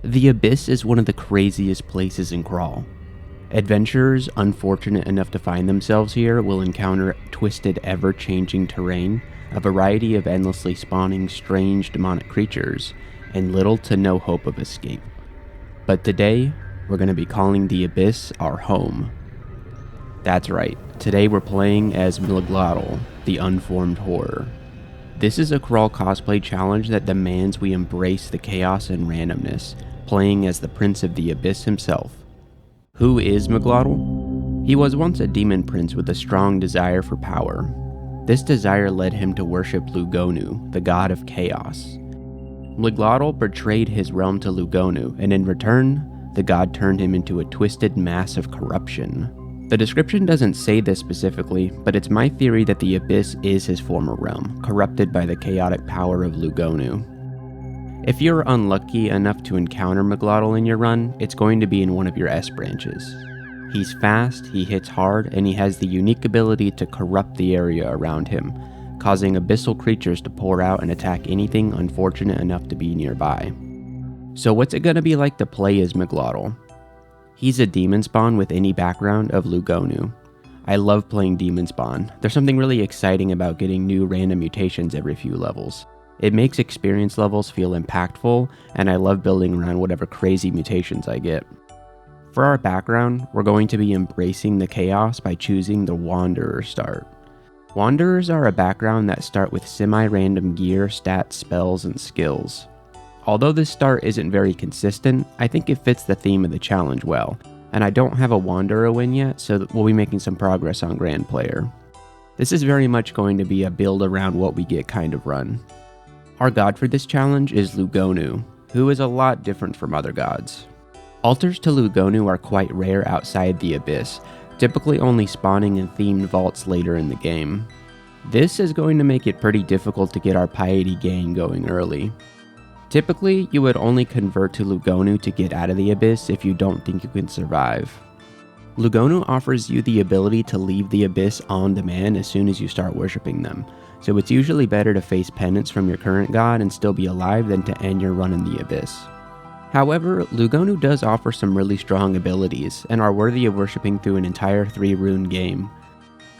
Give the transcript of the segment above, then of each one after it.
The Abyss is one of the craziest places in Crawl. Adventurers unfortunate enough to find themselves here will encounter twisted, ever-changing terrain, a variety of endlessly spawning strange demonic creatures, and little to no hope of escape. But today, we're going to be calling the Abyss our home. That's right, today we're playing as Mlioglotl, the Unformed Horror. This is a Crawl cosplay challenge that demands we embrace the chaos and randomness, playing as the Prince of the Abyss himself. Who is Mlioglotl? He was once a demon prince with a strong desire for power. This desire led him to worship Lugonu, the god of chaos. Mlioglotl betrayed his realm to Lugonu, and in return, the god turned him into a twisted mass of corruption. The description doesn't say this specifically, but it's my theory that the Abyss is his former realm, corrupted by the chaotic power of Lugonu. If you're unlucky enough to encounter Mlioglotl in your run, it's going to be in one of your S branches. He's fast, he hits hard, and he has the unique ability to corrupt the area around him, causing abyssal creatures to pour out and attack anything unfortunate enough to be nearby. So what's it going to be like to play as Mlioglotl? He's a demon spawn with any background of Lugonu. I love playing demon spawn. There's something really exciting about getting new random mutations every few levels. It makes experience levels feel impactful, and I love building around whatever crazy mutations I get. For our background, we're going to be embracing the chaos by choosing the Wanderer start. Wanderers are a background that start with semi-random gear, stats, spells, and skills. Although this start isn't very consistent, I think it fits the theme of the challenge well, and I don't have a Wanderer win yet, so we'll be making some progress on Grand Player. This is very much going to be a build around what we get kind of run. Our god for this challenge is Lugonu, who is a lot different from other gods. Altars to Lugonu are quite rare outside the Abyss, typically only spawning in themed vaults later in the game. This is going to make it pretty difficult to get our piety gain going early. Typically, you would only convert to Lugonu to get out of the Abyss if you don't think you can survive. Lugonu offers you the ability to leave the Abyss on demand as soon as you start worshipping them, so it's usually better to face penance from your current god and still be alive than to end your run in the Abyss. However, Lugonu does offer some really strong abilities and are worthy of worshipping through an entire 3-rune game.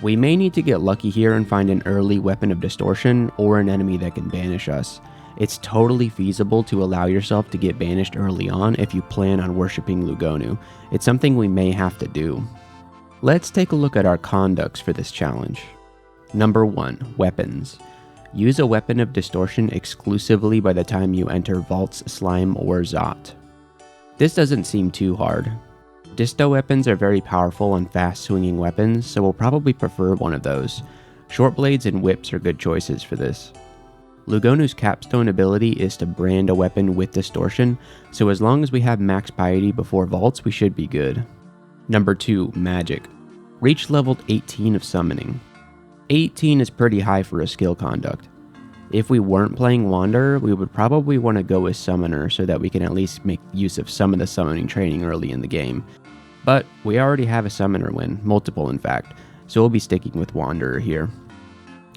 We may need to get lucky here and find an early weapon of distortion or an enemy that can banish us. It's totally feasible to allow yourself to get banished early on if you plan on worshipping Lugonu. It's something we may have to do. Let's take a look at our conducts for this challenge. Number 1. Weapons. Use a weapon of distortion exclusively by the time you enter Vaults, Slime, or Zot. This doesn't seem too hard. Disto weapons are very powerful and fast-swinging weapons, so we'll probably prefer one of those. Short blades and whips are good choices for this. Lugonu's capstone ability is to brand a weapon with distortion, so as long as we have max piety before vaults, we should be good. Number 2. Magic. Reach level 18 of summoning. 18 is pretty high for a skill conduct. If we weren't playing Wanderer, we would probably want to go as Summoner so that we can at least make use of some of the summoning training early in the game. But we already have a Summoner win, multiple in fact, so we'll be sticking with Wanderer here.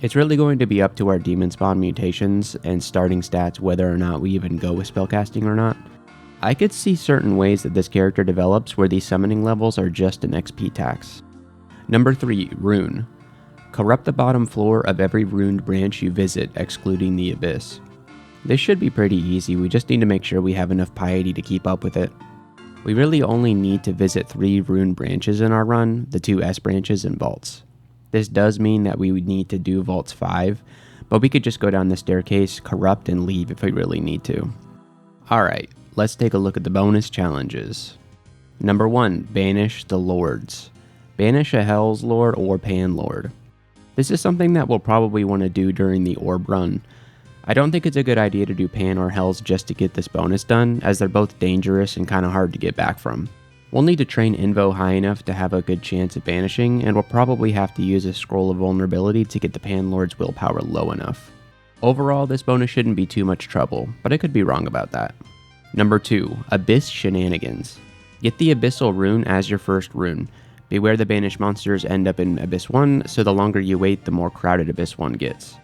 It's really going to be up to our demon spawn mutations and starting stats whether or not we even go with spellcasting or not. I could see certain ways that this character develops where these summoning levels are just an XP tax. Number 3. Rune. Corrupt the bottom floor of every runed branch you visit, excluding the Abyss. This should be pretty easy, we just need to make sure we have enough piety to keep up with it. We really only need to visit 3 runed branches in our run, the 2 S branches and vaults. This does mean that we would need to do vaults 5, but we could just go down the staircase, corrupt, and leave if we really need to. Alright, let's take a look at the bonus challenges. Number 1. Banish the Lords. Banish a Hell's Lord or Pan Lord. This is something that we'll probably want to do during the Orb run. I don't think it's a good idea to do Pan or Hells just to get this bonus done, as they're both dangerous and kind of hard to get back from. We'll need to train Invo high enough to have a good chance at banishing, and we'll probably have to use a Scroll of Vulnerability to get the Pan Lord's willpower low enough. Overall, this bonus shouldn't be too much trouble, but I could be wrong about that. Number 2. Abyss Shenanigans. Get the Abyssal rune as your first rune. Beware the banished monsters end up in Abyss 1, so the longer you wait, the more crowded Abyss 1 gets.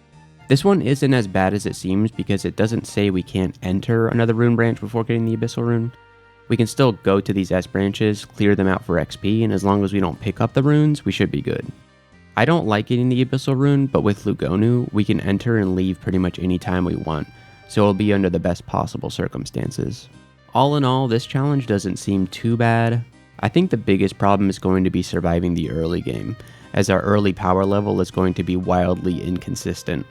This one isn't as bad as it seems because it doesn't say we can't enter another rune branch before getting the Abyssal Rune. We can still go to these S branches, clear them out for XP, and as long as we don't pick up the runes, we should be good. I don't like getting the Abyssal Rune, but with Lugonu, we can enter and leave pretty much any time we want, so it'll be under the best possible circumstances. All in all, this challenge doesn't seem too bad. I think the biggest problem is going to be surviving the early game, as our early power level is going to be wildly inconsistent.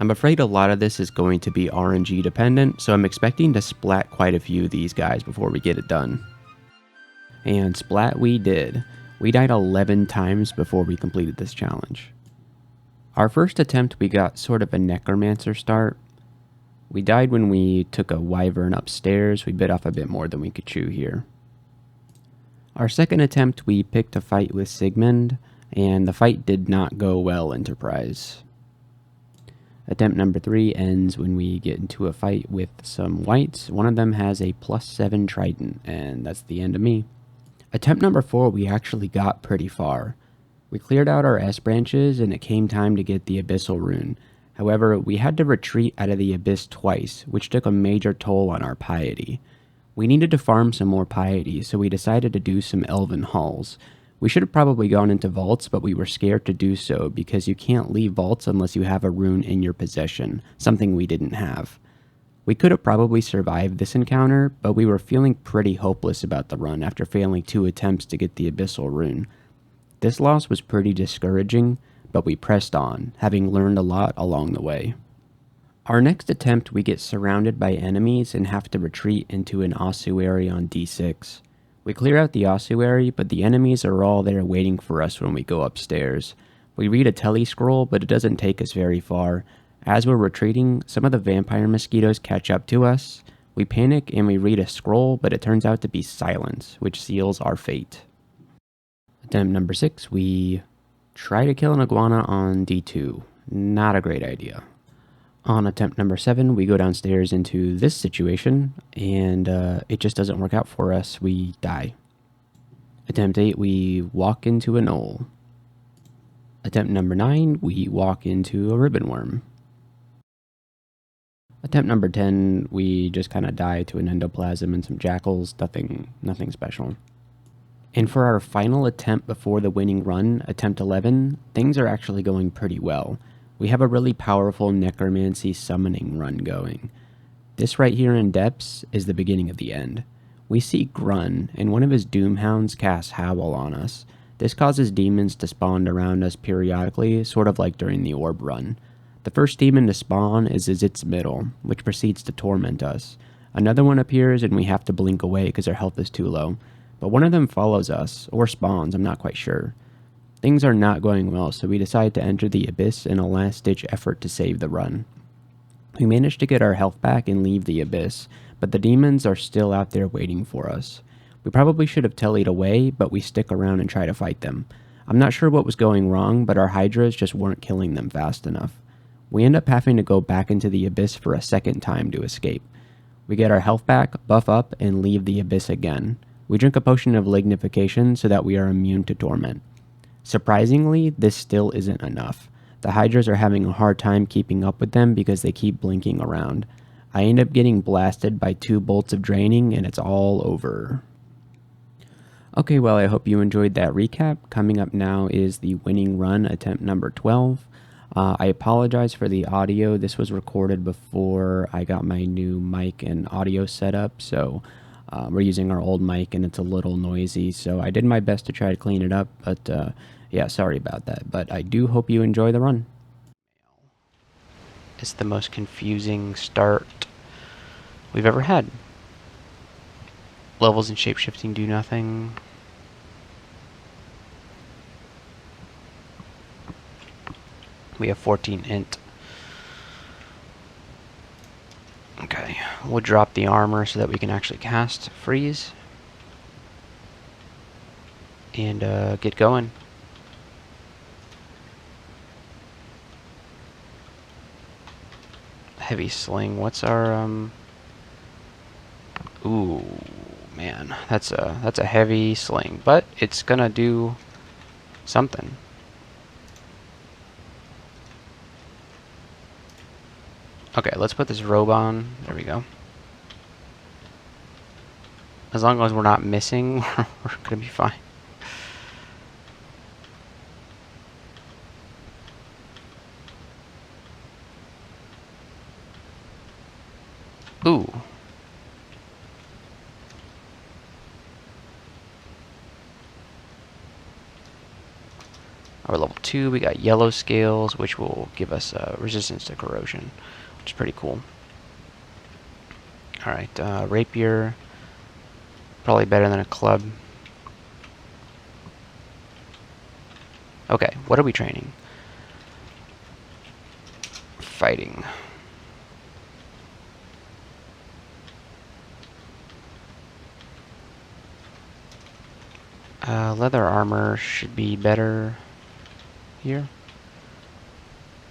I'm afraid a lot of this is going to be RNG dependent, so I'm expecting to splat quite a few of these guys before we get it done. And splat we did. We died 11 times before we completed this challenge. Our first attempt we got sort of a necromancer start. We died when we took a wyvern upstairs. We bit off a bit more than we could chew here. Our second attempt we picked a fight with Sigmund, and the fight did not go well, Enterprise. Attempt number 3 ends when we get into a fight with some whites. One of them has a +7 trident, and that's the end of me. Attempt number 4 we actually got pretty far. We cleared out our S branches and it came time to get the Abyssal Rune. However, we had to retreat out of the Abyss twice, which took a major toll on our piety. We needed to farm some more piety, so we decided to do some elven halls. We should have probably gone into vaults, but we were scared to do so because you can't leave vaults unless you have a rune in your possession, something we didn't have. We could have probably survived this encounter, but we were feeling pretty hopeless about the run after failing 2 attempts to get the Abyssal Rune. This loss was pretty discouraging, but we pressed on, having learned a lot along the way. Our next attempt we get surrounded by enemies and have to retreat into an ossuary on D6. We clear out the ossuary, but the enemies are all there waiting for us when we go upstairs. We read a tele scroll, but it doesn't take us very far. As we're retreating, some of the vampire mosquitoes catch up to us. We panic and we read a scroll, but it turns out to be silence, which seals our fate. Attempt number 6, we try to kill an iguana on D2. Not a great idea. On attempt number 7, we go downstairs into this situation, and it just doesn't work out for us. We die. Attempt 8, we walk into a knoll. Attempt number 9, we walk into a ribbon worm. Attempt number 10, we just kind of die to an endoplasm and some jackals. Nothing special. And for our final attempt before the winning run, attempt 11, things are actually going pretty well. We have a really powerful necromancy summoning run going. This right here in depths is the beginning of the end. We see Grun, and one of his Doomhounds casts Howl on us. This causes demons to spawn around us periodically, sort of like during the orb run. The first demon to spawn is its middle, which proceeds to torment us. Another one appears and we have to blink away because our health is too low. But one of them follows us, or spawns, I'm not quite sure. Things are not going well, so we decide to enter the Abyss in a last-ditch effort to save the run. We manage to get our health back and leave the Abyss, but the demons are still out there waiting for us. We probably should have tellied away, but we stick around and try to fight them. I'm not sure what was going wrong, but our Hydras just weren't killing them fast enough. We end up having to go back into the Abyss for a second time to escape. We get our health back, buff up, and leave the Abyss again. We drink a potion of lignification so that we are immune to torment. Surprisingly, this still isn't enough. The Hydras are having a hard time keeping up with them because they keep blinking around. I end up getting blasted by 2 bolts of draining and it's all over. Okay, well, I hope you enjoyed that recap. Coming up now is the winning run, attempt number 12. I apologize for the audio. This was recorded before I got my new mic and audio set up, so we're using our old mic and it's a little noisy, so I did my best to try to clean it up, but yeah, sorry about that. But I do hope you enjoy the run. It's the most confusing start we've ever had. Levels and shapeshifting do nothing. We have 14 int. Okay, we'll drop the armor so that we can actually cast freeze. And get going. Heavy sling, what's our ooh, man, that's a heavy sling, but it's gonna do something. Okay, let's put this robe on. There we go. As long as we're not missing, we're gonna be fine. Ooh. Our level 2, we got yellow scales, which will give us resistance to corrosion, which is pretty cool. Alright, rapier. Probably better than a club. Okay, what are we training? Fighting. Leather armor should be better here.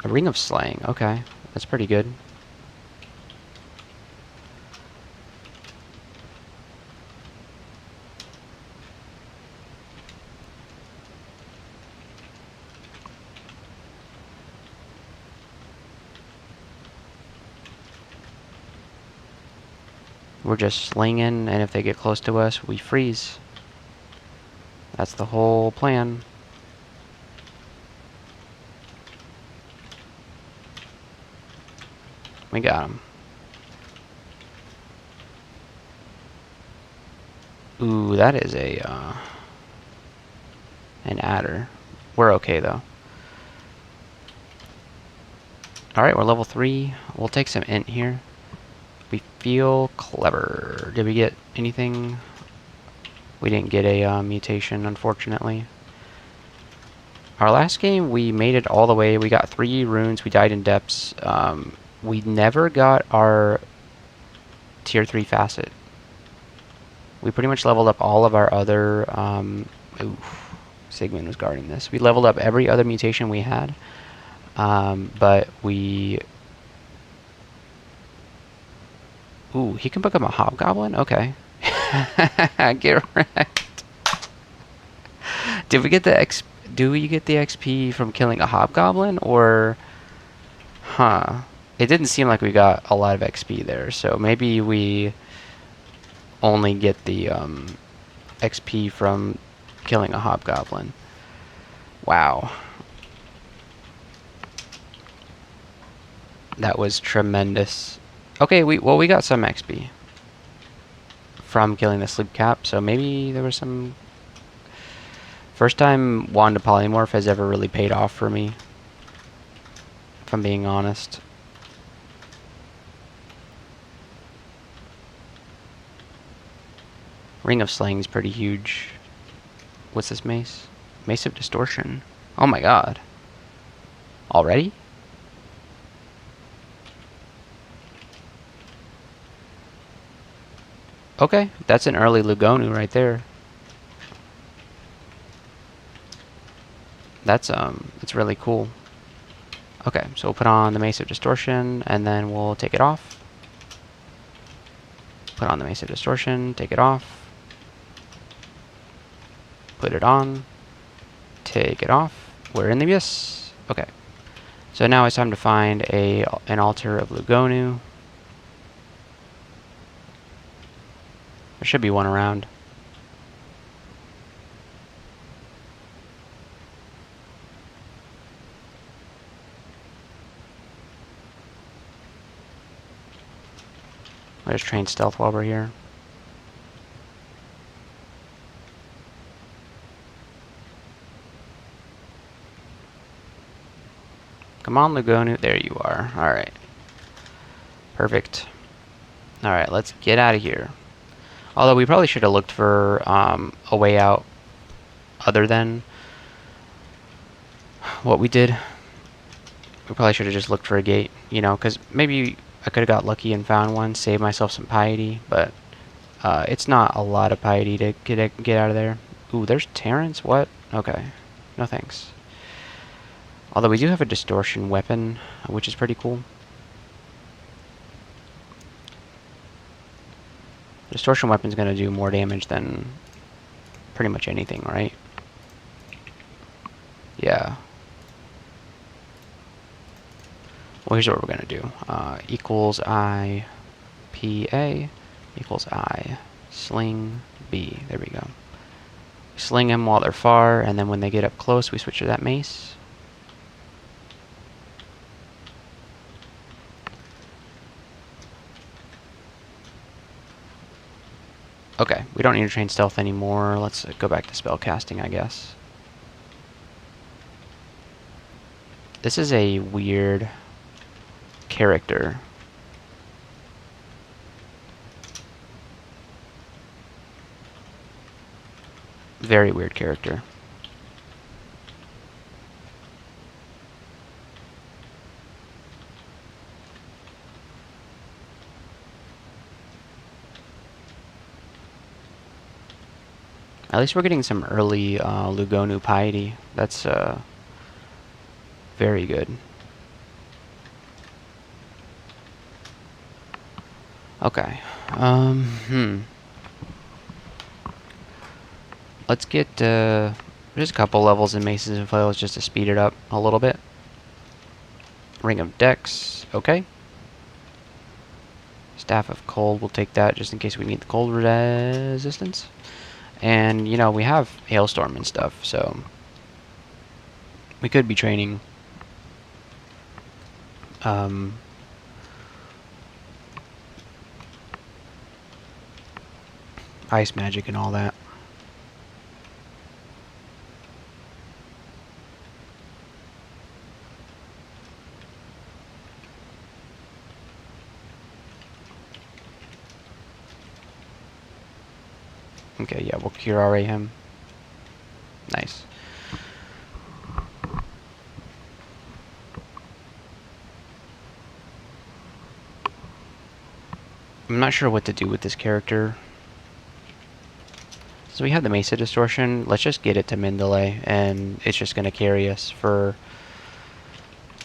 A ring of slaying. Okay, that's pretty good. We're just slinging, and if they get close to us, we freeze. That's the whole plan. We got him. Ooh, that is a an adder. We're okay though. Alright, we're level 3. We'll take some int here. We feel clever. Did we get anything? We didn't get a mutation, unfortunately. Our last game, we made it all the way. We got 3 runes. We died in depths. We never got our tier 3 facet. We pretty much leveled up all of our other... oof, Sigmund was guarding this. We leveled up every other mutation we had. But we... Ooh, he can become a hobgoblin? Okay. Get wrecked. Did we get the XP? Do we get the XP from killing a hobgoblin, or... Huh. It didn't seem like we got a lot of XP there, so maybe we only get the XP from killing a hobgoblin. Wow. That was tremendous. Okay, we got some XP from killing the sleep cap, so maybe there was some... First time Wand to Polymorph has ever really paid off for me, if I'm being honest. Ring of Slaying is pretty huge. What's this mace? Mace of Distortion. Oh my god. Already? Okay, that's an early Lugonu right there. That's it's really cool. Okay, so we'll put on the Mace of Distortion, and then we'll take it off. Put on the Mace of Distortion, take it off. Put it on. Take it off. We're in the abyss. Okay. So now it's time to find an altar of Lugonu. There should be one around. Let's train stealth while we're here. Come on, Lugonu. There you are. Alright. Perfect. Alright, let's get out of here. Although we probably should have looked for a way out other than what we did. We probably should have just looked for a gate, you know, because maybe I could have got lucky and found one, saved myself some piety, but it's not a lot of piety to get out of there. Ooh, there's Terrence? What? Okay. No thanks. Although we do have a distortion weapon, which is pretty cool. Distortion weapon's gonna do more damage than pretty much anything, right? Yeah. Well, here's what we're going to do. Equals I P A equals I sling B. There we go. Sling them while they're far, and then when they get up close, we switch to that mace. Okay, we don't need to train stealth anymore. Let's go back to spell casting, I guess. This is a weird character. Very weird character. At least we're getting some early Lugonu piety. That's very good. Okay. Let's get just a couple levels in Maces and Flails just to speed it up a little bit. Ring of Dex. Okay. Staff of Cold. We'll take that just in case we need the cold resistance. And, you know, we have Hailstorm and stuff, so we could be training Ice Magic and all that. Okay, yeah, we'll Curare him. Nice. I'm not sure what to do with this character. So we have the Mesa Distortion. Let's just get it to Mindalay, and it's just going to carry us for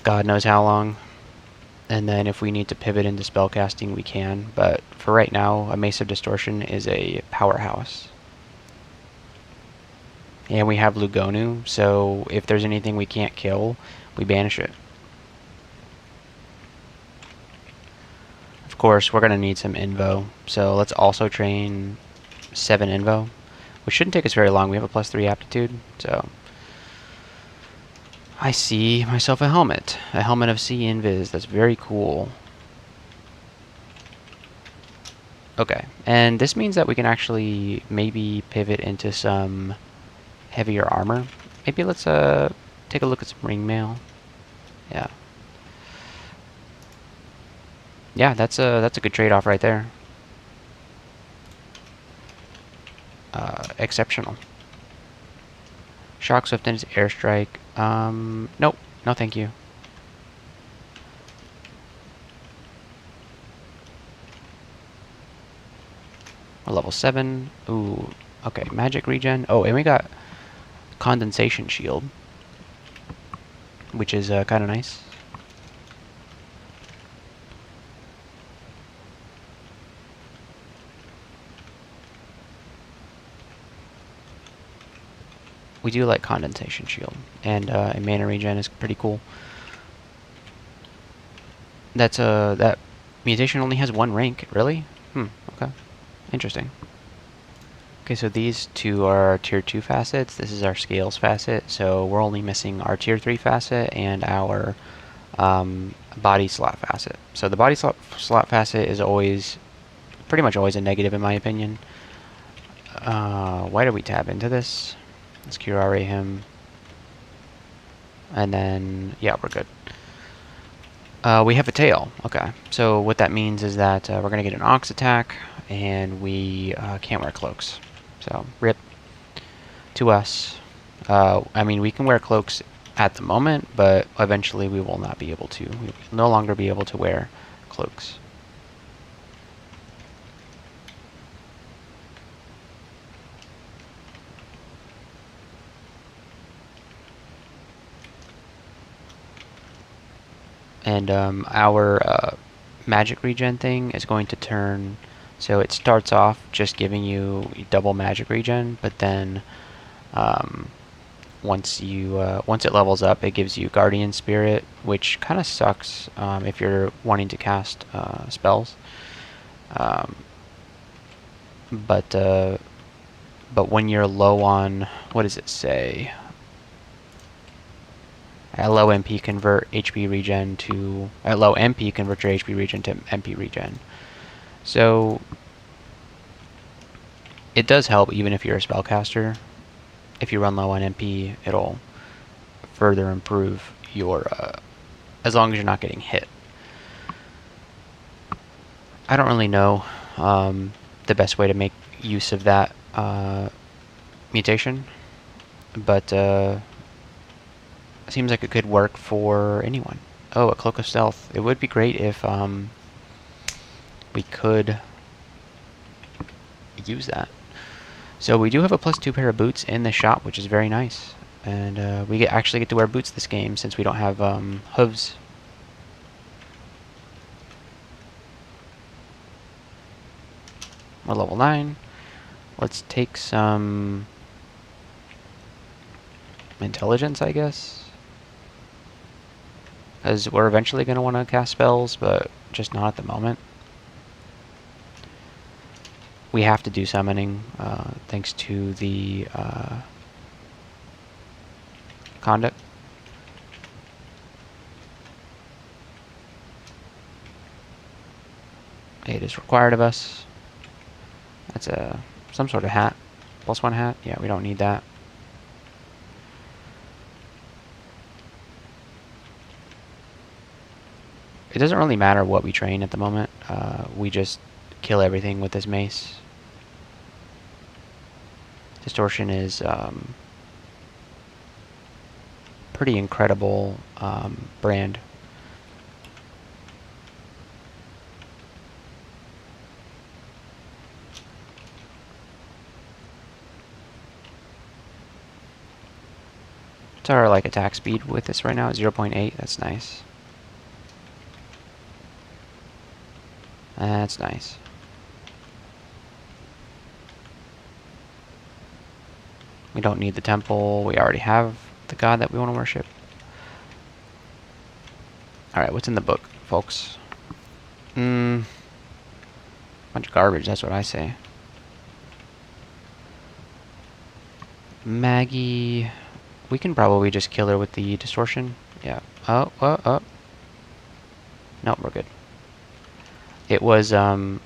God knows how long. And then if we need to pivot into spellcasting, we can. But for right now, a Mesa Distortion is a powerhouse. And we have Lugonu, so if there's anything we can't kill, we banish it. Of course, we're going to need some Invo, so let's also train 7 Invo, which shouldn't take us very long. We have a +3 aptitude, so... I see myself a helmet of sea invis. That's very cool. Okay, and this means that we can actually maybe pivot into some heavier armor. Maybe let's take a look at some ring mail. Yeah. Yeah, that's a good trade-off right there. Exceptional. Shock Swiftness, Airstrike. Nope. No thank you. We're level 7. Ooh. Okay, magic regen. Oh, and we got condensation shield, which is kind of nice. We do like condensation shield, and mana regen is pretty cool. That's that mutation only has 1 rank. Really? Okay. Interesting. Okay, so these two are our tier 2 facets. This is our scales facet, so we're only missing our tier 3 facet and our body slot facet. So the body slot facet is always, pretty much always a negative in my opinion. Why did we tab into this? Let's Curare him. And then, yeah, we're good. We have a tail. Okay, so what that means is that we're going to get an Ox attack, and we can't wear cloaks. So, rip to us. I mean, we can wear cloaks at the moment, but eventually we will not be able to. We will no longer be able to wear cloaks. And our magic regen thing is going to turn, so it starts off just giving you double magic regen, but then once it levels up, it gives you Guardian Spirit, which kind of sucks if you're wanting to cast spells. Um, but when you're low on, what does it say? At low MP, convert HP regen to... At low MP, convert your HP regen to MP regen. So it does help even if you're a spellcaster. If you run low on MP, it'll further improve your... as long as you're not getting hit. I don't really know the best way to make use of that mutation, but it seems like it could work for anyone. Oh, a Cloak of Stealth. It would be great if we could use that. So we do have a +2 pair of boots in the shop, which is very nice. And we actually get to wear boots this game since we don't have hooves. We're level 9. Let's take some intelligence, I guess. Because we're eventually going to want to cast spells, but just not at the moment. We have to do summoning, thanks to the conduct. It is required of us. That's some sort of hat. +1 hat? Yeah, we don't need that. It doesn't really matter what we train at the moment. We just kill everything with this mace. Distortion is pretty incredible brand. What's our attack speed with this right now? 0.8. That's nice. That's nice. We don't need the temple. We already have the god that we want to worship. Alright, what's in the book, folks? Bunch of garbage, that's what I say. Maggie... We can probably just kill her with the distortion. Yeah. Oh. Nope, we're good. It was a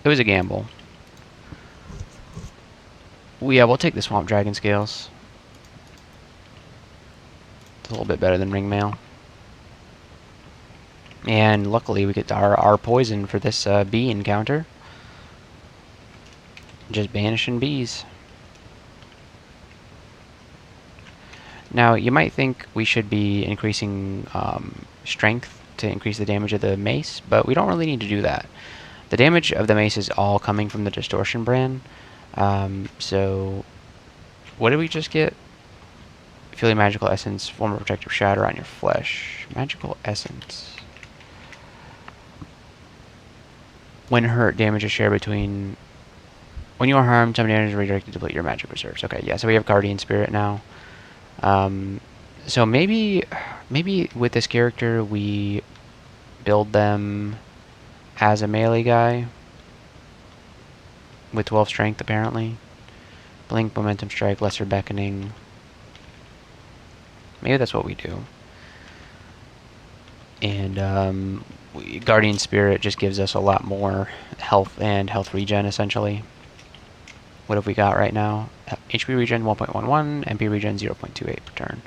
gamble. We'll take the Swamp Dragon Scales. It's a little bit better than Ringmail. And luckily we get our poison for this bee encounter. Just banishing bees. Now, you might think we should be increasing strength to increase the damage of the mace, but we don't really need to do that. The damage of the mace is all coming from the Distortion brand. So, what did we just get? Feel your magical essence, form a protective shatter on your flesh. Magical essence. When hurt, damage is shared between... When you are harmed, some damage is redirected to deplete your magic reserves. Okay, yeah, so we have Guardian Spirit now. So maybe with this character we build them as a melee guy with 12 strength apparently. Blink, momentum strike, lesser beckoning. Maybe that's what we do. And Guardian Spirit just gives us a lot more health and health regen essentially. What have we got right now? HP regen 1.11, MP regen 0.28 per turn.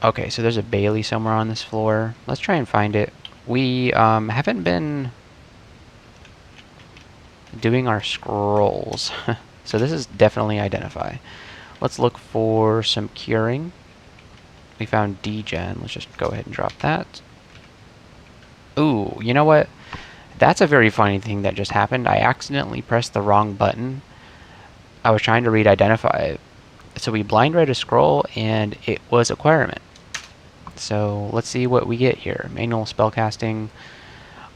Okay, so there's a Bailey somewhere on this floor. Let's try and find it. We haven't been doing our scrolls. So this is definitely identify. Let's look for some curing. We found DsWn. Let's just go ahead and drop that. Ooh, you know what? That's a very funny thing that just happened. I accidentally pressed the wrong button. I was trying to read identify. So we blind read a scroll and it was acquirement. So let's see what we get here. Manual spellcasting.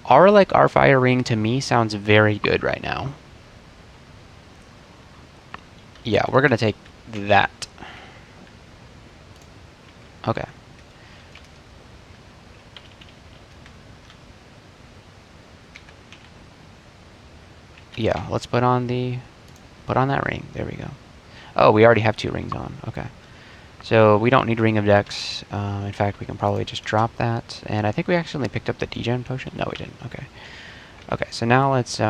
Our fire ring to me sounds very good right now. Yeah, we're gonna take that. Okay. Yeah, let's put on that ring. There we go. Oh, we already have 2 rings on. Okay. So we don't need Ring of Dex. In fact, we can probably just drop that. And I think we actually picked up the DsWn potion. No, we didn't. Okay. Okay, so now let's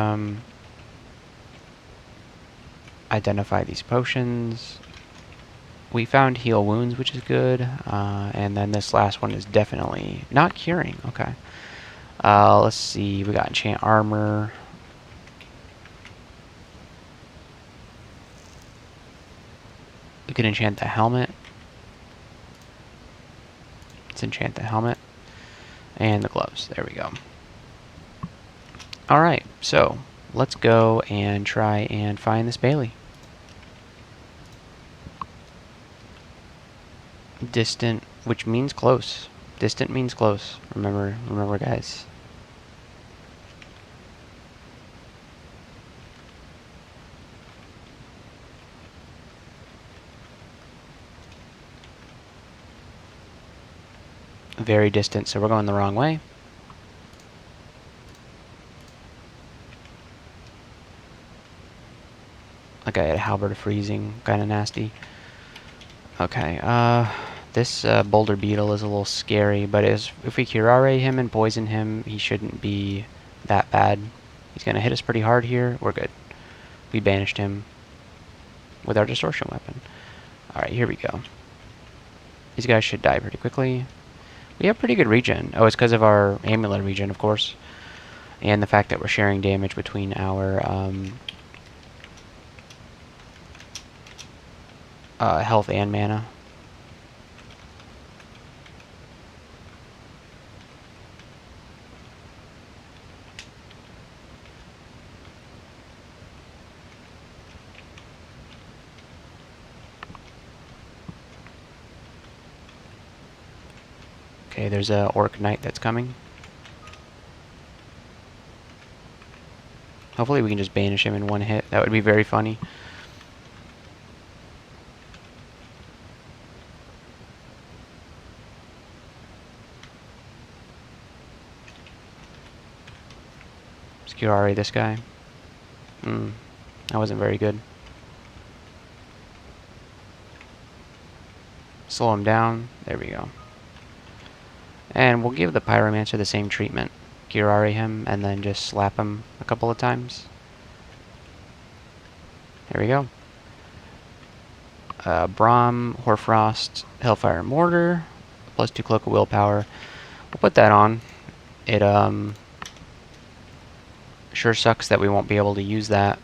identify these potions. We found Heal Wounds, which is good. And then this last one is definitely not curing. Okay. Let's see. We got Enchant Armor. We could enchant the helmet. Let's enchant the helmet. And the gloves. There we go. Alright, so let's go and try and find this Bailey. Distant, which means close. Distant means close. Remember guys. Very distant, so we're going the wrong way. Like I had Halberd of Freezing, kind of nasty. Okay, this Boulder Beetle is a little scary, but if we Curare him and poison him, he shouldn't be that bad. He's going to hit us pretty hard here. We're good. We banished him with our Distortion Weapon. Alright, here we go. These guys should die pretty quickly. We have pretty good regen. Oh, it's because of our Amulet regen, of course. And the fact that we're sharing damage between our health and mana. Okay, there's a Orc Knight that's coming. Hopefully we can just banish him in one hit. That would be very funny. Curare this guy. That wasn't very good. Slow him down. There we go. And we'll give the Pyromancer the same treatment. Curare him, and then just slap him a couple of times. There we go. Braum, Hoarfrost, Hellfire Mortar, +2 Cloak of Willpower. We'll put that on. It sure sucks that we won't be able to use that.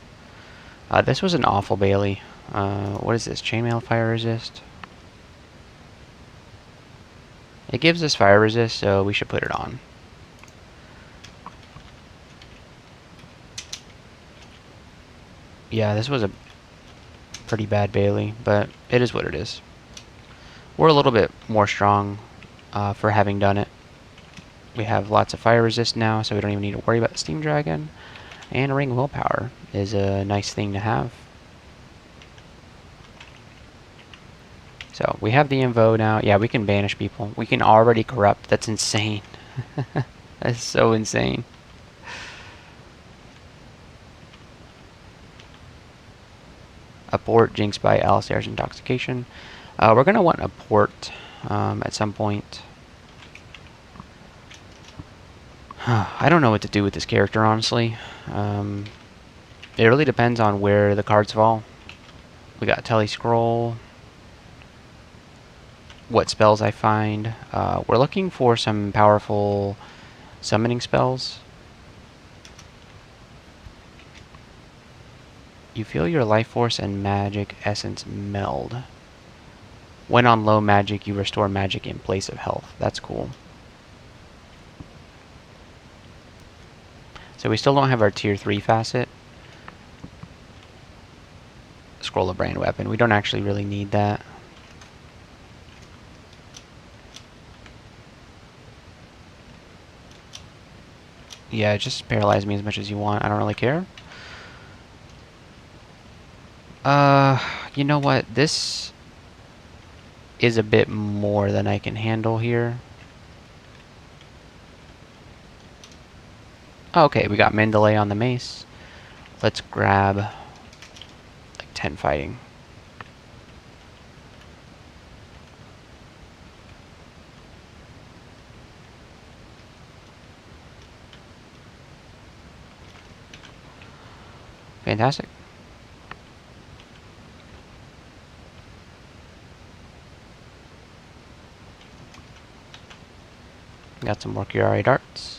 This was an awful Bailey. What is this? Chainmail Fire Resist? It gives us fire resist, so we should put it on. Yeah, this was a pretty bad Bailey, but it is what it is. We're a little bit more strong for having done it. We have lots of fire resist now, so we don't even need to worry about the Steam Dragon. And a Ring of Willpower is a nice thing to have. So, we have the Invo now. Yeah, we can banish people. We can already corrupt. That's insane. That's so insane. A port, Jinx by Alistair's Intoxication. We're going to want a port at some point. I don't know what to do with this character, honestly. It really depends on where the cards fall. We got Telescroll. What spells I find. We're looking for some powerful summoning spells. You feel your life force and magic essence meld. When on low magic, you restore magic in place of health. That's cool. So we still don't have our tier 3 facet. Scroll of Brand Weapon. We don't actually really need that. Yeah, just paralyze me as much as you want. I don't really care. You know what? This is a bit more than I can handle here. Okay, we got Mendeley on the mace. Let's grab like 10 fighting. Fantastic. Got some more Curare darts.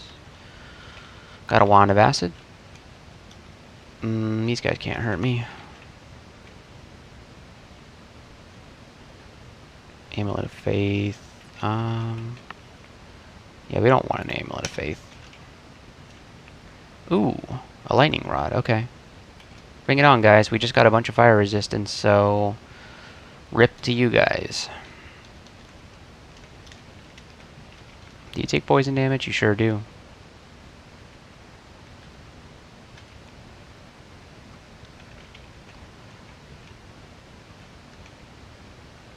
Got a wand of acid. These guys can't hurt me. Amulet of Faith. Yeah, we don't want an Amulet of Faith. Ooh, a lightning rod. Okay. Bring it on, guys. We just got a bunch of fire resistance, so rip to you guys. Do you take poison damage? You sure do.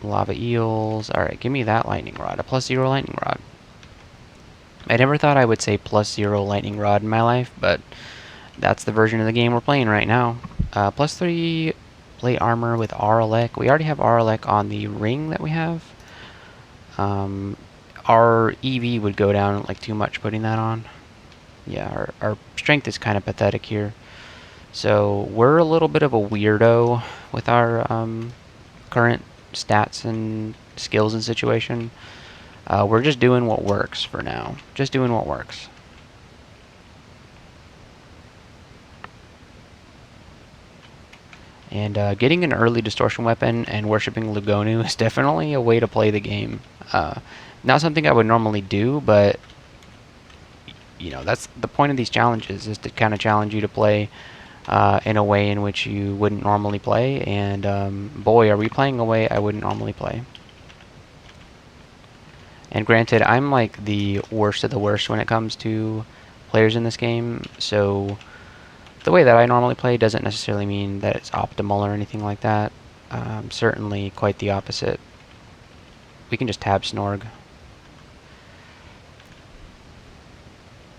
Lava eels. Alright, give me that lightning rod. A +0 lightning rod. I never thought I would say +0 lightning rod in my life, but that's the version of the game we're playing right now. +3 plate armor with Aralek. We already have Aralek on the ring that we have. Our EV would go down like too much putting that on. Yeah, our strength is kind of pathetic here. So we're a little bit of a weirdo with our current stats and skills and situation. We're just doing what works for now. Just doing what works. And getting an early distortion weapon and worshipping Lugonu is definitely a way to play the game. Not something I would normally do, but you know, that's the point of these challenges, is to kind of challenge you to play in a way in which you wouldn't normally play. And boy, are we playing a way I wouldn't normally play. And granted, I'm like the worst of the worst when it comes to players in this game, so the way that I normally play doesn't necessarily mean that it's optimal or anything like that. Certainly quite the opposite. We can just tab Snorg.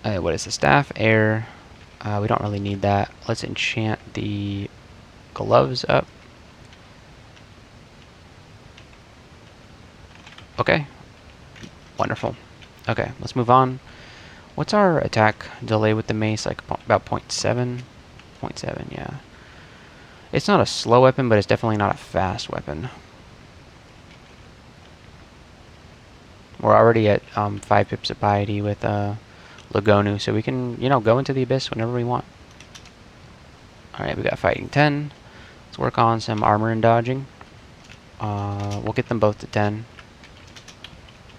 What is the staff? Air. We don't really need that. Let's enchant the gloves up. Okay. Wonderful. Okay, let's move on. What's our attack delay with the mace? Like about 0.7? 0.7, yeah. It's not a slow weapon, but it's definitely not a fast weapon. We're already at 5 pips of piety with Lugonu, so we can, you know, go into the abyss whenever we want. Alright, we got fighting 10. Let's work on some armor and dodging. We'll get them both to 10.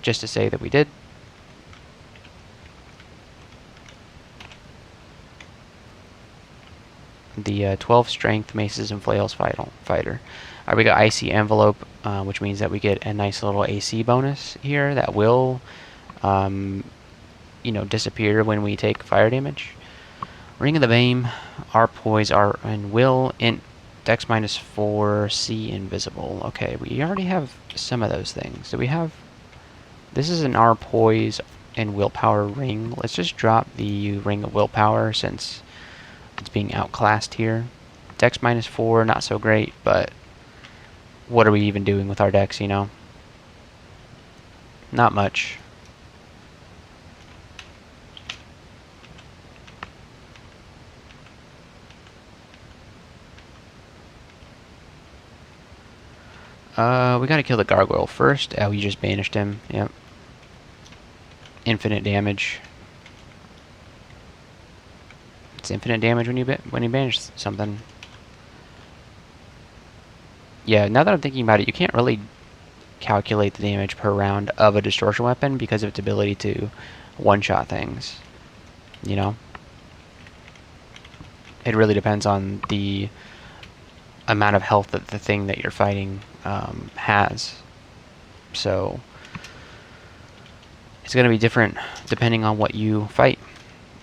Just to say that we did. The 12 strength maces and flails fighter. Alright, we got icy envelope, which means that we get a nice little AC bonus here that will you know, disappear when we take fire damage. Ring of the Beam, our poise, our and will int dex -4, C invisible. Okay, we already have some of those things. Do we have? This is an our poise and willpower ring. Let's just drop the ring of willpower since it's being outclassed here. Dex -4, not so great, but what are we even doing with our dex, you know? Not much. We gotta kill the gargoyle first. Oh, you just banished him. Yep. Infinite damage. It's infinite damage when you banish something. Yeah, now that I'm thinking about it, you can't really calculate the damage per round of a distortion weapon because of its ability to one-shot things. You know? It really depends on the amount of health that the thing that you're fighting has. So it's going to be different depending on what you fight.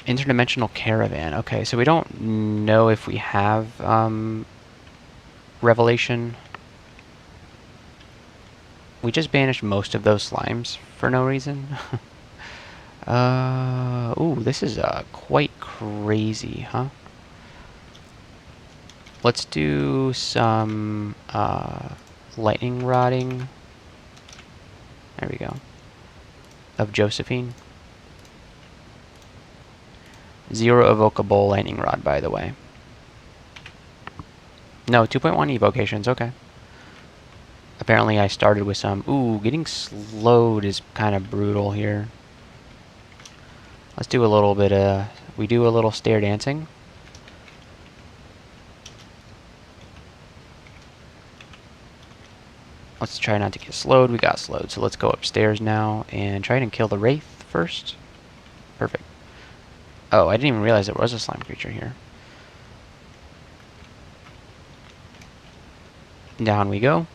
Interdimensional caravan. Okay, so we don't know if we have Revelation. We just banished most of those slimes for no reason. Ooh, this is quite crazy, huh? Let's do some lightning rodding. There we go. Of Josephine. 0 evocable lightning rod, by the way. No, 2.1 evocations, okay. Apparently I started with some... Ooh, getting slowed is kind of brutal here. Let's do a little bit of... We do a little stair dancing. Let's try not to get slowed. We got slowed, so let's go upstairs now and try and kill the Wraith first. Perfect. Oh, I didn't even realize there was a slime creature here. Down we go.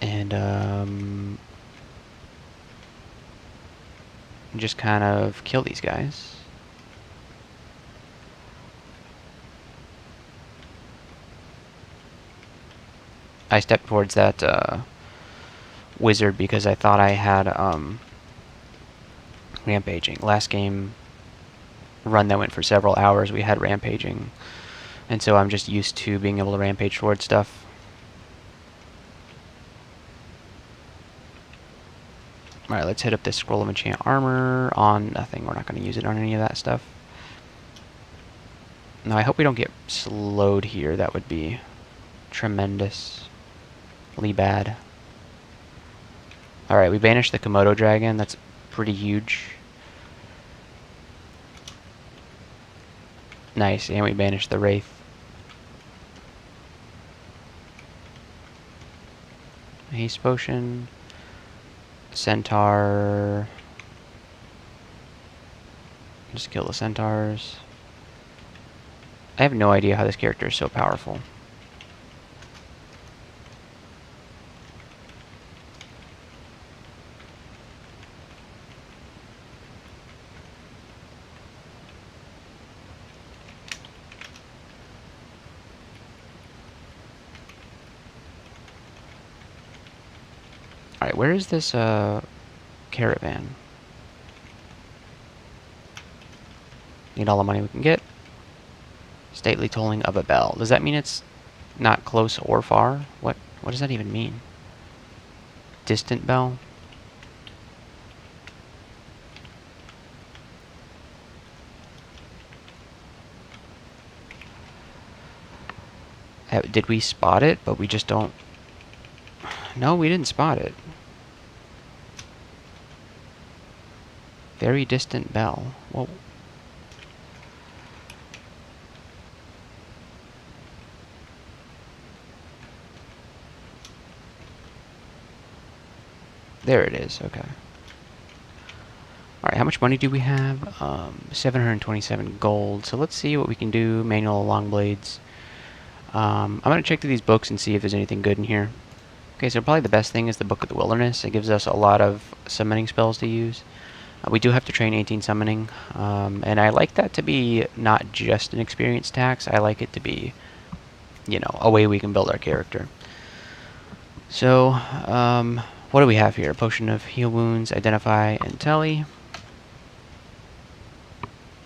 And just kind of kill these guys. I stepped towards that wizard because I thought I had rampaging. Last game run that went for several hours, we had rampaging. And so I'm just used to being able to rampage towards stuff. Alright, let's hit up this scroll of enchant armor on nothing. We're not going to use it on any of that stuff. Now I hope we don't get slowed here. That would be tremendously bad. Alright, we banished the Komodo dragon. That's pretty huge. Nice, and we banished the Wraith. Haste potion. Centaur. Just kill the centaurs. I have no idea how this character is so powerful. Alright, where is this caravan? Need all the money we can get. Stately tolling of a bell. Does that mean it's not close or far? What does that even mean? Distant bell? Did we spot it? But we just don't... No, we didn't spot it. Very distant bell. Whoa. There it is, okay. Alright, how much money do we have? 727 gold. So let's see what we can do. Manual long blades. I'm going to check through these books and see if there's anything good in here. Okay, so probably the best thing is the Book of the Wilderness. It gives us a lot of summoning spells to use. We do have to train 18 summoning, and I like that to be not just an experience tax. I like it to be, you know, a way we can build our character. So, what do we have here? Potion of Heal Wounds, Identify, and Telly.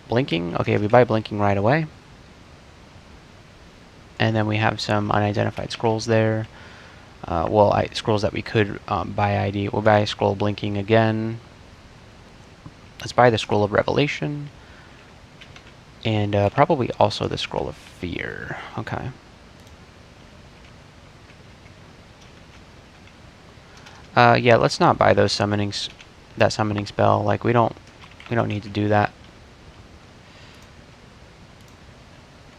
Blinking. Okay, we buy Blinking right away. And then we have some unidentified scrolls there. Scrolls that we could buy ID. We'll buy Scroll Blinking again. Let's buy the Scroll of Revelation. And probably also the Scroll of Fear. Okay. Yeah, let's not buy those summonings, that summoning spell. Like, we don't need to do that.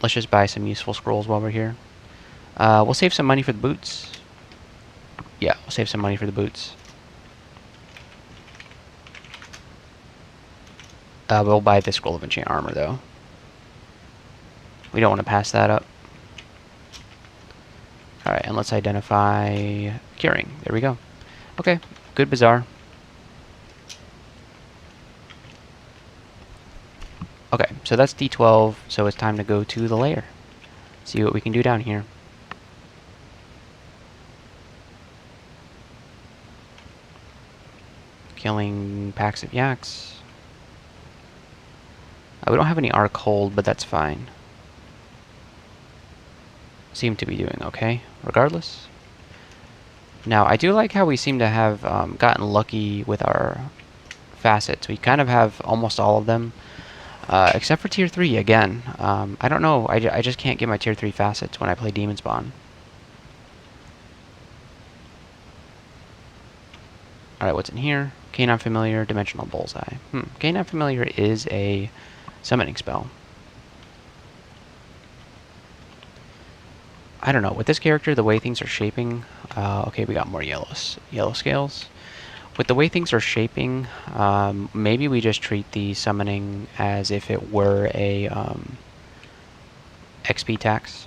Let's just buy some useful scrolls while we're here. We'll save some money for the boots. Yeah, we'll save some money for the boots. We'll buy the Scroll of Enchant Armor, though. We don't want to pass that up. Alright, and let's identify Curing. There we go. Okay, good bazaar. Okay, so that's D12, so it's time to go to the lair. See what we can do down here. Killing packs of yaks. We don't have any arc hold, but that's fine. Seem to be doing okay, regardless. Now, I do like how we seem to have gotten lucky with our facets. We kind of have almost all of them, except for tier 3 again. I don't know, I just can't get my tier 3 facets when I play Demon Spawn. Alright, what's in here? Canine Familiar, Dimensional Bullseye. Canine Familiar is a summoning spell. I don't know, with this character, the way things are shaping... okay, we got more yellow scales. With the way things are shaping, maybe we just treat the summoning as if it were a XP tax.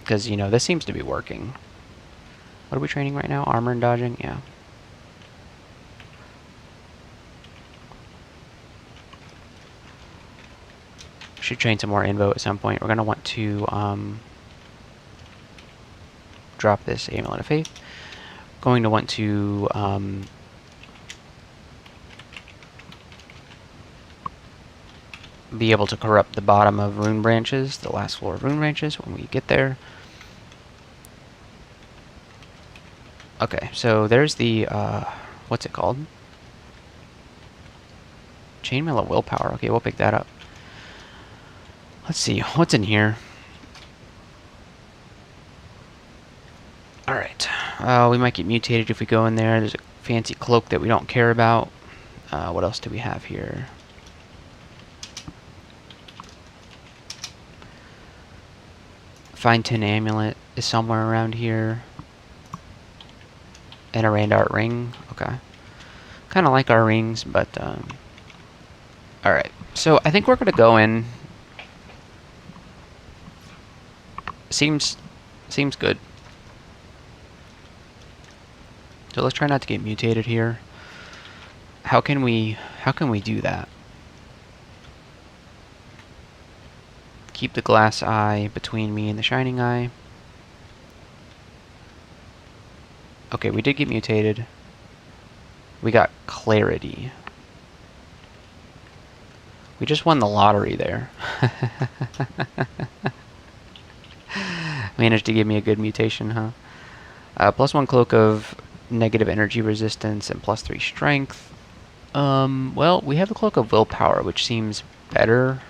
Because, you know, this seems to be working. What are we training right now? Armor and dodging? Yeah. Should train some more invo at some point. We're going to want to drop this Amulet of Faith. Going to want to be able to corrupt the bottom of rune branches, the last floor of rune branches when we get there. Okay, so there's the, what's it called? Chainmail of Willpower. Okay, we'll pick that up. Let's see, what's in here? Alright, we might get mutated if we go in there. There's a fancy cloak that we don't care about. What else do we have here? Fine Tin Amulet is somewhere around here. And a Randart ring. Okay. Kind of like our rings, but... Alright, so I think we're going to go in. Seems good. So let's try not to get mutated here. How can we do that? Keep the glass eye between me and the shining eye. Okay, we did get mutated. We got clarity. We just won the lottery there. Managed to give me a good mutation, huh? +1 cloak of negative energy resistance and +3 strength. Well, we have the cloak of willpower, which seems better.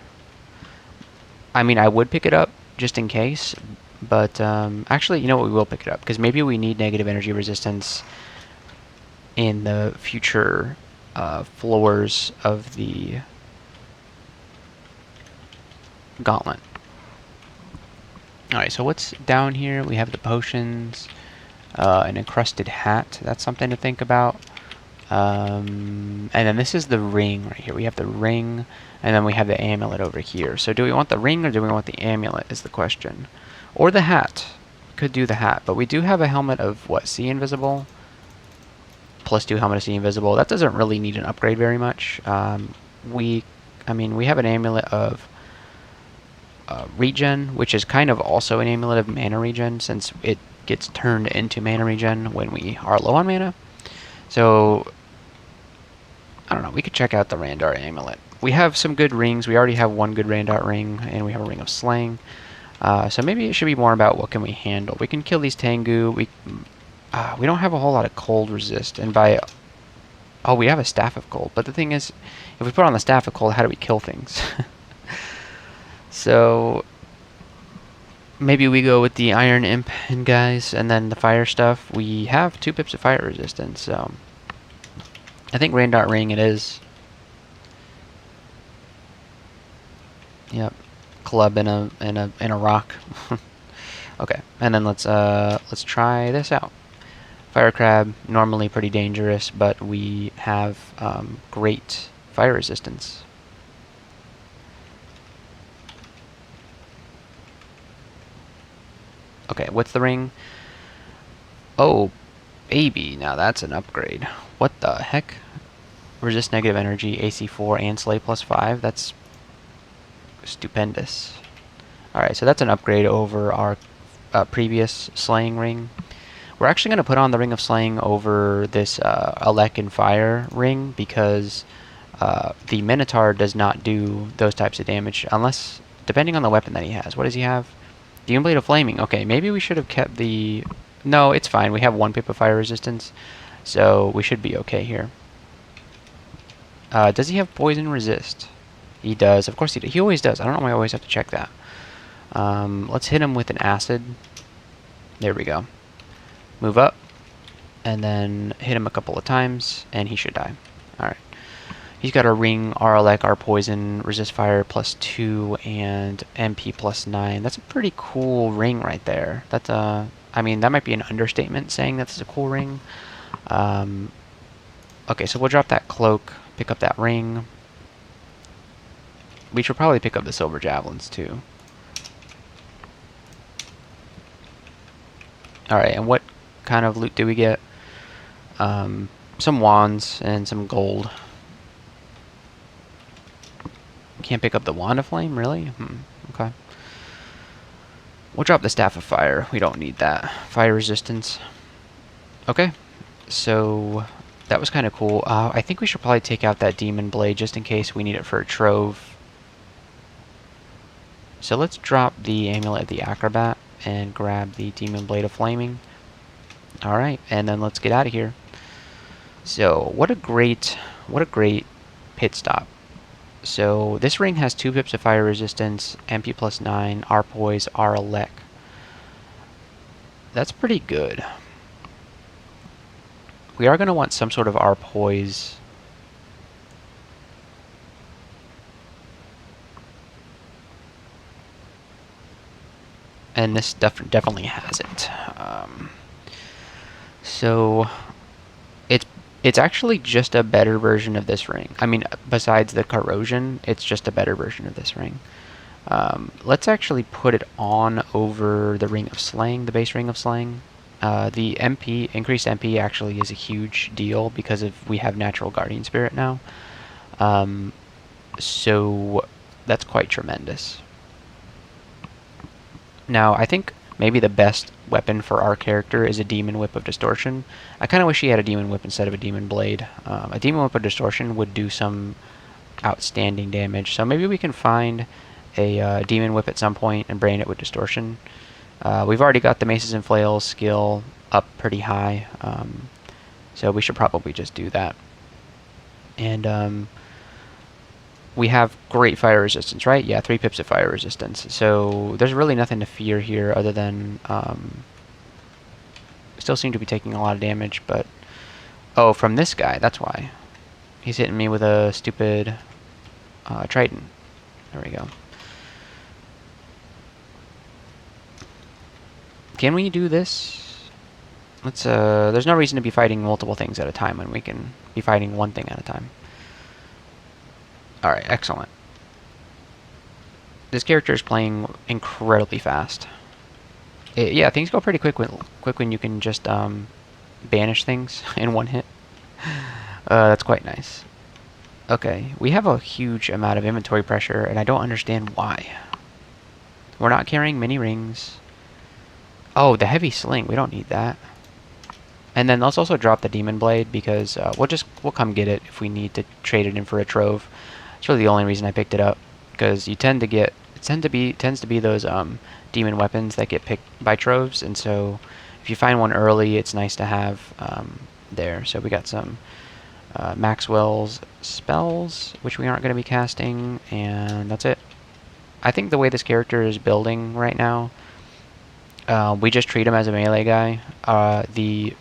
I mean, I would pick it up just in case, but actually, you know what, we will pick it up, because maybe we need negative energy resistance in the future floors of the gauntlet. Alright, so what's down here? We have the potions, an encrusted hat. That's something to think about. And then this is the ring right here. We have the ring, and then we have the amulet over here. So do we want the ring or do we want the amulet is the question. Or the hat. Could do the hat, but we do have a helmet of, what, See Invisible? +2 helmet of See Invisible. That doesn't really need an upgrade very much. I mean, we have an amulet of regen, which is kind of also an amulet of mana regen, since it gets turned into mana regen when we are low on mana. So, I don't know, we could check out the Randart amulet. We have some good rings. We already have one good Randart ring, and we have a ring of slaying. So maybe it should be more about what can we handle. We can kill these Tengu. We don't have a whole lot of cold resist, and by... Oh, we have a Staff of Cold, but the thing is, if we put on the Staff of Cold, how do we kill things? So maybe we go with the Iron Imp and guys, and then the fire stuff. We have 2 pips of fire resistance, so I think Randart ring it is. Yep, club in a rock. Okay, and then let's try this out. Fire crab, normally pretty dangerous, but we have great fire resistance. Okay, what's the ring? Oh, Baby, now that's an upgrade. What the heck? Resist negative energy, AC4, and Slay +5. That's stupendous. Alright, so that's an upgrade over our previous Slaying ring. We're actually going to put on the Ring of Slaying over this Elec and Fire ring because the Minotaur does not do those types of damage unless, depending on the weapon that he has. What does he have? Demon Blade of Flaming. Okay, maybe we should have kept the... No, it's fine. We have 1 pip of fire resistance, so we should be okay here. Does he have poison resist? He does. Of course he does. He always does. I don't know why I always have to check that. Let's hit him with an acid. There we go. Move up, and then hit him a couple of times, and he should die. Alright. He's got a ring, RLEC, R poison, resist fire +2, and MP +9. That's a pretty cool ring right there. That's I mean, that might be an understatement saying that's a cool ring. Okay, so we'll drop that cloak, pick up that ring. We should probably pick up the silver javelins too. Alright, and what kind of loot do we get? Some wands and some gold. Can't pick up the Wand of Flame, really? Okay. We'll drop the Staff of Fire. We don't need that. Fire resistance. Okay. So that was kind of cool. I think we should probably take out that Demon Blade just in case we need it for a trove. So let's drop the Amulet of the Acrobat and grab the Demon Blade of Flaming. Alright, and then let's get out of here. So, what a great pit stop. So, this ring has 2 pips of fire resistance, MP +9, R poise, R elec. That's pretty good. We are going to want some sort of R poise. And this definitely has it. So it's actually just a better version of this ring. I mean, besides the corrosion, it's just a better version of this ring. Let's actually put it on over the Ring of Slaying, the base Ring of Slaying. The MP, increased MP actually is a huge deal because we have Natural Guardian Spirit now. So that's quite tremendous. Now, I think maybe the best weapon for our character is a Demon Whip of Distortion. I kind of wish he had a Demon Whip instead of a Demon Blade. A Demon Whip of Distortion would do some outstanding damage, so maybe we can find a Demon Whip at some point and brain it with Distortion. We've already got the Maces and Flails skill up pretty high, so we should probably just do that. And we have great fire resistance, right? Yeah, 3 pips of fire resistance. So there's really nothing to fear here other than... still seem to be taking a lot of damage, but... Oh, from this guy, that's why. He's hitting me with a stupid Triton. There we go. Can we do this? Let's, there's no reason to be fighting multiple things at a time when we can be fighting one thing at a time. Alright, excellent. This character is playing incredibly fast. Yeah, things go pretty quick when you can just banish things in one hit. That's quite nice. Okay, we have a huge amount of inventory pressure, and I don't understand why. We're not carrying many rings. Oh, the heavy sling, we don't need that. And then let's also drop the Demon Blade because we'll come get it if we need to trade it in for a trove. It's really the only reason I picked it up, because you tends to be those demon weapons that get picked by troves, and so if you find one early, it's nice to have there. So we got some Maxwell's spells, which we aren't going to be casting, and that's it. I think the way this character is building right now, we just treat him as a melee guy. The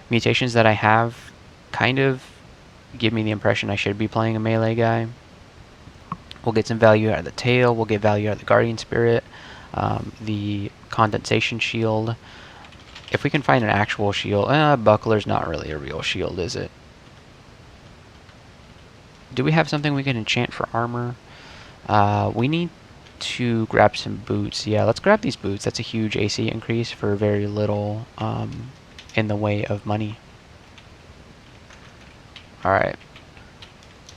mutations that I have kind of give me the impression I should be playing a melee guy. We'll get some value out of the tail, we'll get value out of the Guardian Spirit, the condensation shield. If we can find an actual shield, buckler's not really a real shield, is it? Do we have something we can enchant for armor? We need to grab some boots. Yeah, let's grab these boots. That's a huge AC increase for very little in the way of money. Alright.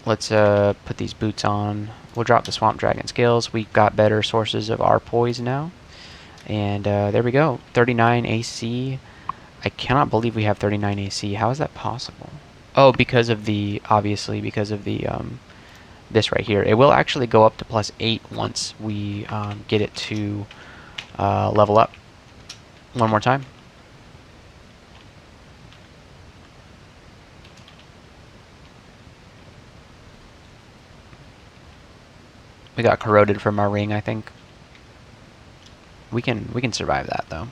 Let's put these boots on. We'll drop the Swamp Dragon skills. We've got better sources of our poise now. And there we go. 39 AC. I cannot believe we have 39 AC. How is that possible? Oh, because of the, obviously, because of the, this right here. It will actually go up to +8 once we get it to level up. One more time. We got corroded from our ring, I think. We can survive that though.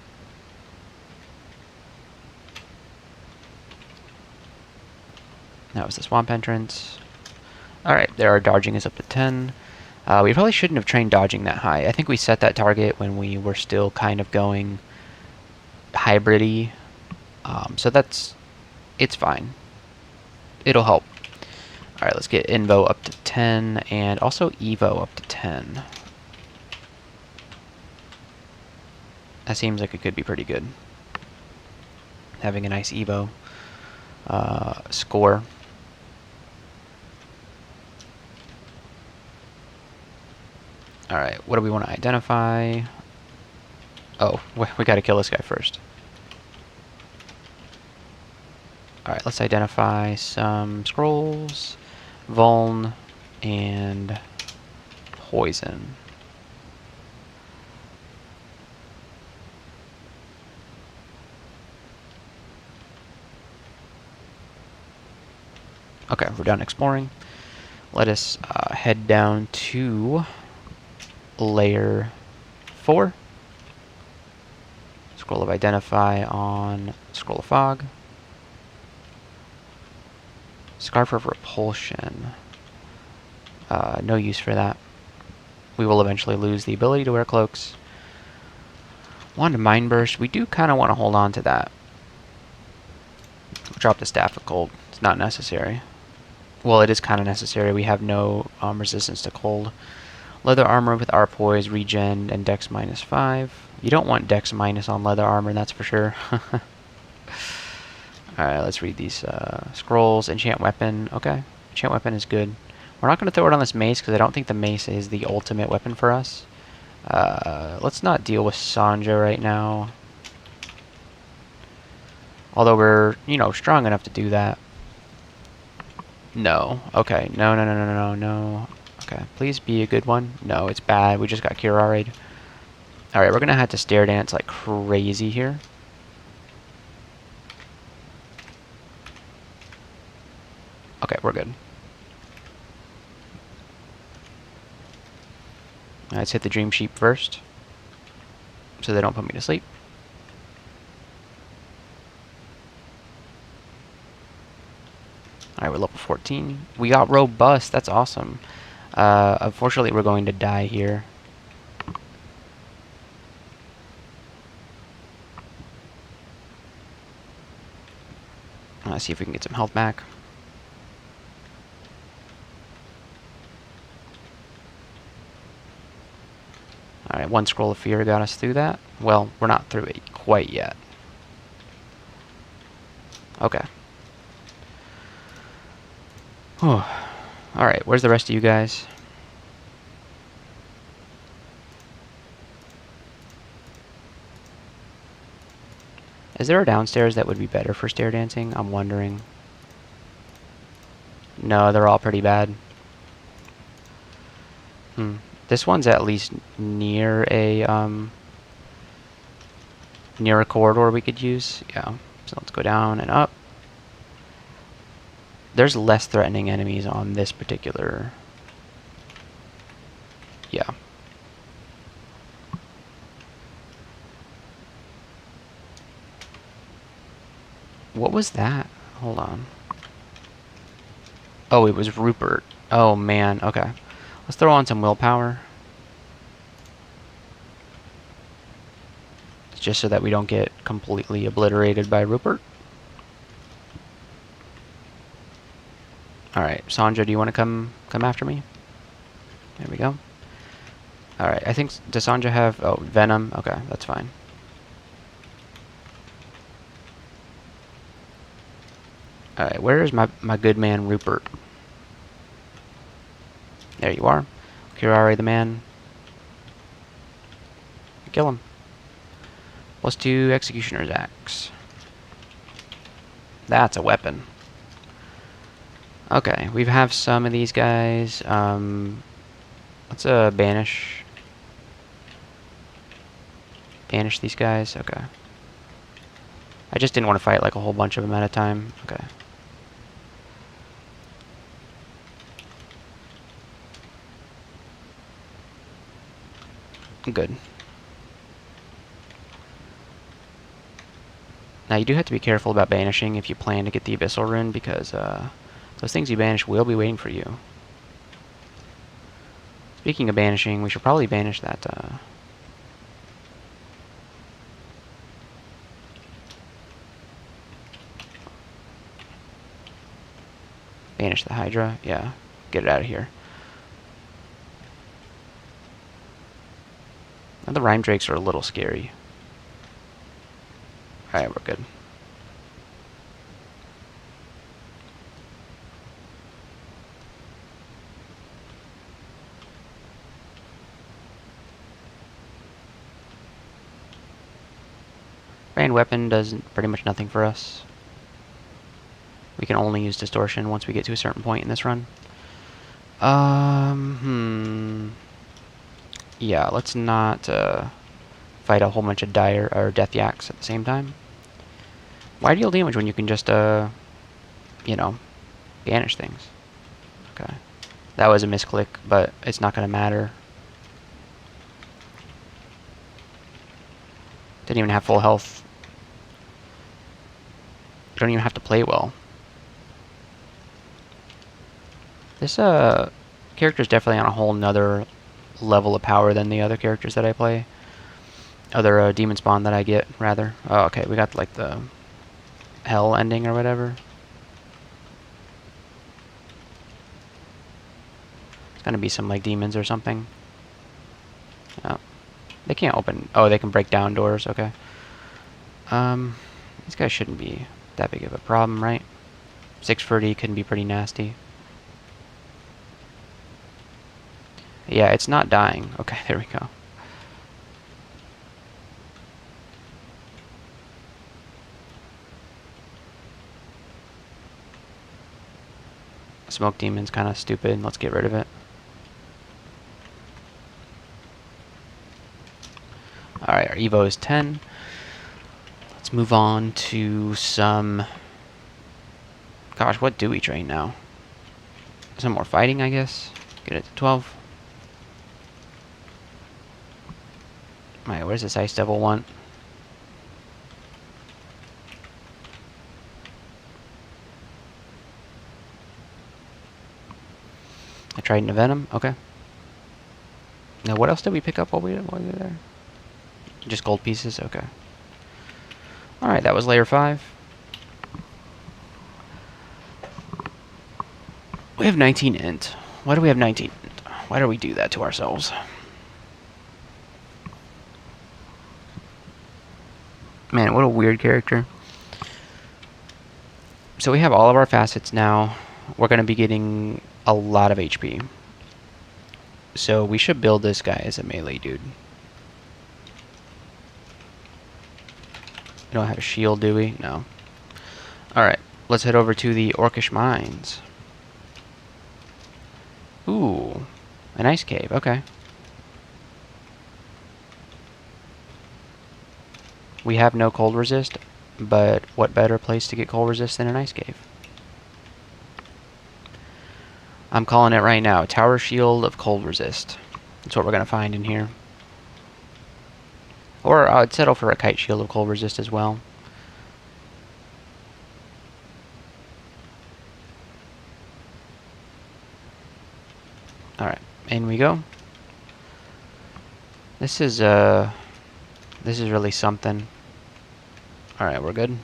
That was the swamp entrance. Alright, there our dodging is up to 10. We probably shouldn't have trained dodging that high. I think we set that target when we were still kind of going hybrid-y. So it's fine. It'll help. Alright, let's get Invo up to 10 and also Evo up to 10. That seems like it could be pretty good. Having a nice Evo score. Alright, what do we want to identify? Oh, we gotta kill this guy first. Alright, let's identify some scrolls, vuln, and poison. Okay, we're done exploring. Let us head down to layer 4. Scroll of Identify on Scroll of Fog. Scarf of Repulsion. No use for that. We will eventually lose the ability to wear cloaks. Wand of Mind Burst. We do kind of want to hold on to that. Drop the Staff of Cold. It's not necessary. Well, it is kind of necessary. We have no resistance to cold. Leather armor with our poise, regen, and dex -5. You don't want dex minus on leather armor, that's for sure. Alright, let's read these scrolls. Enchant weapon. Okay. Enchant weapon is good. We're not going to throw it on this mace because I don't think the mace is the ultimate weapon for us. Let's not deal with Sanja right now. Although we're, you know, strong enough to do that. No. Okay. No, no, no, no, no, no. Okay. Please be a good one. No, it's bad. We just got Curaried. Alright, we're going to have to stair dance like crazy here. Okay, we're good. Let's hit the Dream Sheep first, so they don't put me to sleep. Alright, we're level 14. We got Robust, that's awesome. Unfortunately, we're going to die here. Let's see if we can get some health back. Alright, one Scroll of Fear got us through that. Well, we're not through it quite yet. Okay. Alright, where's the rest of you guys? Is there a downstairs that would be better for stair dancing? I'm wondering. No, they're all pretty bad. This one's at least near a corridor we could use. Yeah. So let's go down and up. There's less threatening enemies on this particular. Yeah. What was that? Hold on. Oh, it was Rupert. Oh man. Okay. Let's throw on some willpower. Just so that we don't get completely obliterated by Rupert. Alright, Sanja, do you want to come after me? There we go. Alright, I think, does Sanja have, oh, Venom? Okay, that's fine. Alright, where is my good man Rupert? There you are. Kirari the man. Kill him. +2 Executioner's Axe. That's a weapon. Okay, we have some of these guys. Let's banish. Banish these guys. Okay. I just didn't want to fight like a whole bunch of them at a time. Okay. Good. Now you do have to be careful about banishing if you plan to get the Abyssal Rune, because those things you banish will be waiting for you. Speaking of banishing, we should probably banish that banish the Hydra. Yeah, get it out of here. Now the Rhyme Drakes are a little scary. Alright, we're good. Rand Weapon does pretty much nothing for us. We can only use Distortion once we get to a certain point in this run. Yeah, let's not fight a whole bunch of dire or death yaks at the same time. Why deal damage when you can just you know, banish things? Okay. That was a misclick, but it's not gonna matter. Didn't even have full health. You don't even have to play well. This character's definitely on a whole nother level of power than the other characters that I play. Other demon spawn that I get, rather. Oh, okay, we got like the hell ending or whatever. It's gonna be some like demons or something. Oh, they can't open. Oh, they can break down doors. Okay. These guys shouldn't be that big of a problem, right? 640 can be pretty nasty. Yeah, it's not dying. Okay, there we go. Smoke demon's kind of stupid. Let's get rid of it. Alright, our Evo is 10. Let's move on to some... Gosh, what do we train now? Some more fighting, I guess. Get it to 12. Alright, where's this Ice Devil want? I tried into Venom. Okay. Now, what else did we pick up while we were there? Just gold pieces? Okay. Alright, that was layer 5. We have 19 int. Why do we have 19 int? Why do we do that to ourselves? Man, what a weird character. So we have all of our facets now. We're going to be getting a lot of HP. So we should build this guy as a melee dude. We don't have a shield, do we? No. Alright, let's head over to the Orcish Mines. Ooh, an ice cave, okay. We have no cold resist, but what better place to get cold resist than an ice cave? I'm calling it right now, Tower Shield of Cold Resist. That's what we're going to find in here. Or I'd settle for a Kite Shield of Cold Resist as well. Alright, in we go. This is really something. Alright, we're good.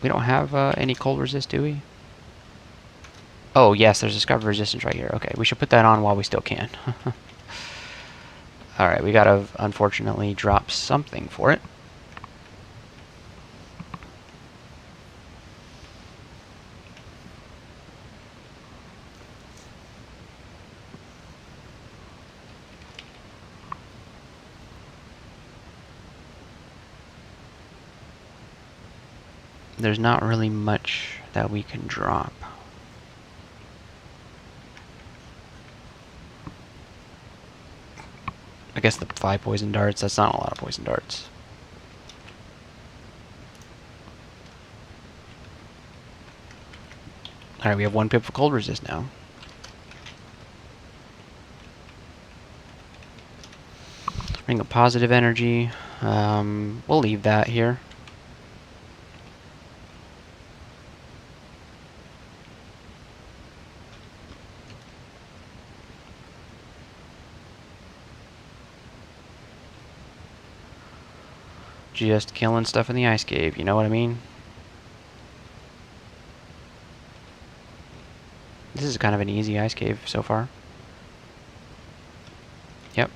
We don't have any cold resist, do we? Oh, yes, there's a Discover Resistance right here. Okay, we should put that on while we still can. Alright, we gotta, unfortunately, drop something for it. there's not really much that we can drop. I guess the 5 poison darts, that's not a lot of poison darts. Alright, we have 1 pip of cold resist now. Ring of positive energy. We'll leave that here. Just killing stuff in the ice cave, you know what I mean? This is kind of an easy ice cave so far. Yep.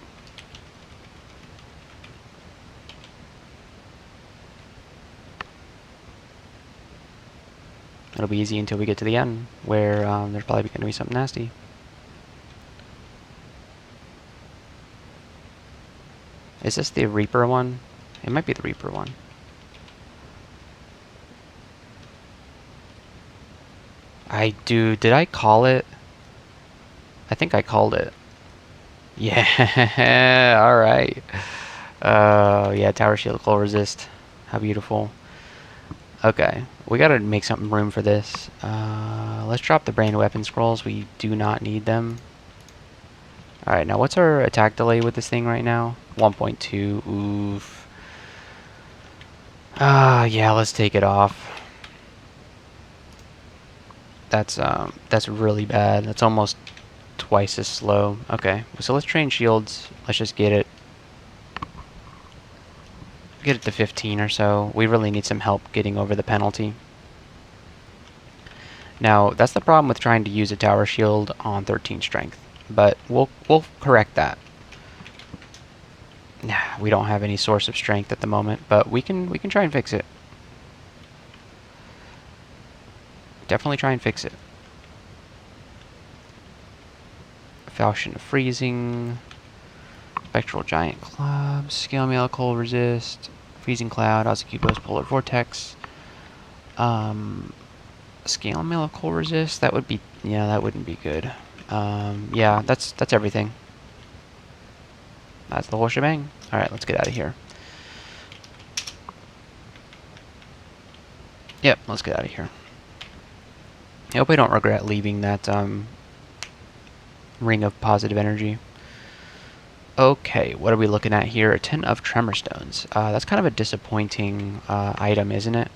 It'll be easy until we get to the end, where there's probably going to be something nasty. Is this the Reaper one? It might be the Reaper one. Did I call it? I think I called it. Yeah, alright. Yeah, tower shield, cold resist. How beautiful. Okay, we gotta make some room for this. Let's drop the brand weapon scrolls. We do not need them. Alright, now what's our attack delay with this thing right now? 1.2. Oof. Yeah, let's take it off. That's really bad. That's almost twice as slow. Okay, so let's train shields. Let's just get it to 15 or so. We really need some help getting over the penalty. Now, that's the problem with trying to use a tower shield on 13 strength, but we'll correct that. We don't have any source of strength at the moment, but we can try and fix it. Definitely try and fix it. Falchion of Freezing, Spectral Giant Club, Scale Mail, Cold Resist, Freezing Cloud, Ozakubos, Polar Vortex, Scale Mail of Cold Resist. That would be, yeah, that wouldn't be good. Yeah, that's everything. That's the whole shebang. All right, let's get out of here. Yep, let's get out of here. I hope I don't regret leaving that ring of positive energy. Okay, what are we looking at here? A tin of tremor stones. That's kind of a disappointing item, isn't it?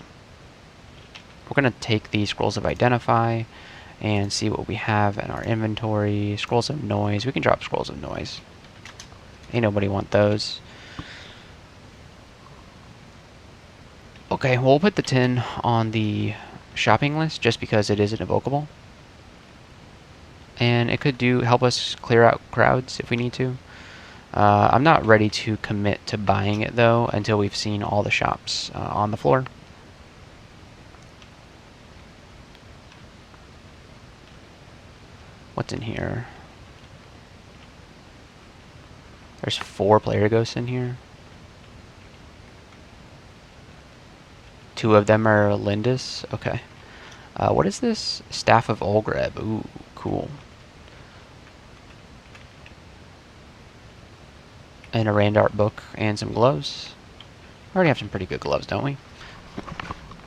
We're going to take the scrolls of identify and see what we have in our inventory. Scrolls of noise. We can drop scrolls of noise. Ain't nobody want those. Okay, well, we'll put the tin on the shopping list just because it is an evocable. And it could help us clear out crowds if we need to. I'm not ready to commit to buying it, though, until we've seen all the shops on the floor. What's in here? There's 4 player ghosts in here. 2 of them are Lindis. Okay. What is this? Staff of Olgreb. Ooh, cool. And a Randart book and some gloves. We already have some pretty good gloves, don't we?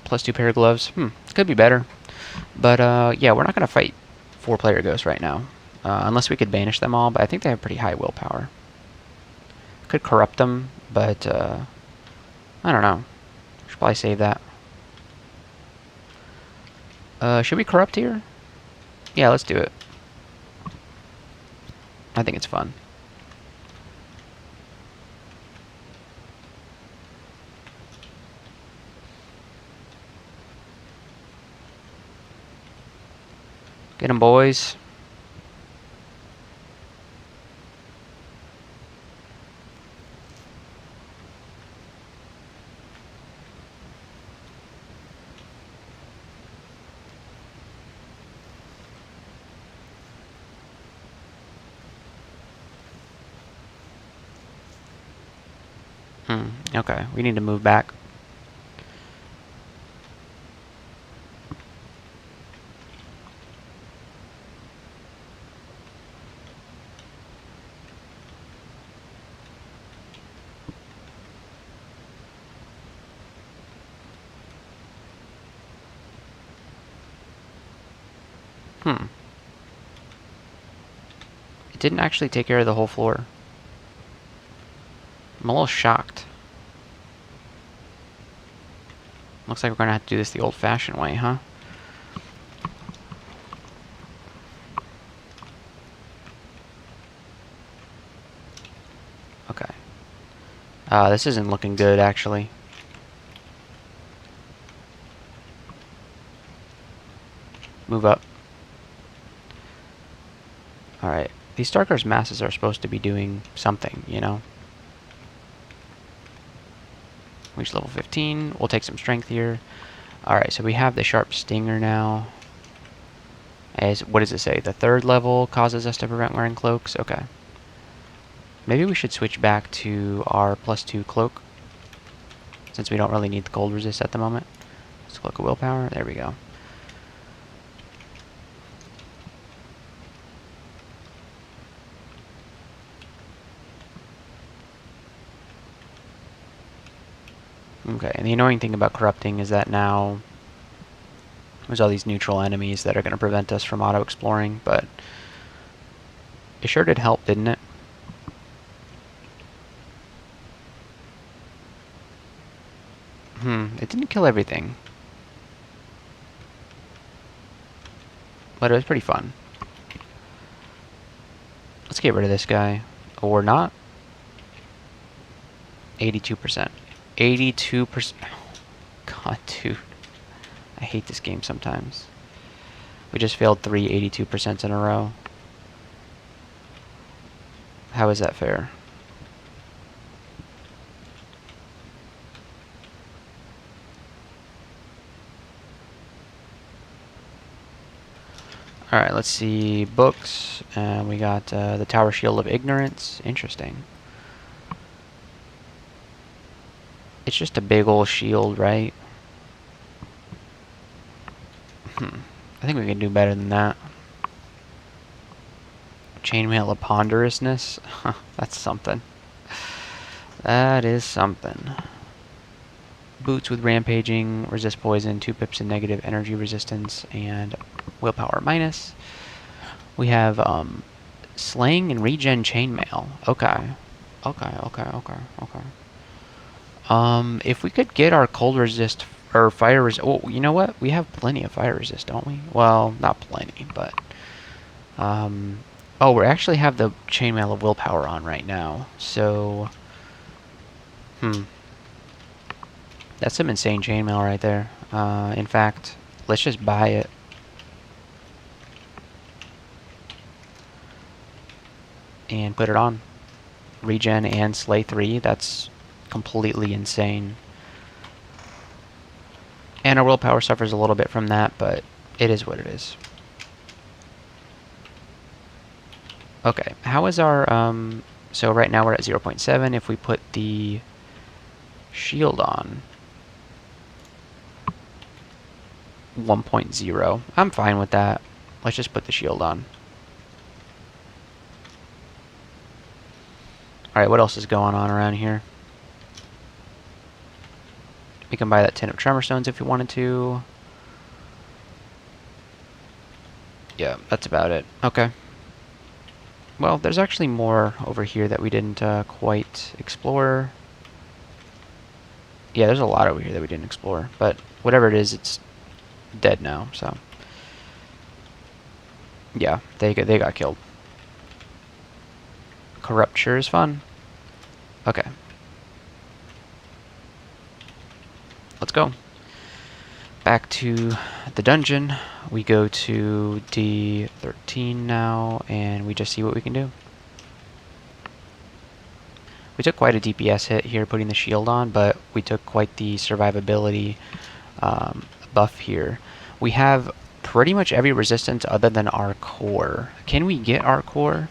Plus 2 pair of gloves. Could be better. But yeah, we're not going to fight 4 player ghosts right now. Unless we could banish them all, but I think they have pretty high willpower. Could corrupt them, but I don't know. Should probably save that. Should we corrupt here? Yeah, let's do it. I think it's fun. Get 'em, boys. Okay, we need to move back. Hmm. It didn't actually take care of the whole floor. I'm a little shocked. Looks like we're gonna have to do this the old-fashioned way, huh? Okay. This isn't looking good, actually. Move up. Alright. These Starker's masses are supposed to be doing something, you know? Reach level 15. We'll take some strength here. Alright, so we have the Sharp Stinger now. What does it say? The 3rd level causes us to prevent wearing cloaks? Okay. Maybe we should switch back to our +2 cloak, since we don't really need the cold resist at the moment. Let's Cloak of Willpower. There we go. Okay, and the annoying thing about corrupting is that now there's all these neutral enemies that are going to prevent us from auto-exploring, but it sure did help, didn't it? It didn't kill everything. But it was pretty fun. Let's get rid of this guy. Or not. 82%. 82%. God, dude. I hate this game sometimes. We just failed 3 82% in a row. How is that fair? Alright, let's see. Books. We got the Tower Shield of Ignorance. Interesting. It's just a big old shield, right? I think we can do better than that. Chainmail of Ponderousness. That's something. That is something. Boots with Rampaging, resist poison, 2 pips in negative energy resistance, and willpower minus. We have Slaying and Regen Chainmail. Okay. If we could get our cold resist or fire resist. Oh, you know what? We have plenty of fire resist, don't we? Well, not plenty, but oh, we actually have the Chainmail of Willpower on right now. So that's some insane chainmail right there. In fact, let's just buy it. And put it on. Regen and Slay 3, that's completely insane. And our willpower suffers a little bit from that, but it is what it is. Okay, how is our, so right now we're at 0.7. If we put the shield on, 1.0. I'm fine with that. Let's just put the shield on. Alright, what else is going on around here? We can buy that tin of tremor stones if you wanted to. Yeah, that's about it. Okay. Well, there's actually more over here that we didn't quite explore. Yeah, there's a lot over here that we didn't explore, but whatever it is, it's dead now, so. Yeah, they got killed. Corrupt sure is fun. Okay. Let's go. Back to the dungeon. We go to D13 now, and we just see what we can do. We took quite a DPS hit here putting the shield on, but we took quite the survivability buff here. We have pretty much every resistance other than our core. Can we get our core?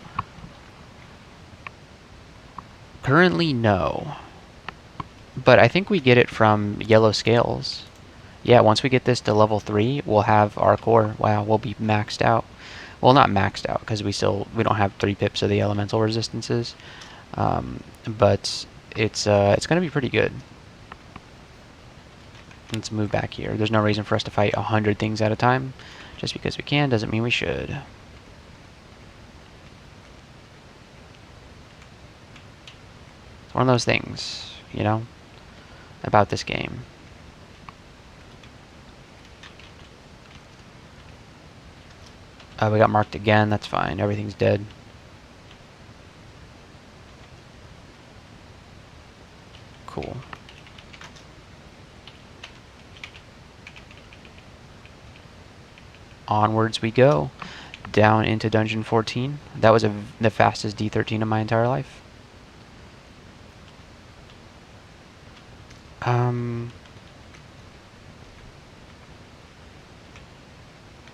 Currently, no. But I think we get it from yellow scales. Yeah, once we get this to level 3, we'll have our core. Wow, we'll be maxed out. Well, not maxed out, because we don't have 3 pips of the elemental resistances. But it's going to be pretty good. Let's move back here. There's no reason for us to fight 100 things at a time. Just because we can doesn't mean we should. It's one of those things, you know, about this game. We got marked again. That's fine. Everything's dead. Cool. Onwards we go. Down into Dungeon 14. That was the fastest D13 of my entire life.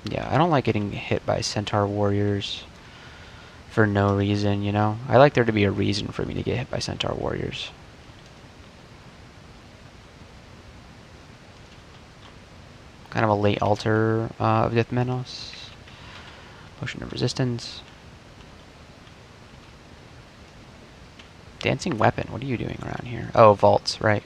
Yeah, I don't like getting hit by Centaur Warriors for no reason, you know? I like there to be a reason for me to get hit by Centaur Warriors. Kind of a late altar of Death Menos. Potion of Resistance. Dancing Weapon, what are you doing around here? Oh, vaults, right.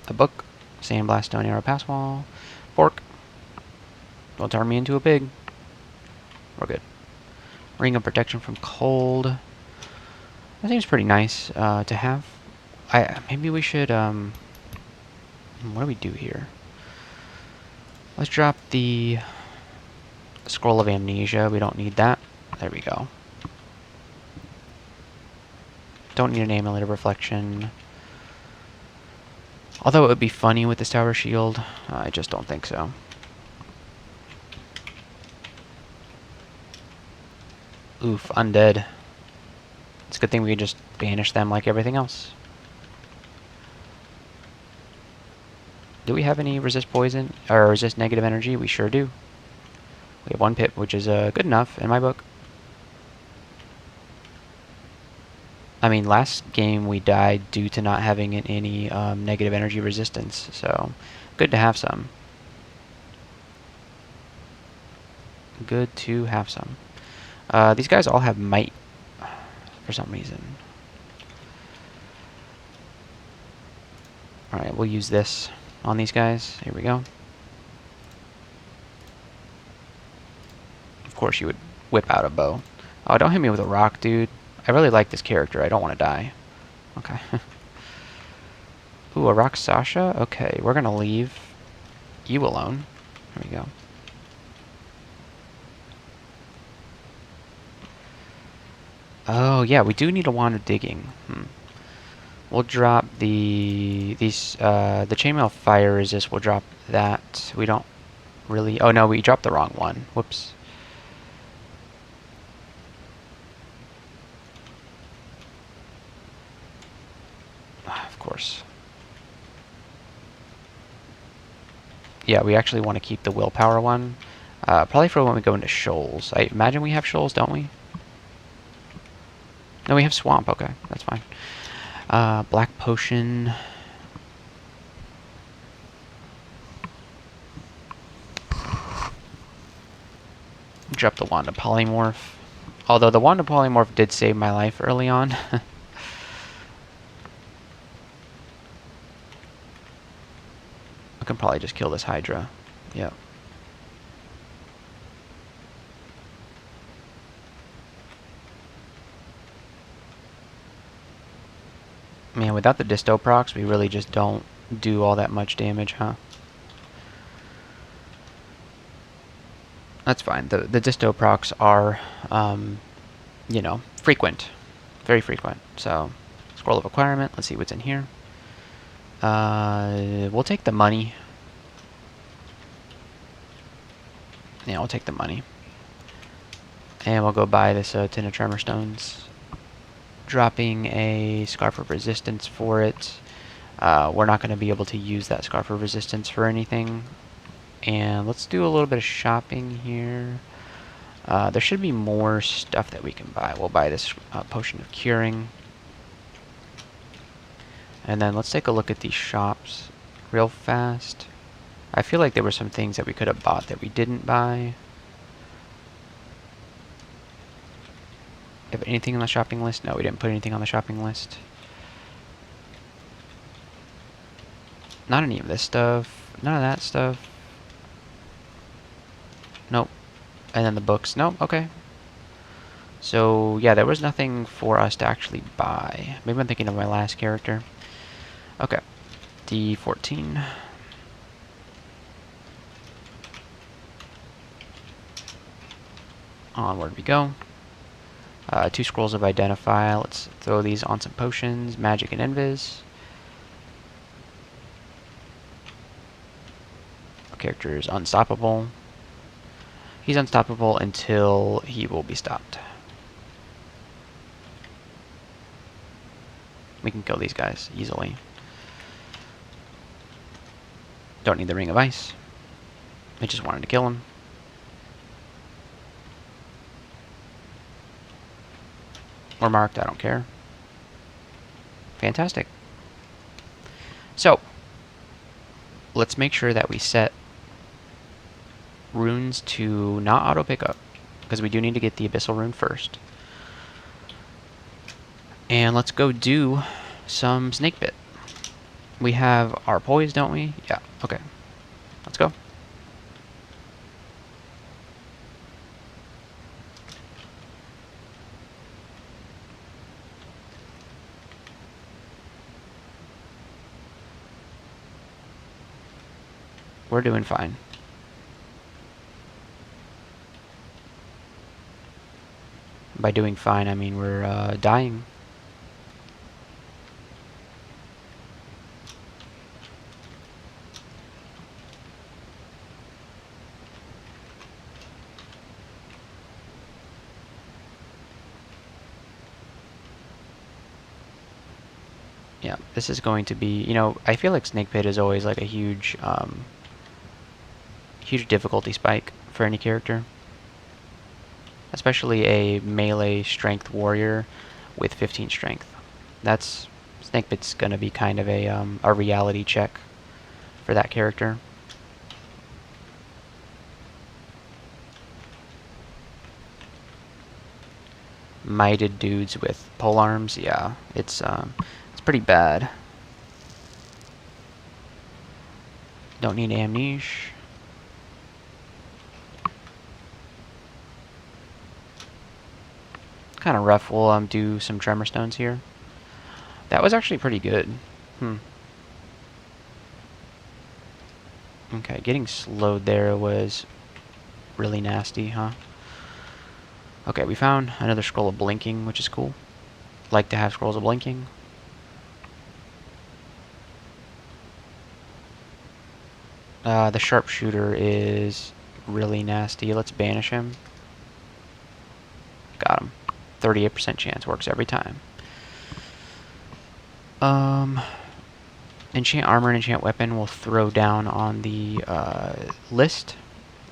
A book. Sandblast, Stone Arrow, Pass Wall. Fork. Don't turn me into a pig. We're good. Ring of Protection from Cold. That seems pretty nice to have. Maybe we should, what do we do here? Let's drop the Scroll of Amnesia. We don't need that. There we go. Don't need an Amulet of Reflection. Although it would be funny with this Tower Shield, I just don't think so. Oof, undead. It's a good thing we can just banish them like everything else. Do we have any resist poison, or resist negative energy? We sure do. We have 1 pip, which is good enough in my book. I mean, last game we died due to not having any negative energy resistance, so good to have some. Good to have some. These guys all have might for some reason. Alright, we'll use this on these guys. Here we go. Of course you would whip out a bow. Oh, don't hit me with a rock, dude. I really like this character. I don't want to die. Okay. Ooh, a rock Sasha? Okay, we're gonna leave you alone. There we go. Oh, yeah, we do need a wand of digging. We'll drop the chainmail fire resist. We'll drop that. We don't really... Oh, no, we dropped the wrong one. Whoops. Of course. Yeah, we actually want to keep the willpower one. Probably for when we go into shoals. I imagine we have shoals, don't we? No, we have swamp. Okay, that's fine. Black potion. Drop the wand of polymorph. Although the wand of polymorph did save my life early on. I can probably just kill this Hydra. Yep. Man, without the disto procs, we really just don't do all that much damage, huh? That's fine. The disto procs are, you know, frequent. Very frequent. So, Scroll of Acquirement. Let's see what's in here. We'll take the money. Yeah, we'll take the money. And we'll go buy this tin of tremor stones. Dropping a Scarf of Resistance for it. We're not going to be able to use that Scarf of Resistance for anything. And let's do a little bit of shopping here. There should be more stuff that we can buy. We'll buy this Potion of Curing. And then let's take a look at these shops real fast. I feel like there were some things that we could have bought that we didn't buy. Have anything on the shopping list? No, we didn't put anything on the shopping list. Not any of this stuff. None of that stuff. Nope. And then the books. Nope. Okay. So, yeah, there was nothing for us to actually buy. Maybe I'm thinking of my last character. Okay. D14. Onward we go. 2 scrolls of Identify. Let's throw these on some potions. Magic and Invis. Our character is unstoppable. He's unstoppable until he will be stopped. We can kill these guys easily. Don't need the Ring of Ice. I just wanted to kill him. We're marked, I don't care. Fantastic. So, let's make sure that we set runes to not auto pickup, because we do need to get the Abyssal rune first. And let's go do some Snake Bit. We have our poise, don't we? Yeah, okay. Let's go. We're doing fine. By doing fine, I mean we're dying. Yeah, this is going to be, you know, I feel like Snake Pit is always like a huge, huge difficulty spike for any character. Especially a melee strength warrior with 15 strength. Snake Pit's gonna be kind of a reality check for that character. Mighted dudes with pole arms, yeah, it's pretty bad. Don't need amnesia. Kind of rough. We'll do some tremor stones here. That was actually pretty good. Okay, getting slowed there was really nasty, huh? Okay, we found another scroll of blinking, which is cool. Like to have scrolls of blinking. The sharpshooter is really nasty. Let's banish him. Got him. 38% chance, works every time. Enchant armor and enchant weapon we'll throw down on the list,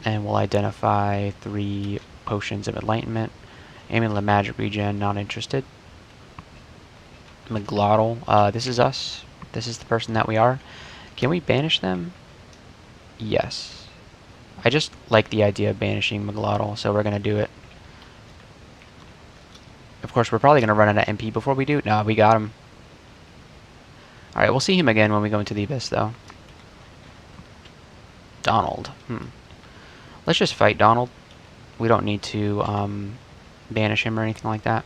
and we'll identify 3 potions of enlightenment. Amulet of magic regen, not interested. Mlioglotl, this is us. This is the person that we are. Can we banish them? Yes. I just like the idea of banishing Mlioglotl, so we're gonna do it. Of course, we're probably going to run out of MP before we do. No, we got him. Alright, we'll see him again when we go into the Abyss, though. Donald. Let's just fight Donald. We don't need to banish him or anything like that.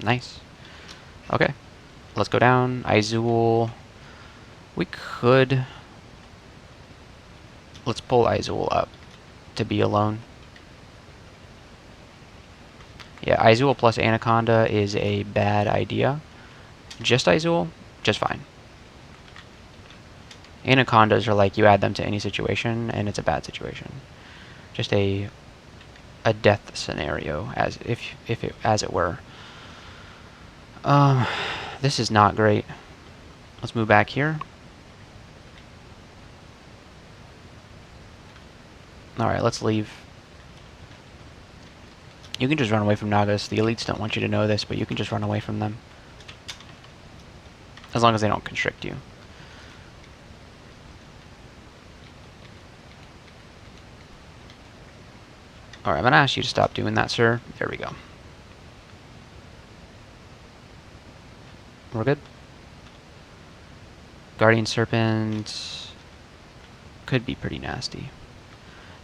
Nice. Okay. Let's go down. Izul. We could... Let's pull Izul up to be alone. Yeah, Izul plus Anaconda is a bad idea. Just Izul, just fine. Anacondas are like you add them to any situation and it's a bad situation. Just a death scenario, as it were. This is not great. Let's move back here. Alright, let's leave. You can just run away from Nagas. The elites don't want you to know this, but you can just run away from them. As long as they don't constrict you. Alright, I'm gonna ask you to stop doing that, sir. There we go. We're good. Guardian Serpent could be pretty nasty.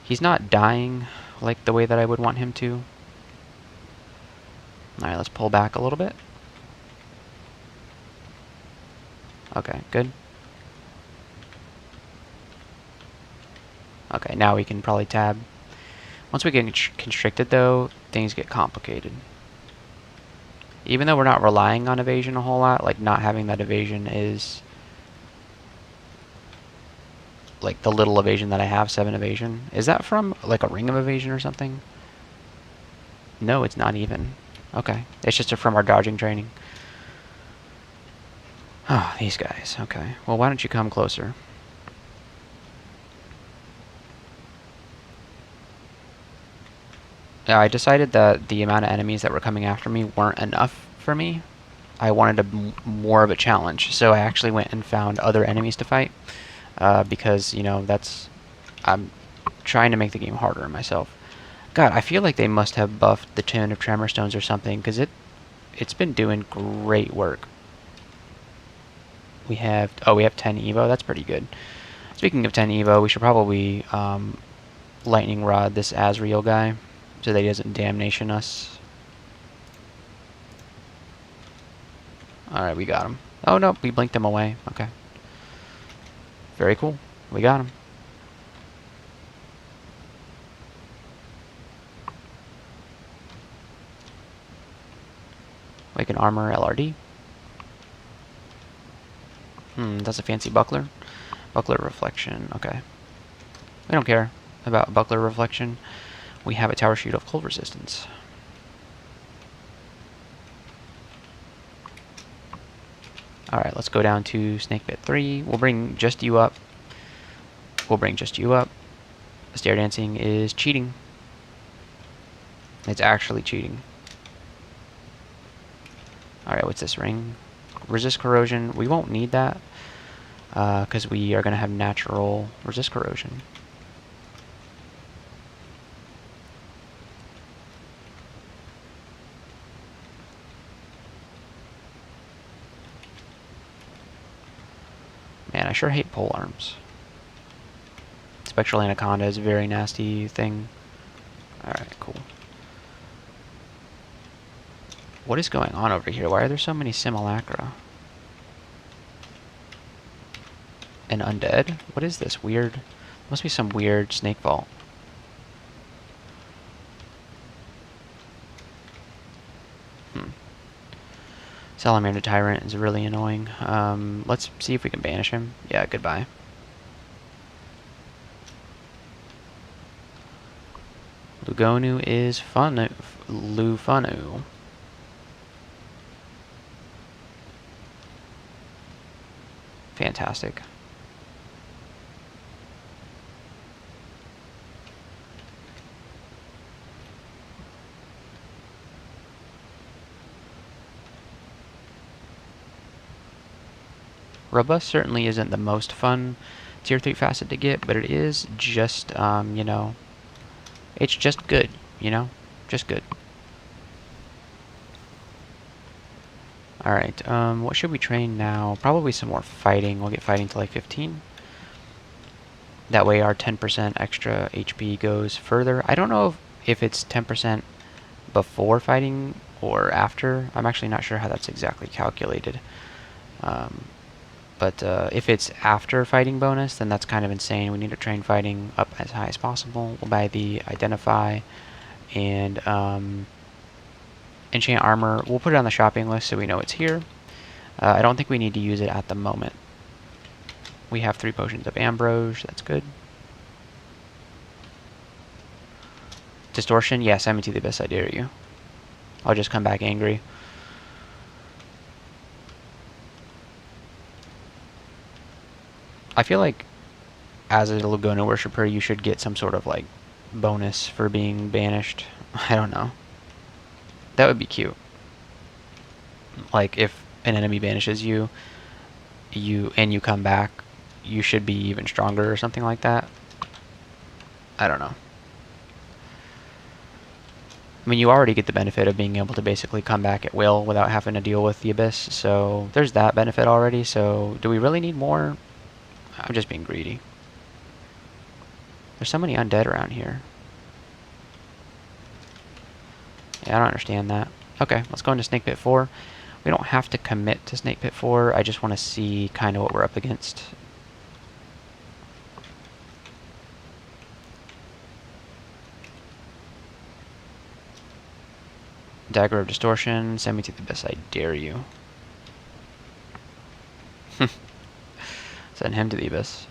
He's not dying like the way that I would want him to. Alright, let's pull back a little bit. Okay, good. Okay, now we can probably tab. Once we get constricted, though, things get complicated. Even though we're not relying on evasion a whole lot, like not having that evasion is like the little evasion that I have, 7 evasion. Is that from like a ring of evasion or something? No, it's not even. Okay, it's just from our dodging training. Oh, these guys. Okay, well, why don't you come closer? Yeah, I decided that the amount of enemies that were coming after me weren't enough for me. I wanted more of a challenge, so I actually went and found other enemies to fight, because, you know, I'm trying to make the game harder on myself. God, I feel like they must have buffed the Tune of Tremor Stones or something, because it's been doing great work. We have 10 Evo, that's pretty good. Speaking of 10 Evo, we should probably Lightning Rod this Azrael guy, so that he doesn't damnation us. Alright, we got him. Oh no, we blinked him away. Okay. Very cool. We got him. We can armor LRD. That's a fancy buckler. Buckler reflection, okay. We don't care about buckler reflection. We have a tower shoot of cold resistance. Alright, let's go down to Snake Pit 3. We'll bring just you up. We'll bring just you up. Stair dancing is cheating. It's actually cheating. Alright, what's this ring? Resist corrosion. We won't need that, because we are going to have natural resist corrosion. Man, I sure hate pole arms. Spectral Anaconda is a very nasty thing. Alright, cool. What is going on over here? Why are there so many simulacra? An undead? What is this? Weird. Must be some weird snake vault. Salamander Tyrant is really annoying. Let's see if we can banish him. Yeah, goodbye. Lugonu is fun. Lufunu. Fantastic. Robust certainly isn't the most fun tier 3 facet to get, but it is just, you know, it's just good, you know? Just good. Alright, what should we train now? Probably some more fighting. We'll get fighting to like 15. That way our 10% extra HP goes further. I don't know if it's 10% before fighting or after. I'm actually not sure how that's exactly calculated. But if it's after fighting bonus, then that's kind of insane. We need to train fighting up as high as possible. We'll buy the Identify and Enchant Armor. We'll put it on the shopping list so we know it's here. I don't think we need to use it at the moment. We have 3 potions of Ambrose. That's good. Distortion? Yeah, send me to the abyss, I dare you. I'll just come back angry. I feel like as a Lugonu worshiper, you should get some sort of like bonus for being banished. I don't know. That would be cute. Like if an enemy banishes you, and you come back, you should be even stronger or something like that. I don't know. I mean, you already get the benefit of being able to basically come back at will without having to deal with the Abyss, so there's that benefit already, so do we really need more? I'm just being greedy. There's so many undead around here. Yeah, I don't understand that. Okay, let's go into Snake Pit 4. We don't have to commit to Snake Pit 4, I just want to see kind of what we're up against. Dagger of Distortion, send me to the Abyss, I dare you. Send him to the Abyss.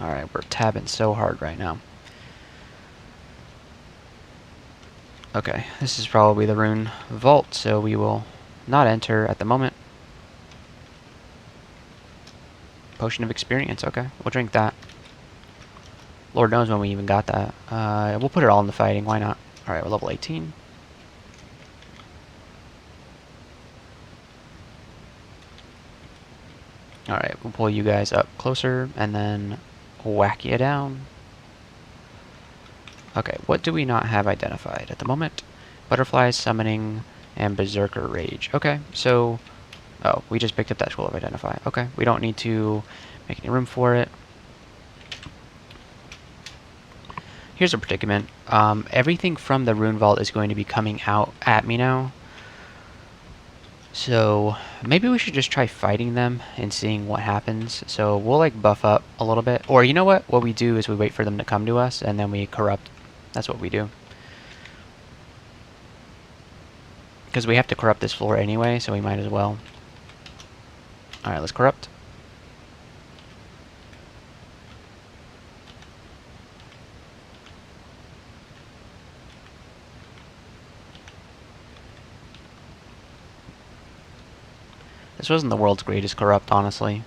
Alright, we're tabbing so hard right now. Okay, this is probably the rune vault, so we will not enter at the moment. Potion of experience, okay. We'll drink that. Lord knows when we even got that. We'll put it all in the fighting, why not? Alright, we're level 18. Alright, we'll pull you guys up closer, and then whack you down. Okay, what do we not have identified at the moment? Butterflies, Summoning, and Berserker Rage. Okay, so... Oh, we just picked up that Scroll of Identify. Okay, we don't need to make any room for it. Here's a predicament. Everything from the Rune Vault is going to be coming out at me now. So maybe we should just try fighting them and seeing what happens. So we'll like buff up a little bit. Or you know what? What we do is we wait for them to come to us and then we corrupt. That's what we do. Because we have to corrupt this floor anyway, so we might as well. Alright, let's corrupt. This wasn't the world's greatest corrupt, honestly.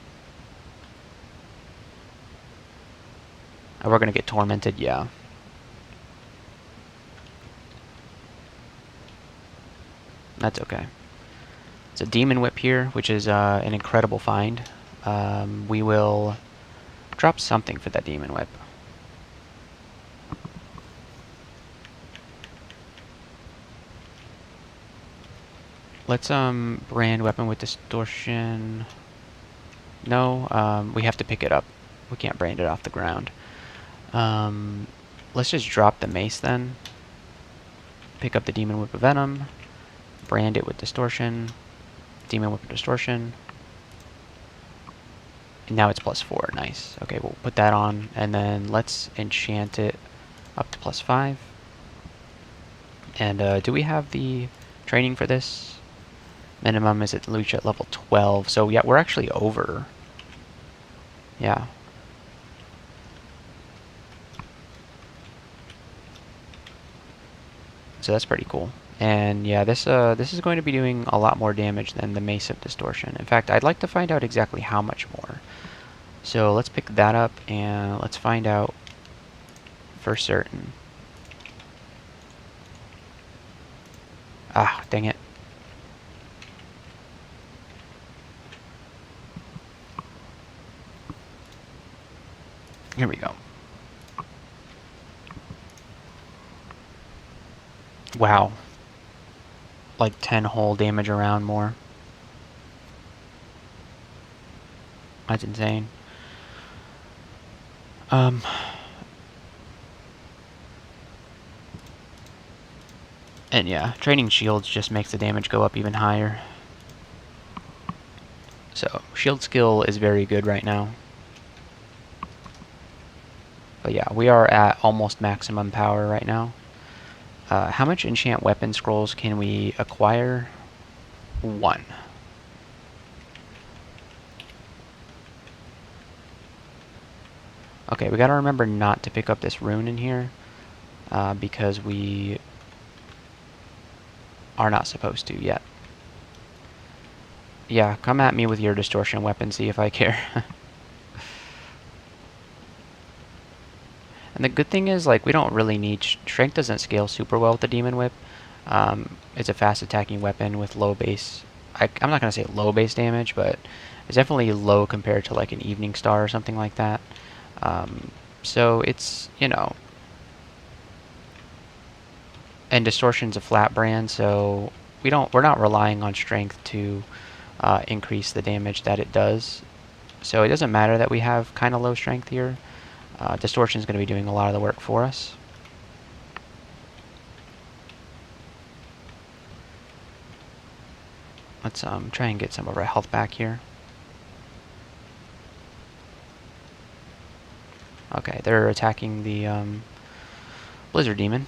And we're gonna get tormented, yeah. That's okay. It's a Demon Whip here, which is an incredible find. We will drop something for that Demon Whip. Let's brand weapon with distortion. No, we have to pick it up. We can't brand it off the ground. Let's just drop the mace then. Pick up the Demon Whip of Venom. Brand it with distortion. Demon Whip of Distortion. And now it's +4. Nice. Okay, we'll put that on, and then let's enchant it up to +5. And do we have the training for this? Minimum is at reach at level 12. So yeah, we're actually over. Yeah. So that's pretty cool. And yeah, this is going to be doing a lot more damage than the Mace of Distortion. In fact, I'd like to find out exactly how much more. So let's pick that up and let's find out for certain. Ah, dang it. Here we go. Wow. Like 10 whole damage around more. That's insane. And yeah, training shields just makes the damage go up even higher. So, shield skill is very good right now. But yeah, we are at almost maximum power right now. How much enchant weapon scrolls can we acquire? 1. Okay, we gotta remember not to pick up this rune in here, because we are not supposed to yet. Yeah, come at me with your distortion weapon, see if I care. And the good thing is, like, we don't really need... Strength doesn't scale super well with the Demon Whip. It's a fast attacking weapon with low base I'm not going to say low base damage, but it's definitely low compared to like an Evening Star or something like that. So it's, you know, and Distortion's a flat brand, so we're not relying on strength to increase the damage that it does. So it doesn't matter that we have kind of low strength here. Distortion's going to be doing a lot of the work for us. Let's try and get some of our health back here. Okay, they're attacking the Blizzard Demon.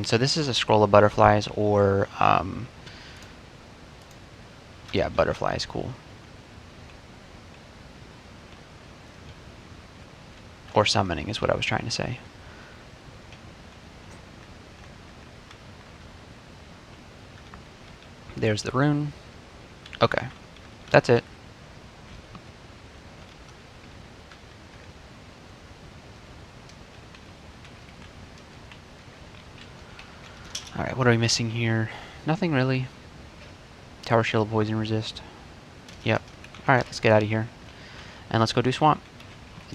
So this is a scroll of butterflies, or yeah, butterflies, cool. Or summoning is what I was trying to say. There's the rune. Okay, that's it. Alright, what are we missing here? Nothing really. Tower shield, poison resist. Yep. Alright, let's get out of here. And let's go do swamp.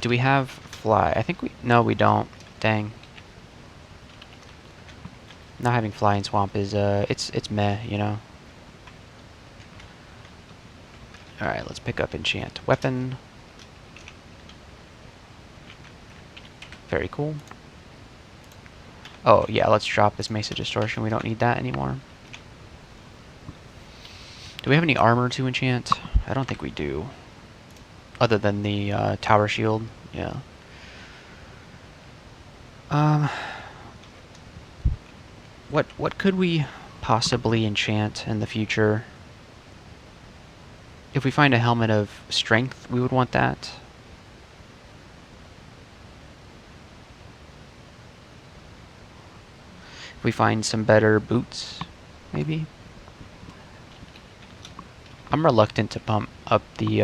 Do we have fly? I think we... No, we don't. Dang. Not having fly in swamp is, it's meh, you know? Alright, let's pick up enchant weapon. Very cool. Oh, yeah, let's drop this Mesa Distortion. We don't need that anymore. Do we have any armor to enchant? I don't think we do. Other than the tower shield. Yeah. What could we possibly enchant in the future? If we find a helmet of strength, we would want that. If we find some better boots, maybe. I'm reluctant to pump up the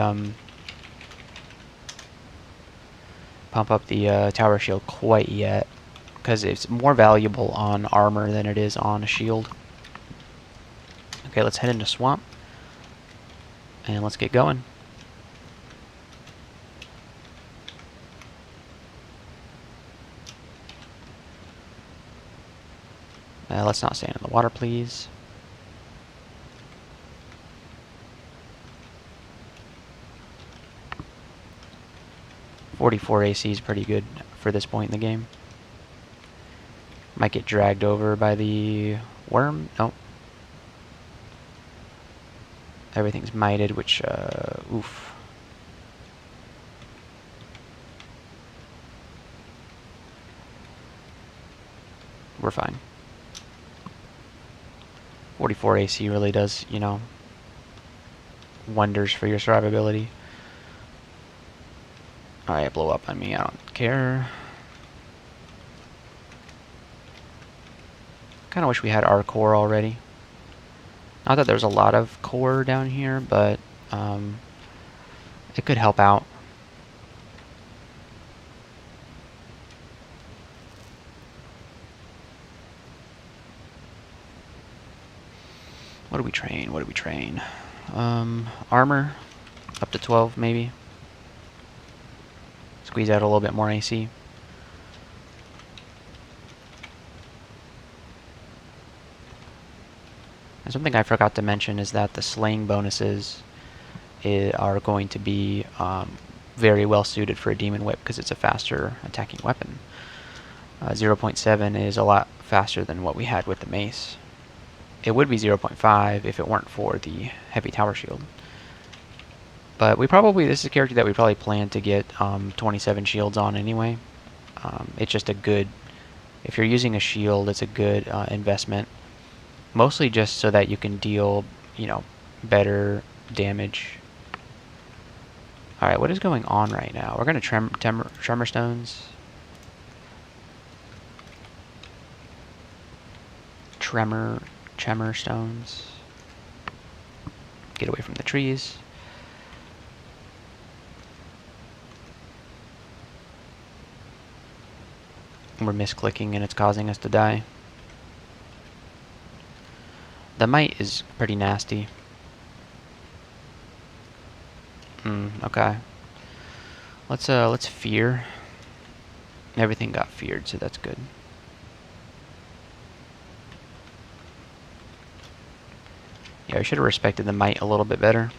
tower shield quite yet, because it's more valuable on armor than it is on a shield. Okay, let's head into swamp, and let's get going. Let's not stand in the water, please. .44 AC is pretty good for this point in the game. Might get dragged over by the worm. Nope. Everything's mited, which, oof. We're fine. 44 AC really does, you know, wonders for your survivability. Alright, blow up on me, I don't care. Kinda wish we had our core already. Not that there's a lot of core down here, but it could help out. What do we train? What do we train? Armor, up to 12 maybe. Squeeze out a little bit more AC. And something I forgot to mention is that the slaying bonuses are going to be very well suited for a Demon Whip because it's a faster attacking weapon. 0.7 is a lot faster than what we had with the mace. It would be 0.5 if it weren't for the heavy tower shield. But this is a character that we probably plan to get 27 shields on anyway. It's just a good, if you're using a shield, it's a good investment. Mostly just so that you can deal, you know, better damage. Alright, what is going on right now? We're going to Tremor Stones. Tremor Stones. Get away from the trees. We're misclicking and it's causing us to die. The mite is pretty nasty. Okay. Let's fear. Everything got feared, so that's good. Yeah, we should have respected the mite a little bit better.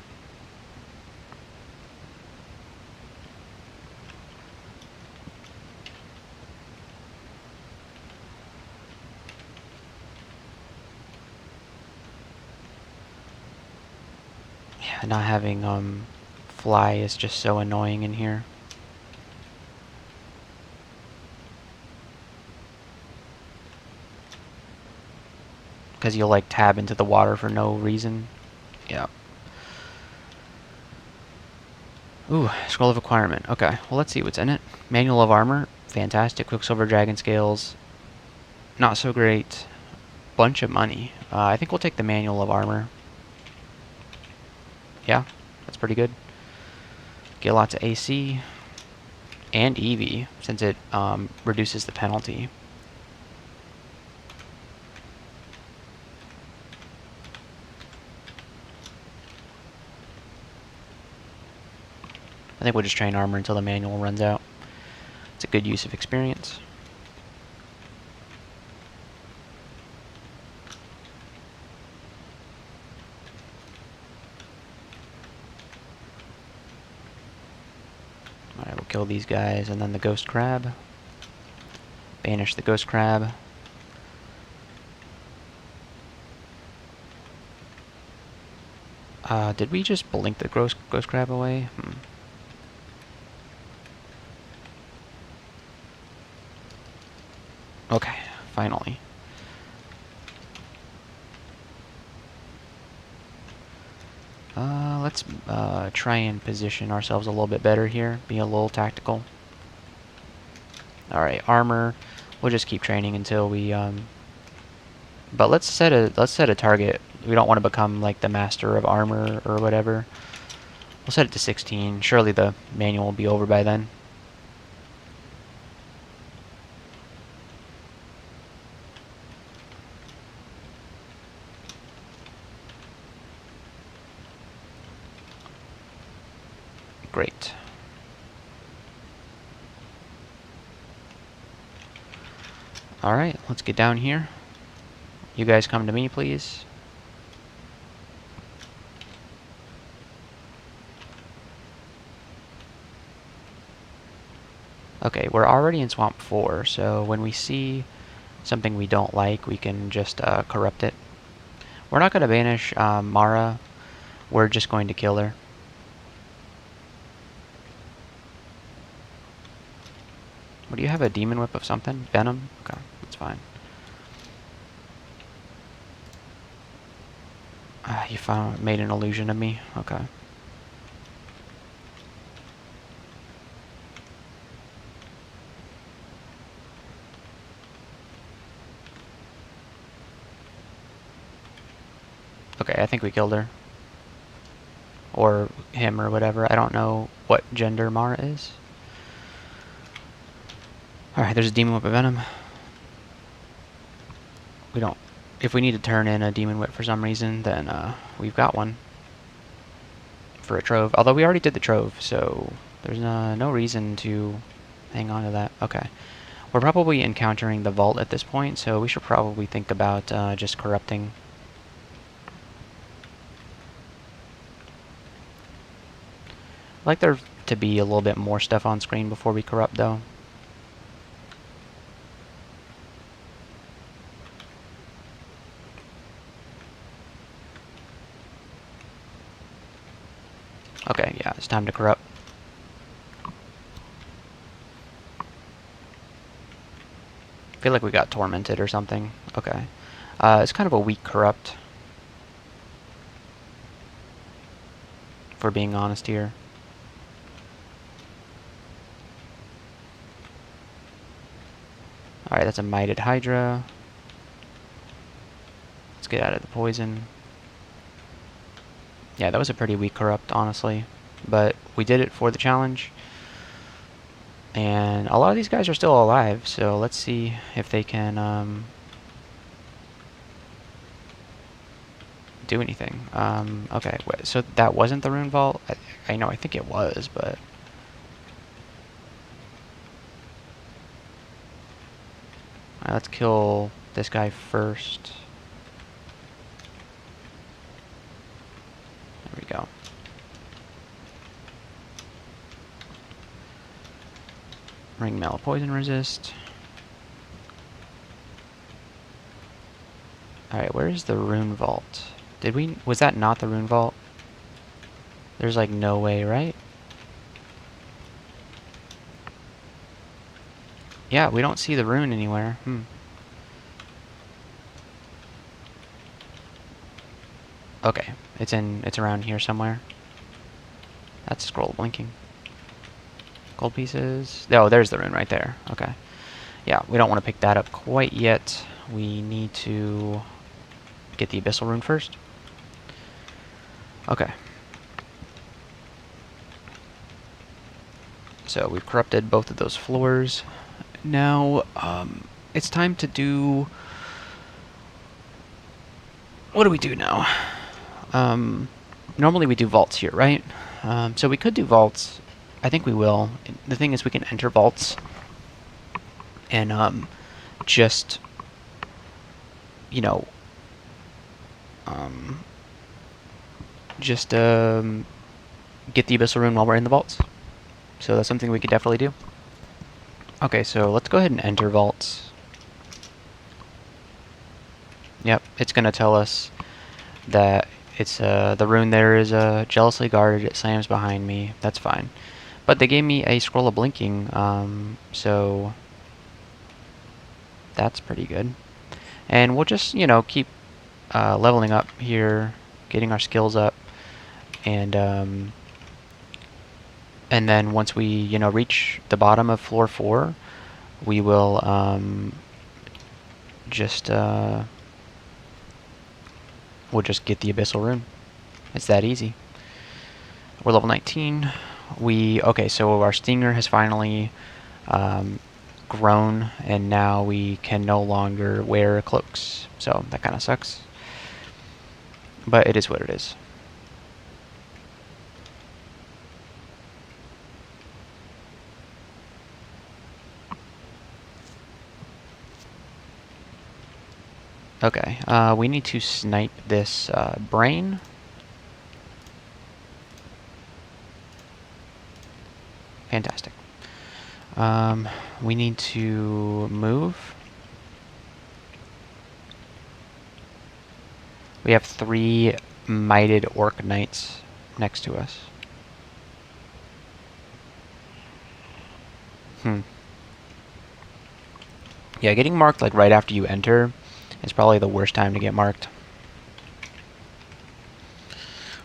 Yeah, not having fly is just so annoying in here. Because you'll like tab into the water for no reason. Yeah. Ooh, scroll of acquirement. Okay, well let's see what's in it. Manual of armor, fantastic. Quicksilver dragon scales, not so great. Bunch of money. I think we'll take the manual of armor. Yeah, that's pretty good. Get lots of AC and EV since it reduces the penalty. I think we'll just train armor until the manual runs out. It's a good use of experience. Alright, we'll kill these guys and then the ghost crab. Banish the ghost crab. Did we just blink the ghost crab away? Okay, finally. Let's try and position ourselves a little bit better here. Be a little tactical. Alright, armor. We'll just keep training until we but let's set a target. We don't want to become like the master of armor or whatever. We'll set it to 16. Surely the manual will be over by then. Great. Alright, let's get down here. You guys come to me, please. Okay, we're already in Swamp 4, so when we see something we don't like, we can just corrupt it. We're not going to banish Mara. We're just going to kill her. What do you have, a demon whip of something? Venom? Okay, that's fine. You made an illusion of me? Okay. Okay, I think we killed her. Or him or whatever. I don't know what gender Mara is. Alright, there's a demon whip of venom. We don't... If we need to turn in a demon whip for some reason, then we've got one. For a trove. Although we already did the trove, so there's no reason to hang on to that. Okay. We're probably encountering the vault at this point, so we should probably think about just corrupting. I'd like there to be a little bit more stuff on screen before we corrupt, though. Okay, yeah, it's time to corrupt. I feel like we got tormented or something. Okay. It's kind of a weak corrupt. If we're being honest here. Alright, that's a mited Hydra. Let's get out of the poison. Yeah, that was a pretty weak corrupt, honestly. But we did it for the challenge. And a lot of these guys are still alive, so let's see if they can do anything. Okay, wait, so that wasn't the rune vault? I know, I think it was, but... Alright, let's kill this guy first. There we go. Ring metal poison resist. Alright, where's the rune vault? Was that not the rune vault? There's like no way, right? Yeah, we don't see the rune anywhere. Okay, it's around here somewhere. That's scroll blinking. Gold pieces. Oh, there's the rune right there. Okay. Yeah, we don't want to pick that up quite yet. We need to get the abyssal rune first. Okay. So we've corrupted both of those floors. Now, it's time to do... What do we do now? Normally we do vaults here, right? So we could do vaults. I think we will. The thing is we can enter vaults and just, you know, get the abyssal rune while we're in the vaults. So that's something we could definitely do. Okay, so let's go ahead and enter vaults. Yep, it's going to tell us that it's the rune there is jealously guarded. It slams behind me. That's fine. But they gave me a scroll of blinking, so that's pretty good. And we'll just, you know, keep leveling up here, getting our skills up, and then once we, you know, reach the bottom of floor 4, we will we'll just get the abyssal rune. It's that easy. We're level 19. Okay, so our stinger has finally grown, and now we can no longer wear cloaks. So that kind of sucks. But it is what it is. Okay, we need to snipe this brain. Fantastic. We need to move. We have 3 mighted orc knights next to us. Yeah, getting marked like right after you enter is probably the worst time to get marked.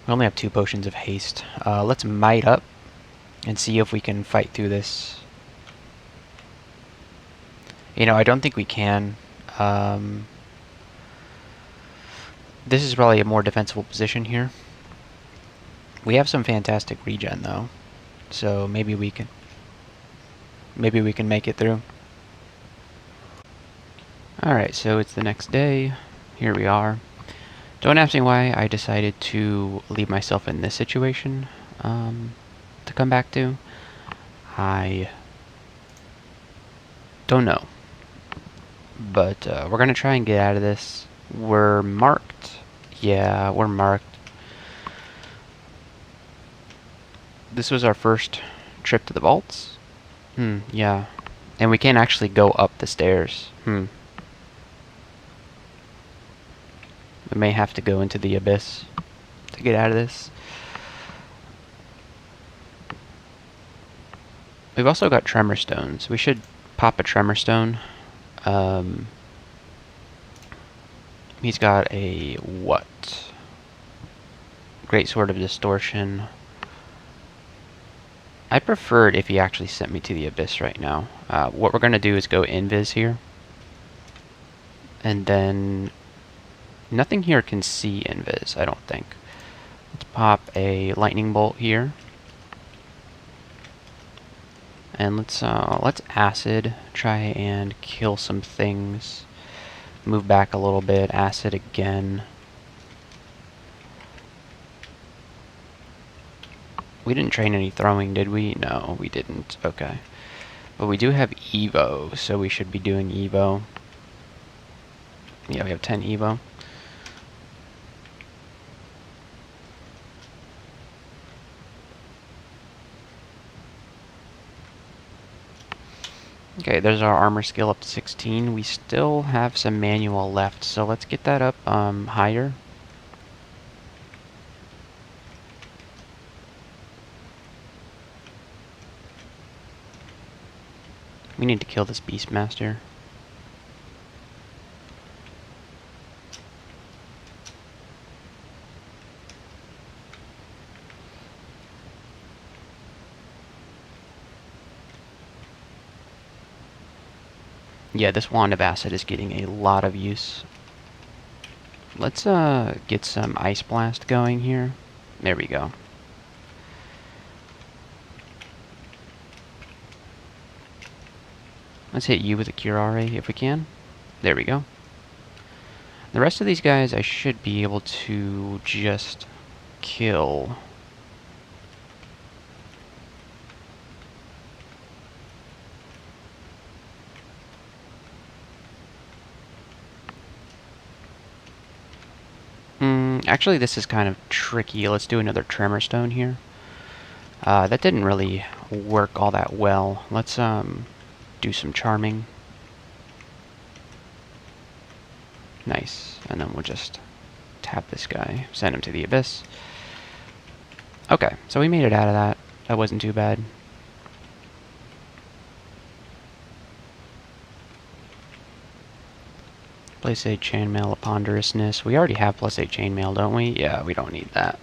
We only have 2 potions of haste. Let's might up and see if we can fight through this. You know, I don't think we can. This is probably a more defensible position here. We have some fantastic regen though, so maybe we can make it through. Alright, so it's the next day. Here we are. Don't ask me why I decided to leave myself in this situation to come back to. I don't know. But we're going to try and get out of this. We're marked. Yeah, we're marked. This was our first trip to the vaults. Yeah. And we can't actually go up the stairs. We may have to go into the abyss to get out of this. We've also got tremor stones. We should pop a tremor stone. He's got a what? Great Sword of Distortion. I'd prefer it if he actually sent me to the abyss right now. What we're going to do is go invis here. And then nothing here can see invis, I don't think. Let's pop a lightning bolt here. And let's acid, try and kill some things. Move back a little bit, acid again. We didn't train any throwing, did we? No, we didn't. Okay. But we do have Evo, so we should be doing Evo. Yeah, we have 10 Evo. Okay, there's our armor skill up to 16. We still have some manual left, so let's get that up higher. We need to kill this Beastmaster. Yeah, this Wand of Acid is getting a lot of use. Let's get some Ice Blast going here. There we go. Let's hit you with a Curare if we can. There we go. The rest of these guys I should be able to just kill. Actually, this is kind of tricky. Let's do another Tremor Stone here. That didn't really work all that well. Let's do some Charming. Nice. And then we'll just tap this guy, send him to the Abyss. Okay, so we made it out of that. That wasn't too bad. Place a chainmail of ponderousness. We already have plus 8 chainmail, don't we? Yeah, we don't need that.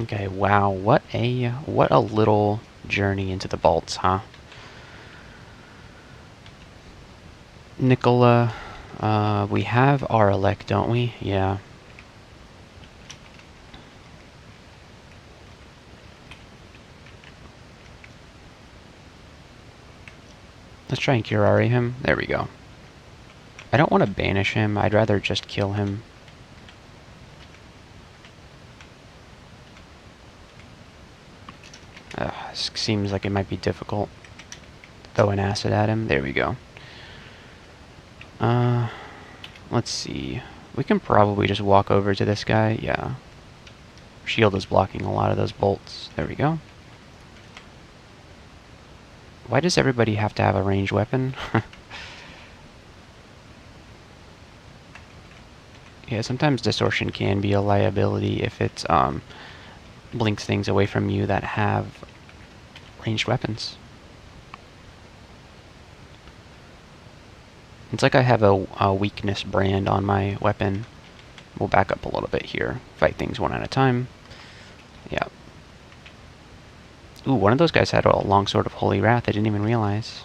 Okay, wow, what a little journey into the vaults, huh? Nicola, we have our elect, don't we? Yeah. Let's try and Curare him. There we go. I don't want to banish him. I'd rather just kill him. This seems like it might be difficult. Throw an acid at him. There we go. Let's see. We can probably just walk over to this guy. Yeah. Shield is blocking a lot of those bolts. There we go. Why does everybody have to have a ranged weapon? Yeah, sometimes distortion can be a liability if it blinks things away from you that have ranged weapons. It's like I have a weakness brand on my weapon. We'll back up a little bit here. Fight things one at a time. Yeah. Ooh, one of those guys had a longsword of Holy Wrath. I didn't even realize.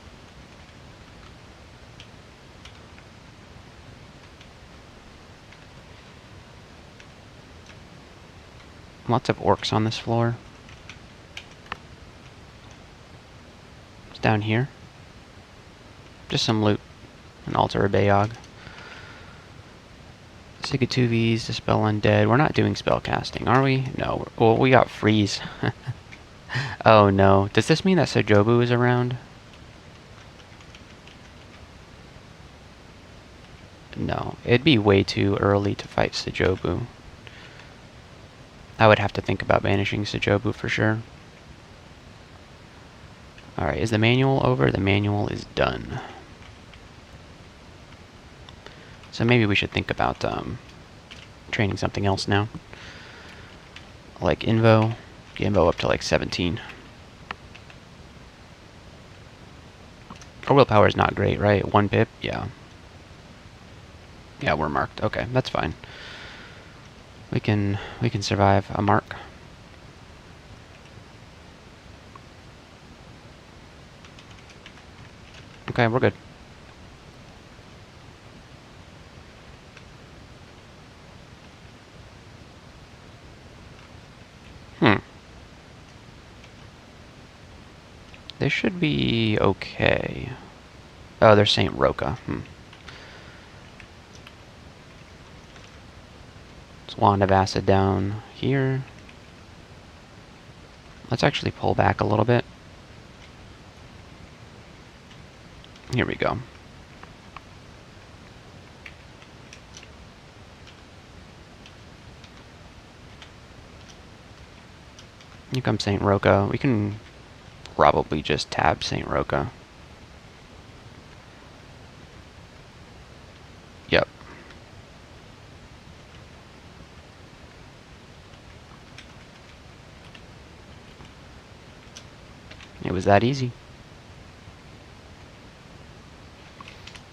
Lots of orcs on this floor. It's down here. Just some loot. An altar of Bayog. Sigatuvi's, Dispel Undead. We're not doing spell casting, are we? No. Well, we got Freeze. Oh no. Does this mean that Sojobu is around? No. It'd be way too early to fight Sojobu. I would have to think about banishing Sojobu for sure. Alright, is the manual over? The manual is done. So maybe we should think about training something else now. Like Invo. Get Invo up to like 17. Our willpower is not great, right? 1 pip? Yeah. Yeah, we're marked. Okay, that's fine. We can survive a mark. Okay, we're good. They should be okay. Oh, they're Saint Roca. Let's Wand of Acid down here. Let's actually pull back a little bit. Here we go. Here comes Saint Roca. We can probably just tab Saint Roca. Yep. It was that easy.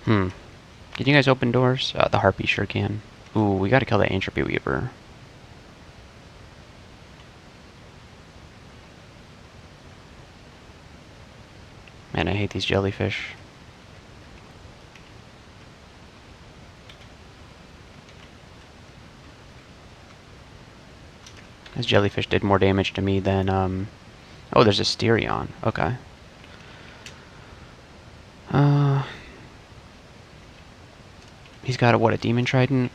Can you guys open doors? The Harpy sure can. Ooh, we gotta kill that Entropy Weaver. Man, I hate these jellyfish. This jellyfish did more damage to me than, Oh, there's a Styrion. Okay. He's got a Demon Trident?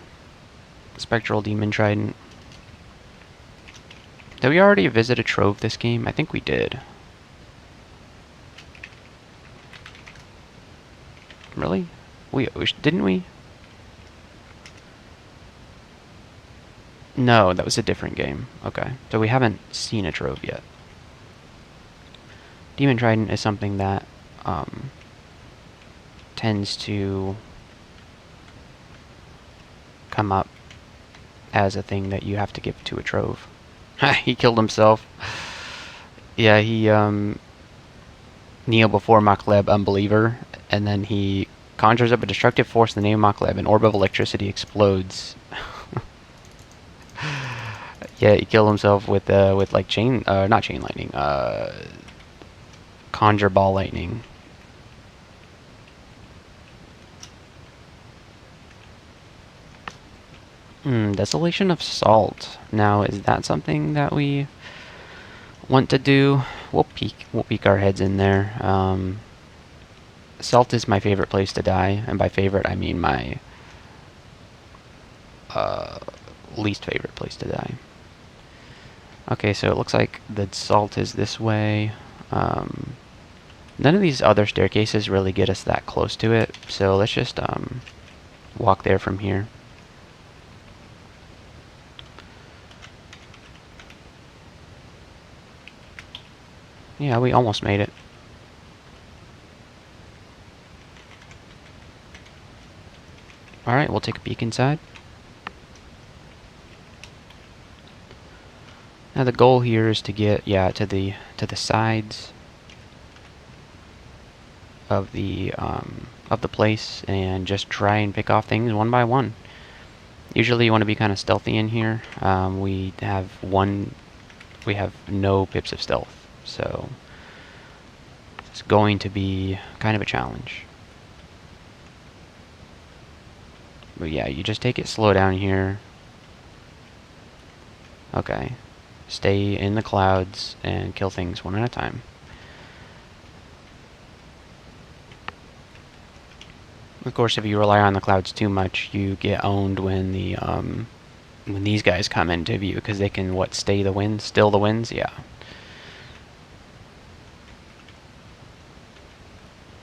Spectral Demon Trident. Did we already visit a trove this game? I think we did. Really? Didn't we? No, that was a different game. Okay. So we haven't seen a trove yet. Demon Trident is something that tends to come up as a thing that you have to give to a trove. He killed himself. Yeah, he kneel before Makleb, Unbeliever, and then he conjures up a destructive force in the name of Makleb. An orb of electricity explodes. Yeah, he killed himself with like not chain lightning, conjure ball lightning. Desolation of Salt. Now, is that something that we want to do? We'll peek our heads in there. Salt is my favorite place to die, and by favorite I mean my least favorite place to die. Okay, so it looks like the Salt is this way. None of these other staircases really get us that close to it, so let's just walk there from here. Yeah, we almost made it. Alright, we'll take a peek inside. Now the goal here is to get, to the sides of the place and just try and pick off things one by one. Usually you want to be kind of stealthy in here. We have no pips of stealth, so it's going to be kind of a challenge. But yeah, you just take it slow down here. Okay. Stay in the clouds and kill things one at a time. Of course, if you rely on the clouds too much, you get owned when these guys come into view, because they can still the winds. Yeah.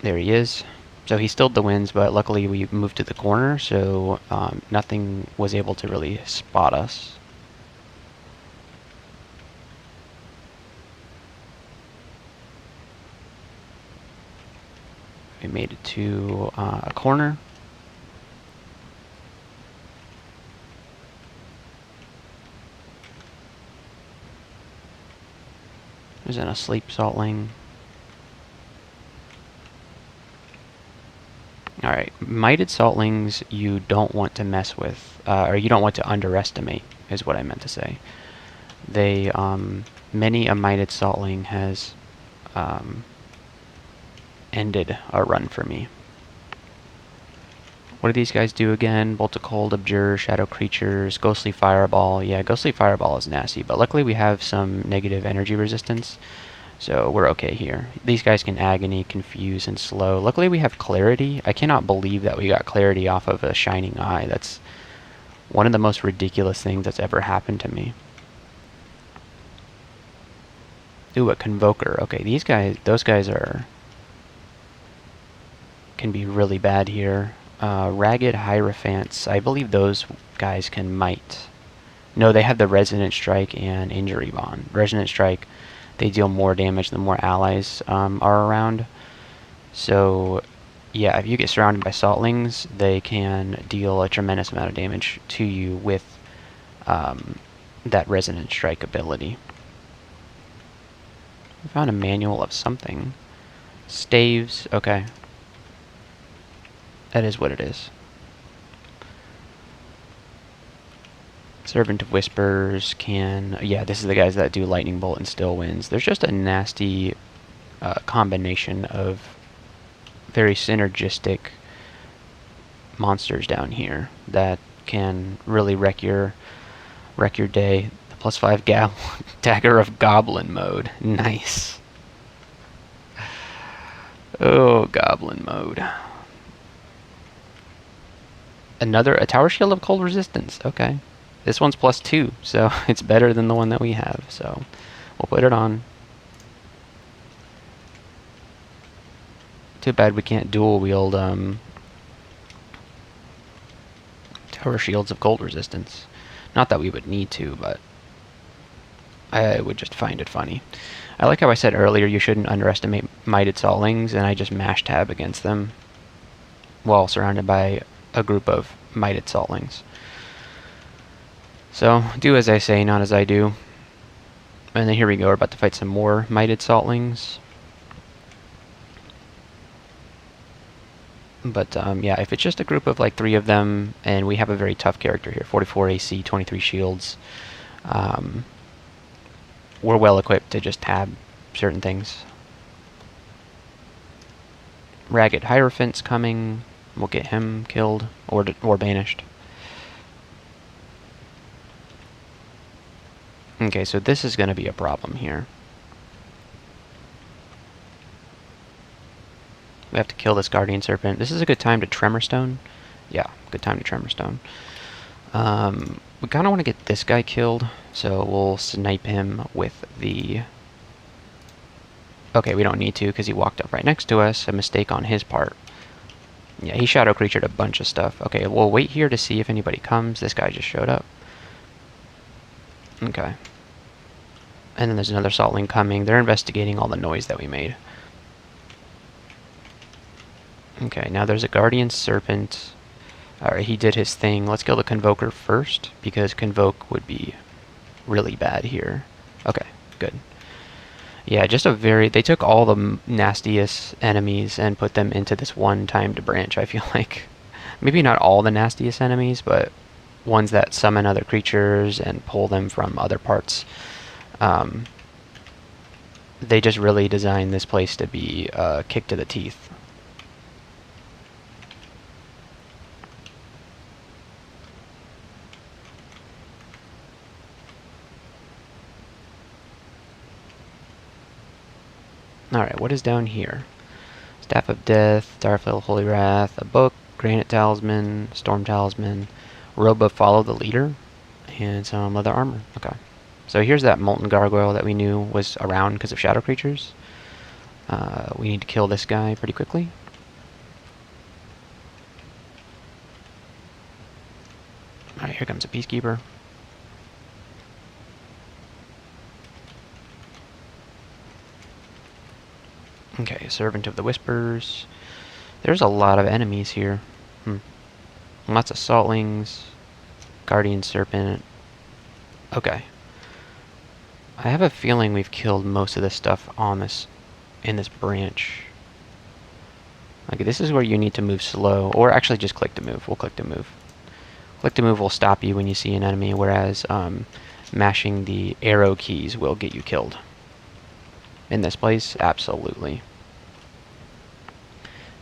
There he is. So he stilled the winds, but luckily we moved to the corner, so nothing was able to really spot us. We made it to a corner. There's an asleep saltling. Alright, mited saltlings you don't want to mess with, or you don't want to underestimate, is what I meant to say. They, many a mited saltling has ended a run for me. What do these guys do again? Bolt of Cold, Abjure, Shadow Creatures, Ghostly Fireball. Yeah, Ghostly Fireball is nasty, but luckily we have some negative energy resistance. So we're okay here. These guys can agony, confuse, and slow. Luckily we have clarity. I cannot believe that we got clarity off of a shining eye. That's one of the most ridiculous things that's ever happened to me. Ooh, a Convoker. Okay, these guys, those guys can be really bad here. Ragged Hierophants. I believe those guys can might. No, they have the Resonant Strike and Injury Bond. Resonant Strike, they deal more damage the more allies are around. So, yeah, if you get surrounded by Saltlings, they can deal a tremendous amount of damage to you with that Resonant Strike ability. I found a manual of something. Staves, okay. That is what it is. Servant of Whispers can... Yeah, this is the guys that do Lightning Bolt and Still Winds. There's just a nasty combination of very synergistic monsters down here that can really wreck your day. The +5 Dagger of Goblin mode. Nice. Oh, Goblin mode. A Tower Shield of Cold Resistance. Okay. This one's +2, so it's better than the one that we have. So we'll put it on. Too bad we can't dual wield Tower Shields of Cold Resistance. Not that we would need to, but I would just find it funny. I like how I said earlier you shouldn't underestimate Mighted Saltlings, and I just mash tab against them while surrounded by a group of Mighted Saltlings. So, do as I say, not as I do. And then here we go, we're about to fight some more Mighted Saltlings. But yeah, if it's just a group of like 3 of them, and we have a very tough character here, 44 AC, 23 shields, we're well equipped to just tab certain things. Ragged Hierophant's coming. We'll get him killed or banished. Okay, so this is going to be a problem here. We have to kill this Guardian Serpent. This is a good time to Tremorstone. Yeah, good time to Tremorstone. We kind of want to get this guy killed, so we'll snipe him with the... Okay, we don't need to because he walked up right next to us. A mistake on his part. Yeah, he Shadow Creatured a bunch of stuff. Okay, we'll wait here to see if anybody comes. This guy just showed up. Okay. And then there's another Saltling coming. They're investigating all the noise that we made. Okay, now there's a Guardian Serpent. Alright, he did his thing. Let's kill the Convoker first, because Convoke would be really bad here. Okay, good. Yeah, just a very... They took all the nastiest enemies and put them into this one timed branch, I feel like. Maybe not all the nastiest enemies, but ones that summon other creatures and pull them from other parts. They just really designed this place to be a kick to the teeth. Alright, what is down here? Staff of Death, Starfield Holy Wrath, a book, Granite Talisman, Storm Talisman, Robe of Follow the Leader, and some leather armor. Okay. So here's that Molten Gargoyle that we knew was around because of Shadow Creatures. We need to kill this guy pretty quickly. Alright, here comes a Peacekeeper. Okay, Servant of the Whispers. There's a lot of enemies here. Lots of Saltlings. Guardian Serpent. Okay. I have a feeling we've killed most of this stuff on this, in this branch. Okay, this is where you need to move slow, or actually just click to move. We'll click to move. Click to move will stop you when you see an enemy, whereas mashing the arrow keys will get you killed. In this place, absolutely.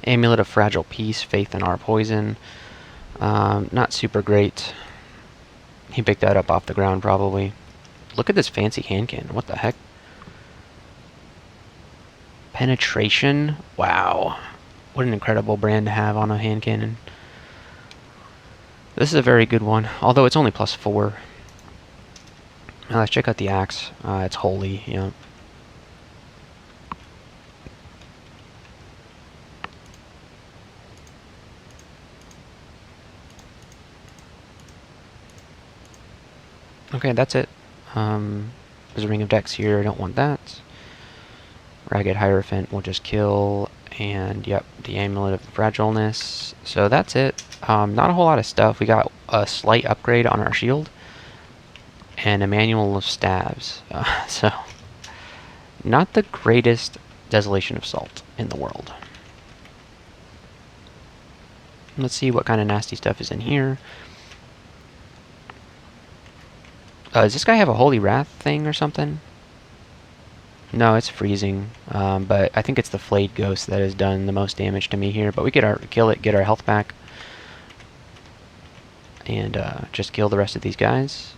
Amulet of Fragile Peace, Faith in Our Poison. Not super great. He picked that up off the ground, probably. Look at this fancy hand cannon. What the heck? Penetration. Wow. What an incredible brand to have on a hand cannon. This is a very good one, although it's only +4. Now let's check out the axe. It's holy, yeah. Okay, that's it. There's a Ring of Dex here, I don't want that. Ragged Hierophant will just kill, and yep, the Amulet of Fragileness. So that's it. Not a whole lot of stuff. We got a slight upgrade on our shield, and a Manual of Stabs. So, not the greatest Desolation of Salt in the world. Let's see what kind of nasty stuff is in here. Does this guy have a Holy Wrath thing or something? No, it's freezing, but I think it's the Flayed Ghost that has done the most damage to me here. But we kill it, get our health back, and just kill the rest of these guys.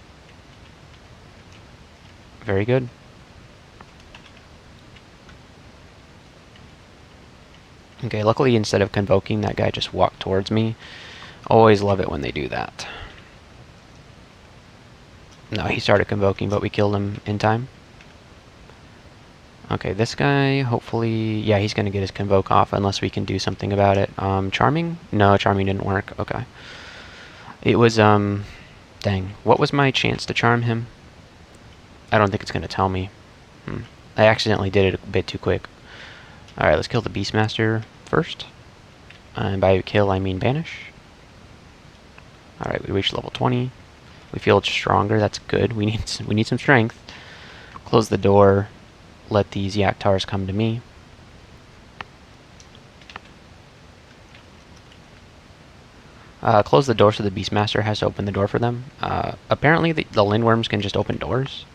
Very good. Okay, luckily instead of convoking, that guy just walked towards me. Always love it when they do that. No, he started convoking, but we killed him in time. Okay, this guy, hopefully... Yeah, he's going to get his convoke off unless we can do something about it. Charming? No, charming didn't work. Okay. It was, dang. What was my chance to charm him? I don't think it's going to tell me. I accidentally did it a bit too quick. Alright, let's kill the Beastmaster first. And by kill, I mean banish. Alright, we reached level 20. We feel stronger, that's good. We need some strength. Close the door. Let these Yaktars come to me. Close the door so the Beastmaster has to open the door for them. Apparently the Lindworms can just open doors.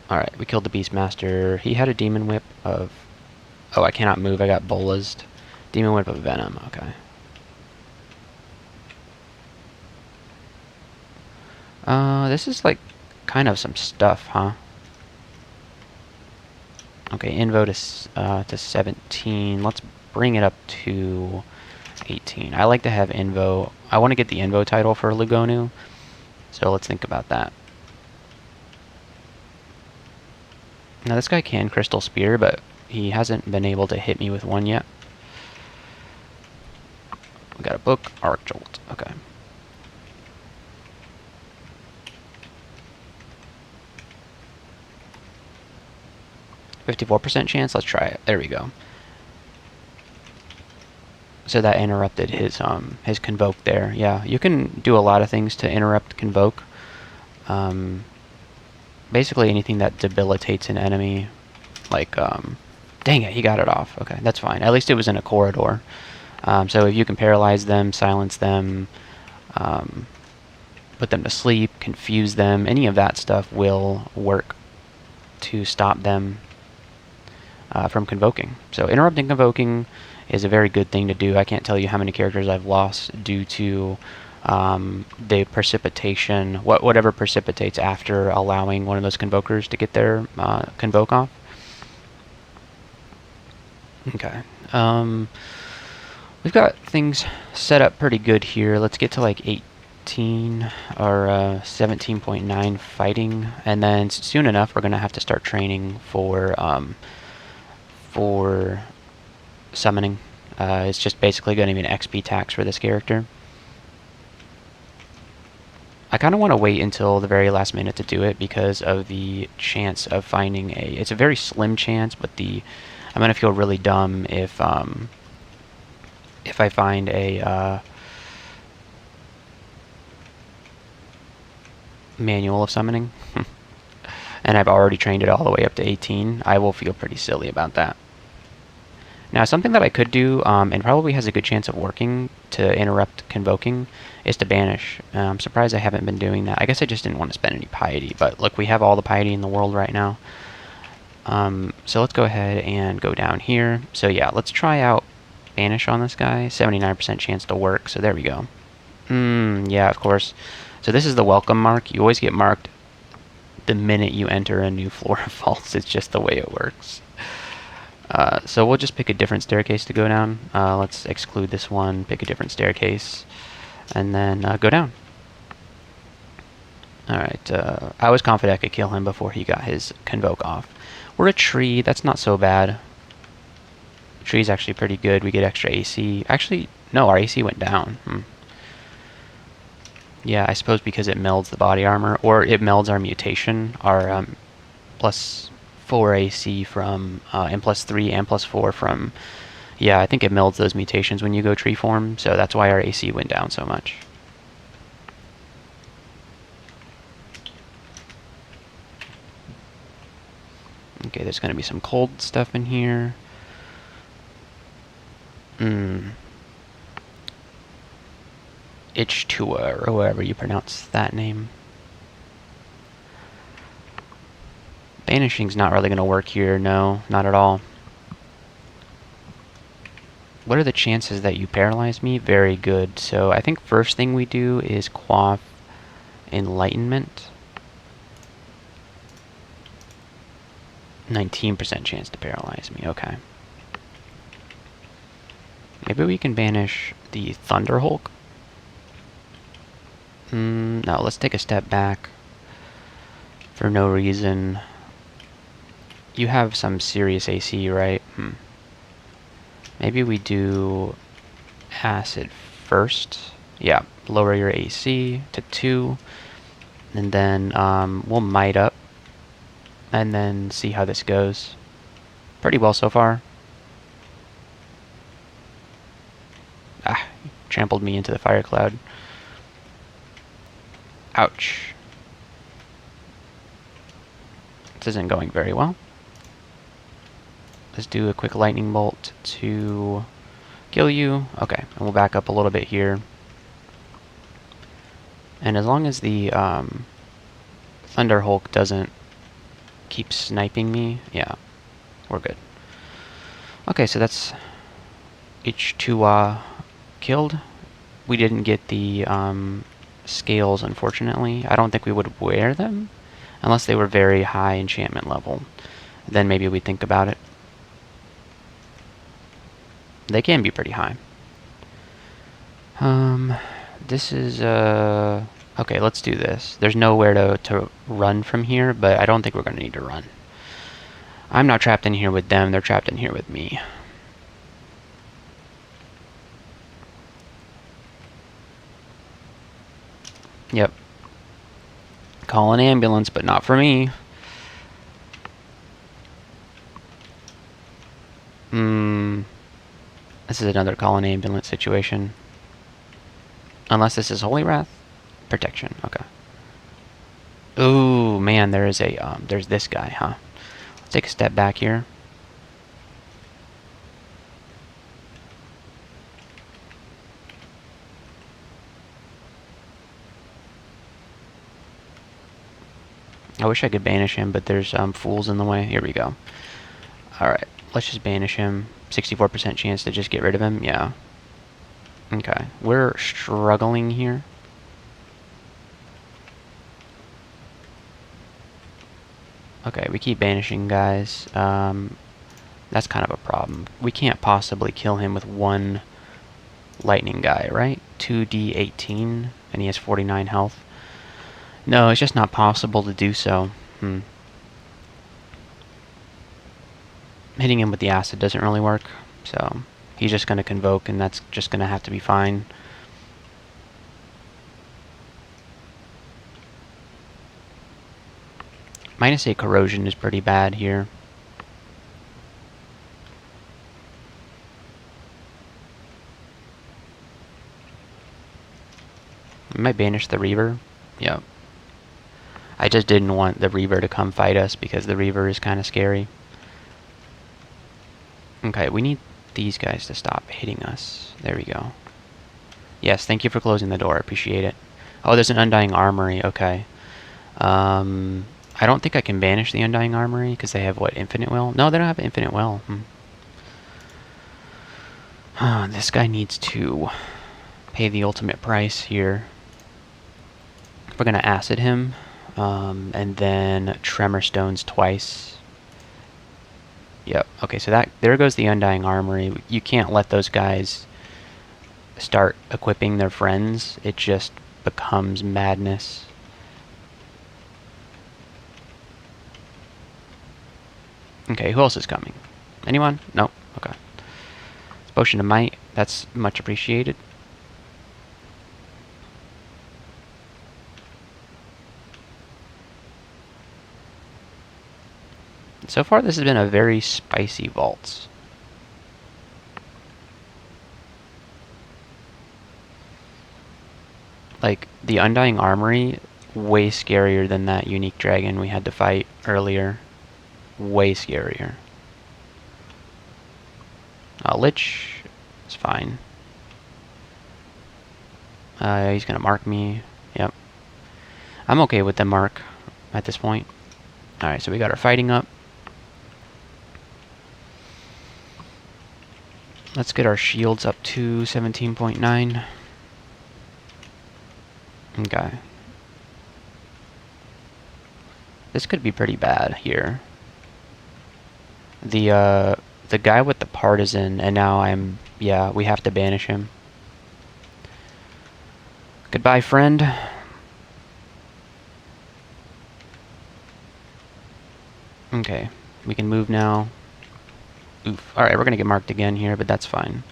Alright, we killed the Beastmaster. He had a Demon Whip of... Oh, I cannot move. I got bolased. Demon Whip of Venom. Okay. This is like kind of some stuff, huh? Okay, Invo to 17. Let's bring it up to 18. I like to have Invo. I want to get the Invo title for Lugonu, so let's think about that. Now this guy can Crystal Spear, but he hasn't been able to hit me with one yet. We got a book, Arc Jolt. Okay. %54 chance. Let's try it. There we go. So that interrupted his convoke there. Yeah, you can do a lot of things to interrupt convoke. Basically anything that debilitates an enemy. Like, dang it, he got it off. Okay, that's fine. At least it was in a corridor. So if you can paralyze them, silence them, put them to sleep, confuse them, any of that stuff will work to stop them from convoking. So interrupting convoking is a very good thing to do. I can't tell you how many characters I've lost due to the precipitation, whatever precipitates after allowing one of those convokers to get their convoke off. Okay. We've got things set up pretty good here. Let's get to like 18 or 17.9 fighting, and then soon enough we're going to have to start training for summoning. It's just basically going to be an XP tax for this character. I kind of want to wait until the very last minute to do it because of the chance of finding it's a very slim chance, but I'm going to feel really dumb if I find a manual of summoning and I've already trained it all the way up to 18. I will feel pretty silly about that. Now, something that I could do, and probably has a good chance of working to interrupt convoking, is to banish. I'm surprised I haven't been doing that. I guess I just didn't want to spend any piety, but look, we have all the piety in the world right now. So let's go ahead and go down here. So yeah, let's try out banish on this guy. 79% chance to work, so there we go. Yeah, of course. So this is the welcome mark. You always get marked the minute you enter a new floor of vaults. It's just the way it works. So we'll just pick a different staircase to go down. Let's exclude this one, pick a different staircase, and then go down. Alright, I was confident I could kill him before he got his convoke off. We're a tree, that's not so bad. Tree's actually pretty good, we get extra AC. Actually, no, our AC went down. Yeah, I suppose because it melds the body armor, or it melds our mutation, our plus 4 AC from, and plus 3 and plus 4 from, yeah, I think it melds those mutations when you go tree form, so that's why our AC went down so much. Okay, there's going to be some cold stuff in here. Ichtua, or however you pronounce that name. Banishing's not really going to work here, no, not at all. What are the chances that you paralyze me? Very good. So I think first thing we do is quaff enlightenment. 19% chance to paralyze me, okay. Maybe we can banish the Thunder Hulk. No, let's take a step back. For no reason. You have some serious AC, right? Maybe we do acid first. Yeah, lower your AC to 2. And then we'll might up. And then see how this goes. Pretty well so far. Ah, trampled me into the fire cloud. Ouch. This isn't going very well. Let's do a quick lightning bolt to kill you. Okay, and we'll back up a little bit here. And as long as the Thunder Hulk doesn't keep sniping me, yeah, we're good. Okay, so that's H2 killed. We didn't get the scales, unfortunately. I don't think we would wear them unless they were very high enchantment level. Then maybe we'd think about it. They can be pretty high. This is okay, let's do this. There's nowhere to run from here, but I don't think we're going to need to run. I'm not trapped in here with them, they're trapped in here with me. Yep. Call an ambulance, but not for me. This is another call an ambulance situation. Unless this is Holy Wrath? Protection, okay. Ooh, man, there is a, there's this guy, huh? Let's take a step back here. I wish I could banish him, but there's fools in the way. Here we go. Alright, let's just banish him. 64% chance to just get rid of him, yeah. Okay, we're struggling here. Okay, we keep banishing guys. That's kind of a problem. We can't possibly kill him with one lightning guy, right? 2d18, and he has 49 health. No, it's just not possible to do so. Hitting him with the acid doesn't really work, so he's just going to convoke, and that's just going to have to be fine. -8 corrosion is pretty bad here. I might banish the Reaver. Yep. I just didn't want the Reaver to come fight us because the Reaver is kind of scary. Okay, we need these guys to stop hitting us. There we go. Yes, thank you for closing the door. I appreciate it. Oh, there's an Undying Armory. Okay. I don't think I can banish the Undying Armory because they have, what, Infinite Will? No, they don't have Infinite Will. This guy needs to pay the ultimate price here. We're going to acid him. and then Tremor Stones twice. Yep. Okay, so there goes the Undying Armory. You can't let those guys start equipping their friends. It just becomes madness. Okay, who else is coming? Anyone? No? Okay. Potion of Might. That's much appreciated. So far, this has been a very spicy vault. Like, the Undying Armory, way scarier than that unique dragon we had to fight earlier. Way scarier. Lich is fine. He's gonna mark me. Yep. I'm okay with the mark at this point. Alright, so we got our fighting up. Let's get our shields up to 17.9. Okay. This could be pretty bad here. The guy with the partisan, and now yeah, we have to banish him. Goodbye, friend. Okay, we can move now. Oof. Alright, we're gonna get marked again here, but that's fine.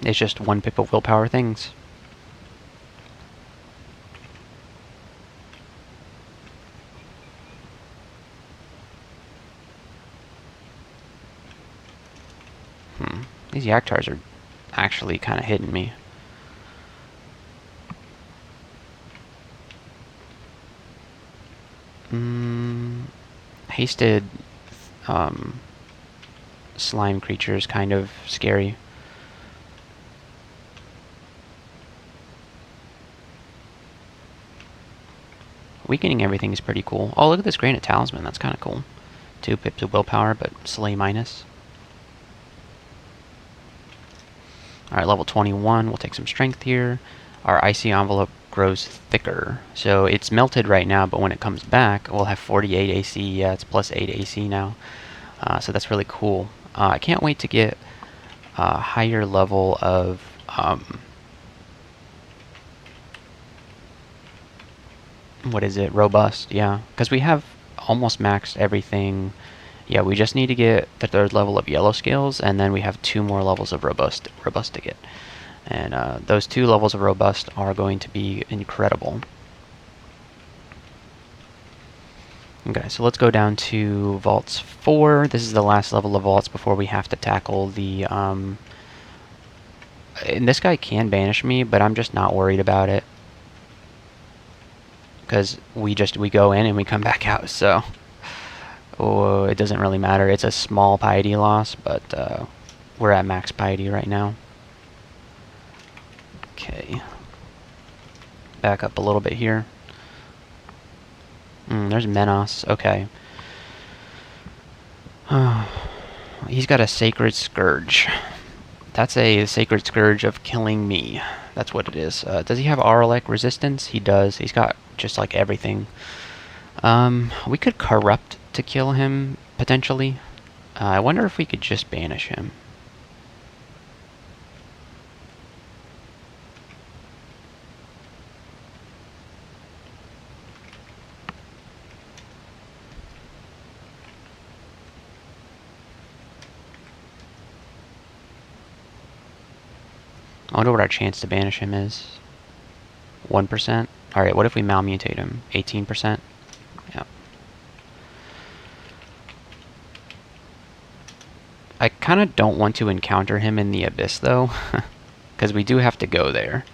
It's just one pip of willpower things. These Yaktars are actually kind of hitting me. Hasted slime creature is kind of scary. Weakening everything is pretty cool. Oh, look at this Granite Talisman. That's kind of cool. 2 pips of willpower, but Slay minus. Alright, level 21. We'll take some strength here. Our Icy Envelope grows thicker. So it's melted right now, but when it comes back, we'll have 48 AC. Yeah, it's plus 8 AC now. So that's really cool. I can't wait to get a higher level of... what is it? Robust, yeah. Because we have almost maxed everything. Yeah, we just need to get the 3rd level of yellow scales, and then we have 2 more levels of robust to get. And those 2 levels of robust are going to be incredible. Okay, so let's go down to Vaults 4. This is the last level of Vaults before we have to tackle the... and this guy can banish me, but I'm just not worried about it. Because we go in and we come back out, so... Oh, it doesn't really matter. It's a small piety loss, but we're at max piety right now. Okay. Back up a little bit here. There's Menos. Okay. He's got a Sacred Scourge. That's a Sacred Scourge of killing me. That's what it is. Does he have Auralek resistance? He does. He's got just like everything. We could Corrupt to kill him, potentially. I wonder if we could just banish him. I wonder what our chance to banish him is. 1%? Alright, what if we malmutate him? 18%? Yeah. I kind of don't want to encounter him in the Abyss, though. Because we do have to go there.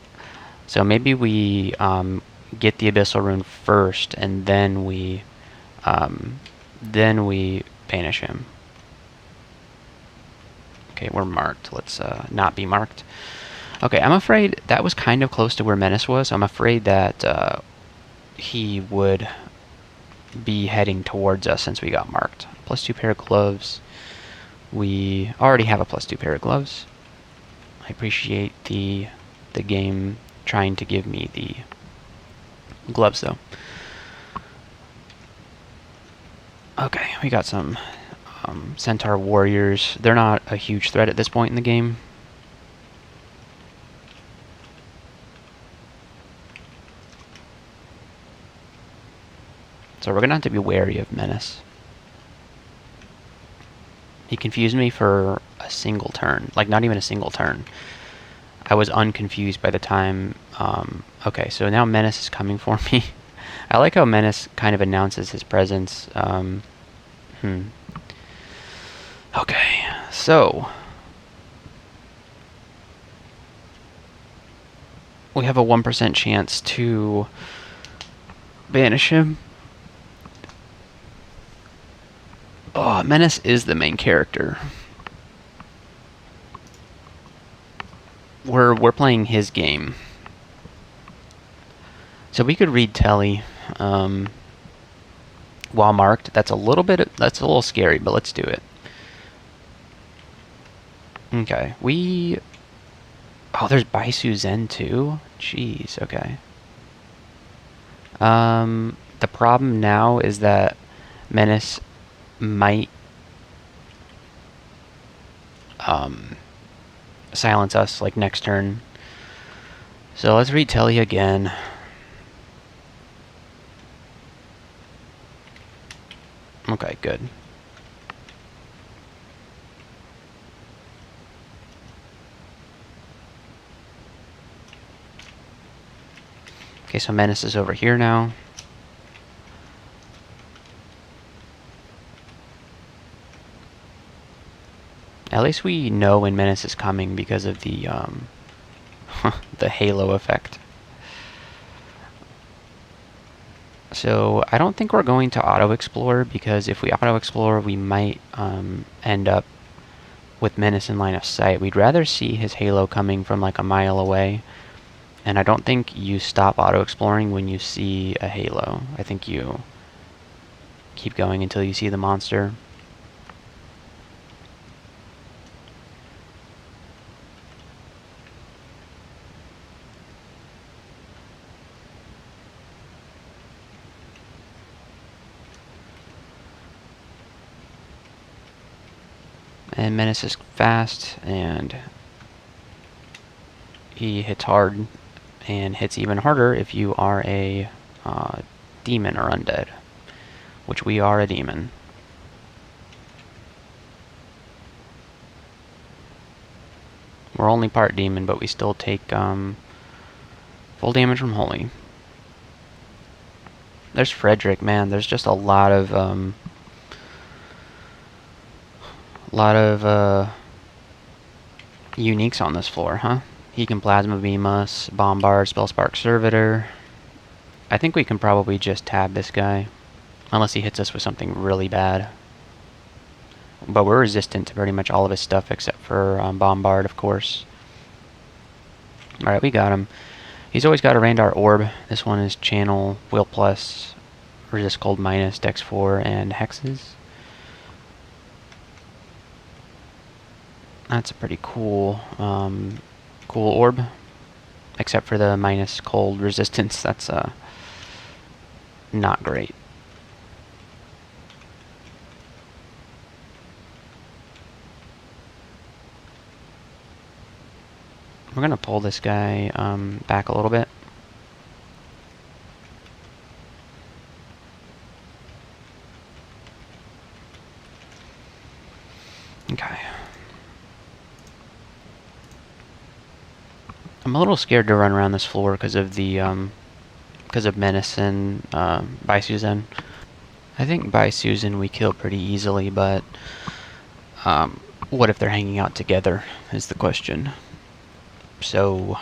So maybe we get the Abyssal Rune first, and then we banish him. Okay, we're marked. Let's not be marked. Okay, I'm afraid that was kind of close to where Menace was. I'm afraid that he would be heading towards us since we got marked. +2 pair of gloves. We already have a +2 pair of gloves. I appreciate the game trying to give me the gloves, though. Okay, we got some Centaur warriors. They're not a huge threat at this point in the game. So we're going to have to be wary of Menace. He confused me for a single turn. Like, not even a single turn. I was unconfused by the time... okay, so now Menace is coming for me. I like how Menace kind of announces his presence. Okay, so... we have a 1% chance to banish him. Oh, Menace is the main character. We're playing his game. So we could read Telly while marked. That's a little scary, but let's do it. Okay, oh, there's DsWn too? Jeez, okay. The problem now is that Menace might silence us like next turn. So let's read Telly again. Okay, good. Okay, so Menace is over here now. At least we know when Menace is coming because of the the halo effect. So I don't think we're going to auto-explore, because if we auto-explore, we might end up with Menace in line of sight. We'd rather see his halo coming from like a mile away. And I don't think you stop auto-exploring when you see a halo. I think you keep going until you see the monster. And Menace is fast, and he hits hard, and hits even harder if you are a demon or undead, which we are a demon. We're only part demon, but we still take full damage from Holy. There's Frederick, man. There's just a lot of uniques on this floor, huh? He can Plasma Beam us, Bombard, Spellspark Servitor. I think we can probably just tab this guy, unless he hits us with something really bad. But we're resistant to pretty much all of his stuff except for Bombard, of course. Alright, we got him. He's always got a Randar Orb. This one is Channel, Will Plus, Resist Cold Minus, Dex 4, and Hexes. That's a pretty cool, cool orb. Except for the minus cold resistance. That's not great. We're gonna pull this guy back a little bit. Okay. I'm a little scared to run around this floor because of the Menace and DsWn. I think DsWn we kill pretty easily, but what if they're hanging out together is the question. So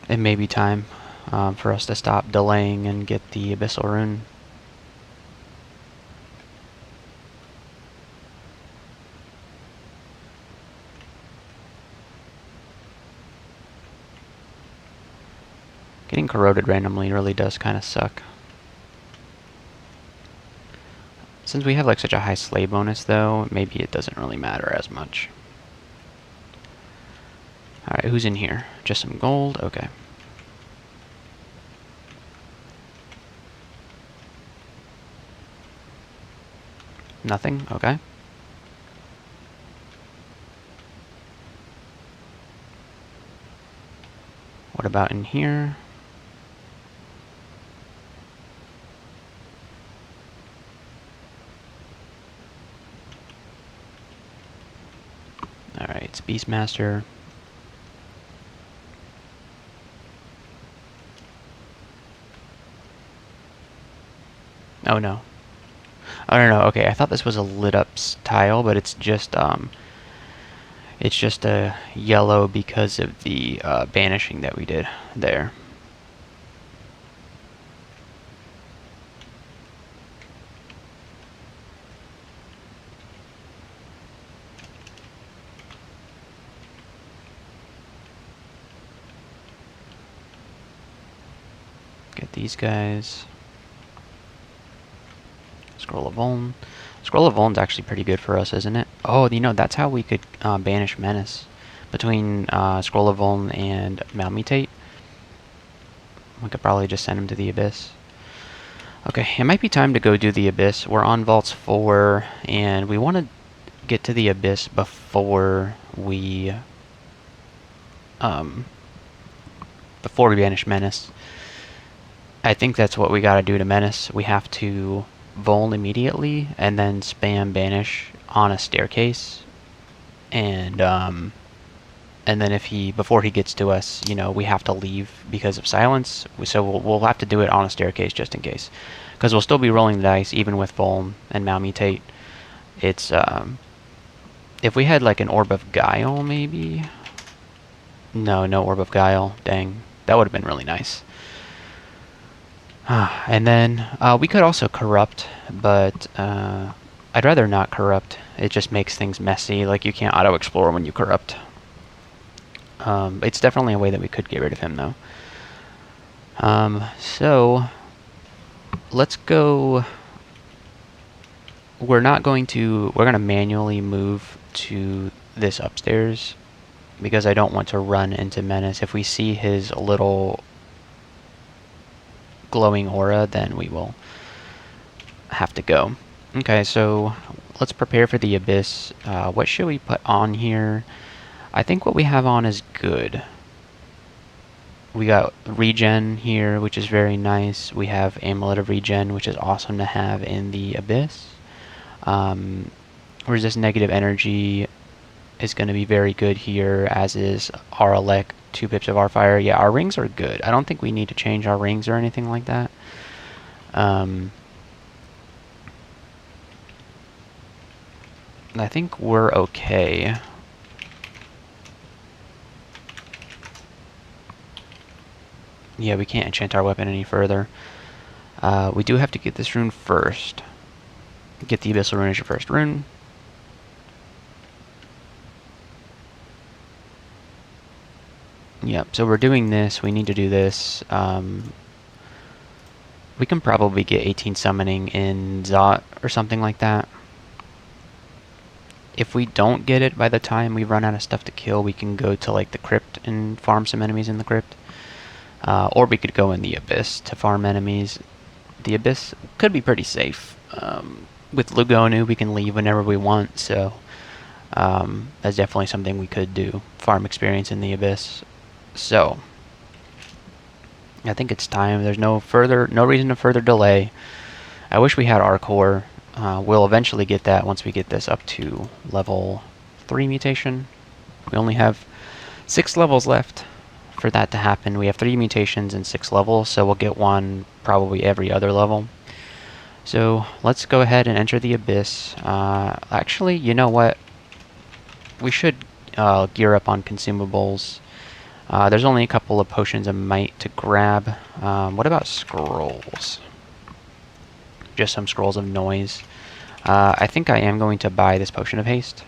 it may be time for us to stop delaying and get the Abyssal Rune. Getting corroded randomly really does kind of suck. Since we have like such a high slay bonus though, maybe it doesn't really matter as much. Alright, who's in here? Just some gold? Okay. Nothing? Okay. What about in here? Alright, it's Beastmaster. Oh no. Oh no, no, okay, I thought this was a lit up tile, but it's just a yellow because of the banishing that we did there. Get these guys. Scroll of Uln. Scroll of Uln's actually pretty good for us, isn't it? Oh, you know, that's how we could banish Menace. Between Scroll of Uln and Malmutate. We could probably just send him to the Abyss. Okay, it might be time to go do the Abyss. We're on Vaults 4, and we want to get to the Abyss before we banish Menace. I think that's what we gotta do to Menace. We have to Vul immediately, and then spam Banish on a staircase. And then if before he gets to us, you know, we have to leave because of silence. So we'll have to do it on a staircase just in case. Because we'll still be rolling the dice, even with Vul and Malmutate. It's, if we had like an Orb of Guile, maybe? No Orb of Guile. Dang. That would have been really nice. And then we could also corrupt, but I'd rather not corrupt. It just makes things messy. Like, you can't auto-explore when you corrupt. It's definitely a way that we could get rid of him, though. So let's go. We're going to manually move to this upstairs because I don't want to run into Menace. If we see his little glowing aura, then we will have to go. Okay, so let's prepare for the Abyss. What should we put on here? I think what we have on is good. We got regen here, which is very nice. We have Amulet of Regen, which is awesome to have in the Abyss. Resist negative energy is going to be very good here, as is our Elect, 2 pips of our fire. Yeah, our rings are good. I don't think we need to change our rings or anything like that. I think we're okay. Yeah, we can't enchant our weapon any further. We do have to get this rune first. Get the Abyssal Rune as your first rune. Yep, so we're doing this. We need to do this. We can probably get 18 summoning in Zot or something like that. If we don't get it by the time we run out of stuff to kill, we can go to like the crypt and farm some enemies in the crypt. Or we could go in the Abyss to farm enemies. The Abyss could be pretty safe. With Lugonu, we can leave whenever we want, so that's definitely something we could do. Farm experience in the Abyss. So I think it's time. There's no reason to further delay. I wish we had our core. We'll eventually get that once we get this up to level 3 mutation. We only have 6 levels left for that to happen. We have 3 mutations and 6 levels, so we'll get one probably every other level. So let's go ahead and enter the Abyss. Actually, you know what? We should gear up on consumables. There's only a couple of potions of might to grab. What about scrolls? Just some scrolls of noise. I think I am going to buy this potion of haste.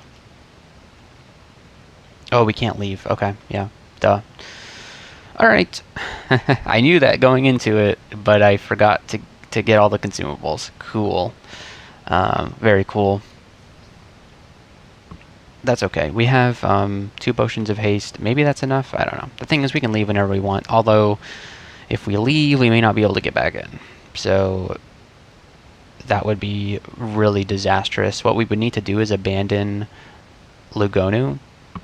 Oh, we can't leave. Okay, yeah, duh. Alright. I knew that going into it, but I forgot to get all the consumables. Cool. Very cool. That's okay. We have 2 potions of haste. Maybe that's enough? I don't know. The thing is, we can leave whenever we want. Although, if we leave, we may not be able to get back in. So, that would be really disastrous. What we would need to do is abandon Lugonu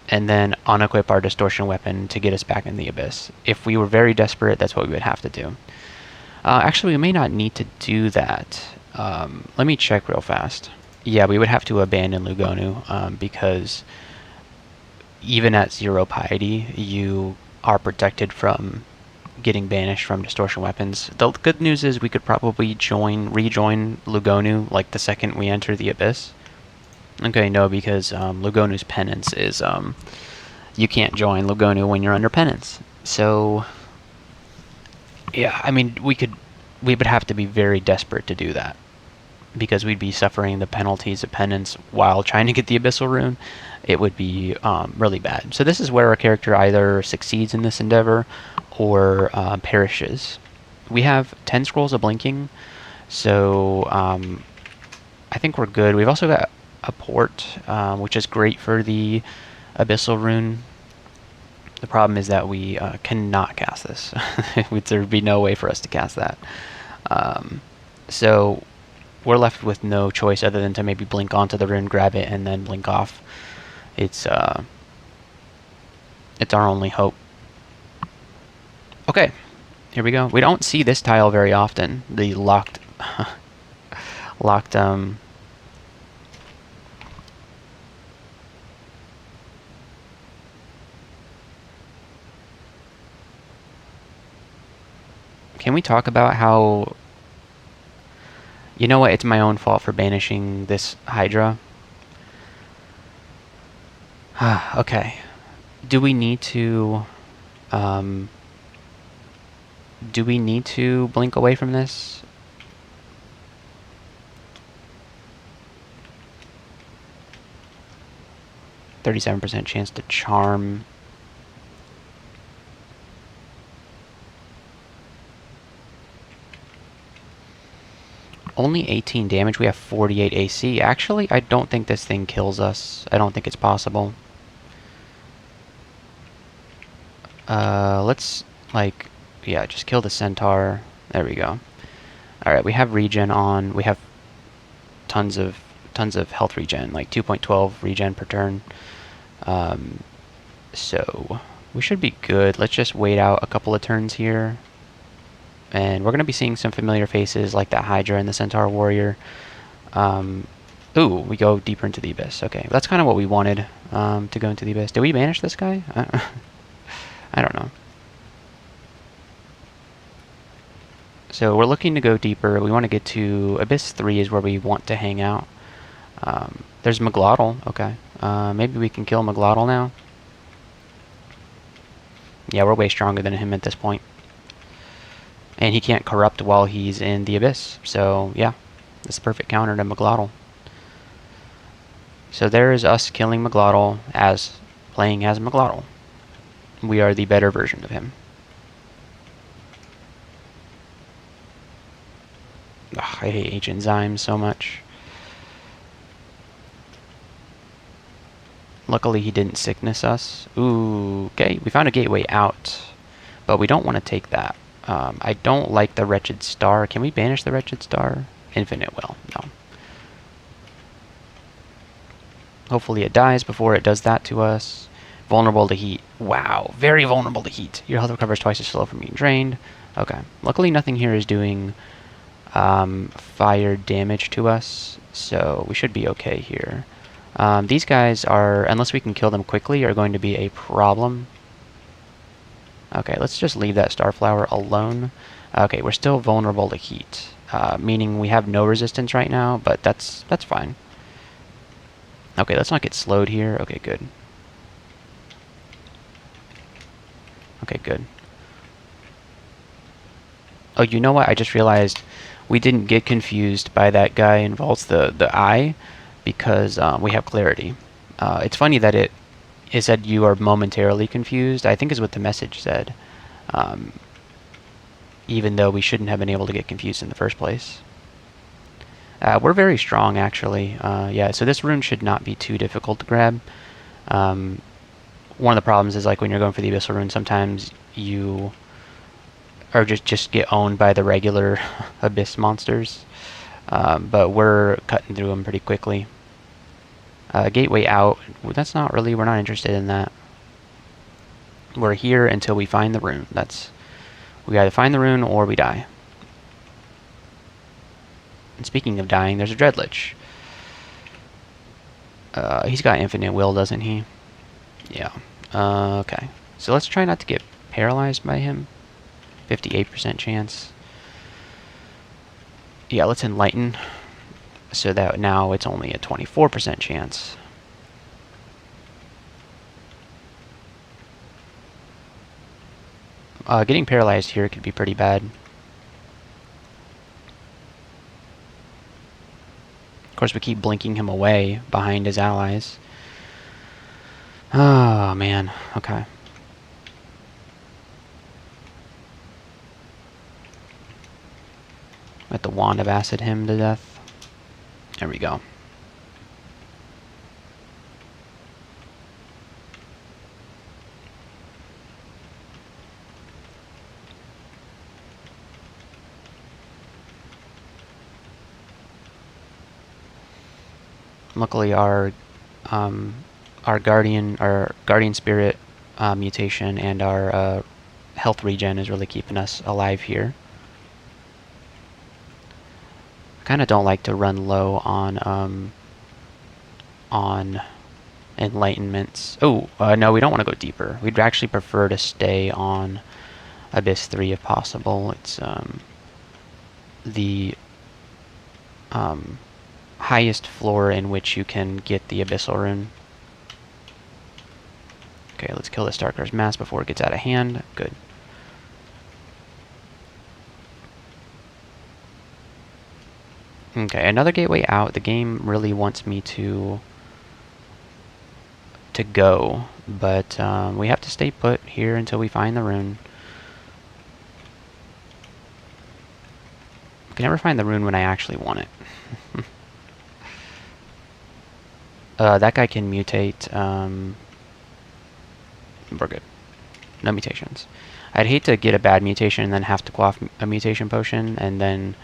and then unequip our distortion weapon to get us back in the abyss. If we were very desperate, that's what we would have to do. Actually, we may not need to do that. Let me check real fast. Yeah, we would have to abandon Lugonu because even at 0 piety, you are protected from getting banished from distortion weapons. The good news is we could probably rejoin Lugonu like the second we enter the abyss. Okay, no, because Lugonu's penance is you can't join Lugonu when you're under penance. So yeah, I mean we would have to be very desperate to do that, because we'd be suffering the penalties of penance while trying to get the abyssal rune. It would be really bad. So this is where our character either succeeds in this endeavor or perishes. We have 10 scrolls of blinking, so I think we're good. We've also got a port, which is great for the abyssal rune. The problem is that we cannot cast this. There would be no way for us to cast that. So we're left with no choice other than to maybe blink onto the rune, grab it, and then blink off. It's our only hope. Okay, here we go. We don't see this tile very often. The locked Can we talk about how... You know what? It's my own fault for banishing this Hydra. Okay. Do we need to... do we need to blink away from this? %37% chance to charm. Only 18 damage. We have 48 AC. Actually, I don't think this thing kills us. I don't think it's possible. Let's, like... Yeah, just kill the centaur. There we go. Alright, we have regen on. We have tons of health regen, like 2.12 regen per turn. So we should be good. Let's just wait out a couple of turns here. And we're going to be seeing some familiar faces like that Hydra and the Centaur Warrior. Ooh, we go deeper into the Abyss. Okay, that's kind of what we wanted, to go into the Abyss. Did we banish this guy? I don't know. So we're looking to go deeper. We want to get to Abyss 3 is where we want to hang out. There's Mlioglotl. Okay. Maybe we can kill Mlioglotl now. Yeah, we're way stronger than him at this point. And he can't corrupt while he's in the Abyss. So, yeah. That's the perfect counter to Mlioglotl. So there is us killing Mlioglotl as playing as Mlioglotl. We are the better version of him. Ugh, I hate Ancient Zymes so much. Luckily he didn't sickness us. Ooh, okay, we found a gateway out. But we don't want to take that. I don't like the Wretched Star. Can we banish the Wretched Star? Infinite will. No. Hopefully it dies before it does that to us. Vulnerable to heat. Wow, very vulnerable to heat. Your health recovers twice as slow from being drained. Okay. Luckily nothing here is doing fire damage to us, so we should be okay here. These guys are, unless we can kill them quickly, are going to be a problem. Okay, let's just leave that Starflower alone. Okay, we're still vulnerable to heat, meaning we have no resistance right now, but that's fine. Okay, let's not get slowed here. Okay, good. Okay, good. Oh, you know what? I just realized we didn't get confused by that guy in Vaults the Eye, because we have clarity. It's funny that it said you are momentarily confused. I think is what the message said. Even though we shouldn't have been able to get confused in the first place. We're very strong, actually. Yeah, so this rune should not be too difficult to grab. One of the problems is like when you're going for the Abyssal Rune, sometimes you or just get owned by the regular Abyss monsters. But we're cutting through them pretty quickly. Gateway out, that's not really, we're not interested in that. We're here until we find the rune. We either find the rune or we die. And speaking of dying, there's a Dreadlich. He's got infinite will, doesn't he? Yeah. Okay. So let's try not to get paralyzed by him. 58% chance. Yeah, let's enlighten. So that now it's only a 24% chance. Getting paralyzed here could be pretty bad. Of course, we keep blinking him away behind his allies. Oh, man. Okay. Let the Wand of Acid him to death. There we go. Luckily, our guardian spirit mutation and our health regen is really keeping us alive here. I kind of don't like to run low on enlightenments. Oh, no, we don't want to go deeper. We'd actually prefer to stay on Abyss 3 if possible. It's the highest floor in which you can get the Abyssal Rune. Okay, let's kill the Starker's Mask before it gets out of hand. Good. Okay, another gateway out. The game really wants me to go, but we have to stay put here until we find the rune. I can never find the rune when I actually want it. That guy can mutate. We're good. No mutations. I'd hate to get a bad mutation and then have to quaff a mutation potion and then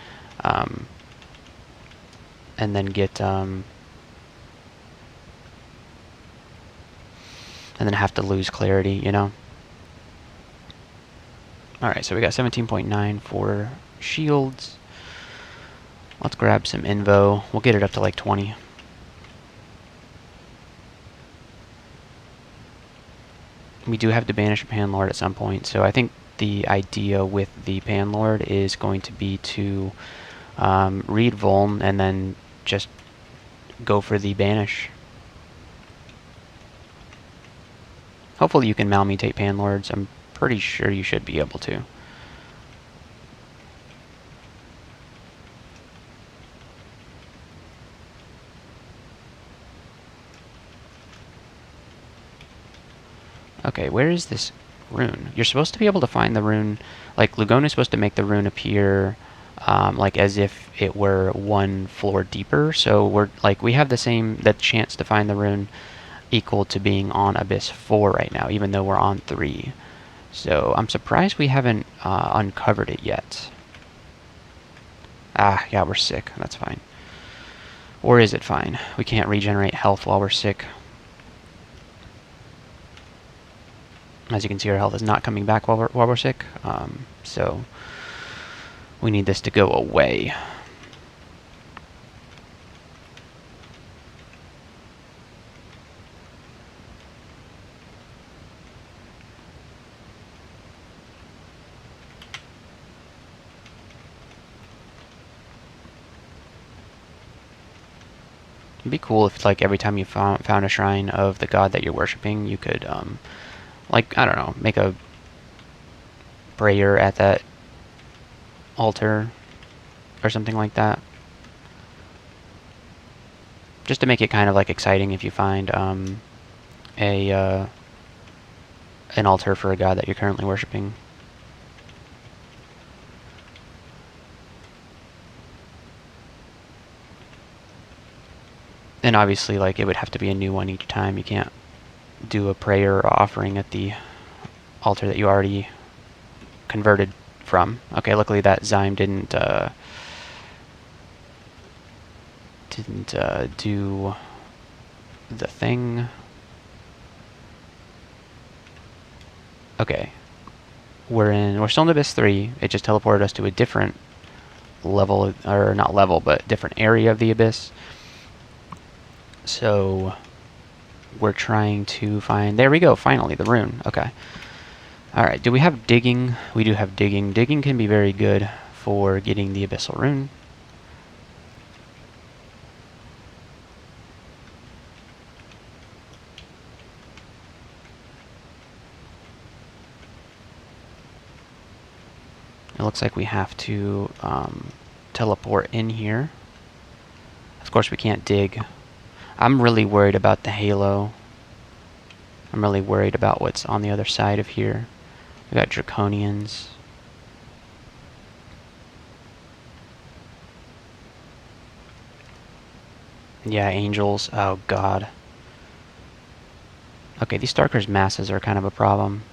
get and then have to lose clarity, you know? Alright, so we got 17.9 for shields. Let's grab some invo. We'll get it up to like 20. We do have to banish a Panlord at some point, so I think the idea with the Panlord is going to be to read Vuln and then just go for the banish. Hopefully you can malmutate Panlords. I'm pretty sure you should be able to. Okay, where is this rune? You're supposed to be able to find the rune, like Lugon is supposed to make the rune appear like as if it were one floor deeper. So we have the chance to find the rune equal to being on Abyss 4 right now, even though we're on 3. So I'm surprised we haven't uncovered it yet. Ah, yeah, we're sick. That's fine. Or is it fine? We can't regenerate health while we're sick. As you can see, our health is not coming back while we're sick. So we need this to go away. It'd be cool if, like, every time you found a shrine of the god that you're worshipping, you could, like, I don't know, make a prayer at that altar or something like that. Just to make it kind of, like, exciting if you find an altar for a god that you're currently worshipping. And obviously, like, it would have to be a new one each time. You can't do a prayer or offering at the altar that you already converted from. Okay, luckily that Zyme didn't do the thing. Okay, we're still in Abyss 3. It just teleported us to a different level, or not level, but different area of the Abyss. So we're trying to find, there we go, finally, the rune. Okay. Alright, do we have digging? We do have digging. Digging can be very good for getting the abyssal rune. It looks like we have to teleport in here. Of course, we can't dig. I'm really worried about the halo. I'm really worried about what's on the other side of here. We got draconians. Yeah, angels. Oh, God. Okay, these Starker's masses are kind of a problem.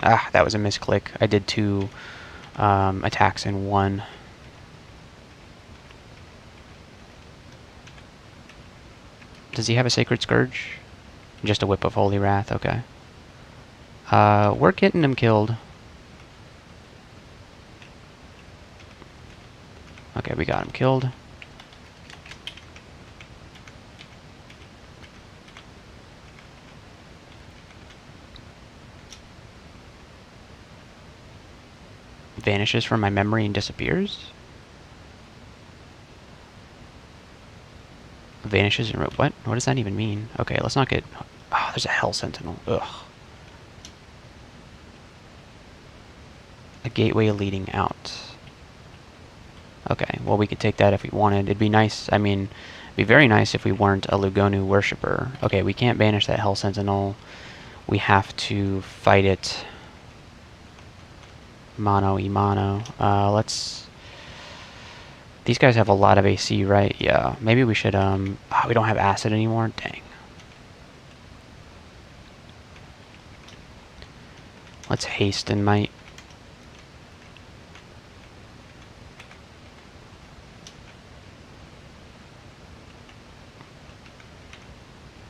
Ah, that was a misclick. I did 2 attacks in 1. Does he have a Sacred Scourge? Just a Whip of Holy Wrath, okay. We're getting him killed. Okay, we got him killed. Vanishes from my memory and disappears? Vanishes and what? What does that even mean? Okay, let's not get... Oh, there's a Hell Sentinel. Ugh. A gateway leading out. Okay, well we could take that if we wanted. It'd be nice, I mean, it'd be very nice if we weren't a Lugonu worshipper. Okay, we can't banish that Hell Sentinel. We have to fight it mano y mano. Let's... These guys have a lot of AC, right? Yeah, maybe we should, oh, we don't have acid anymore? Dang. Let's haste and might.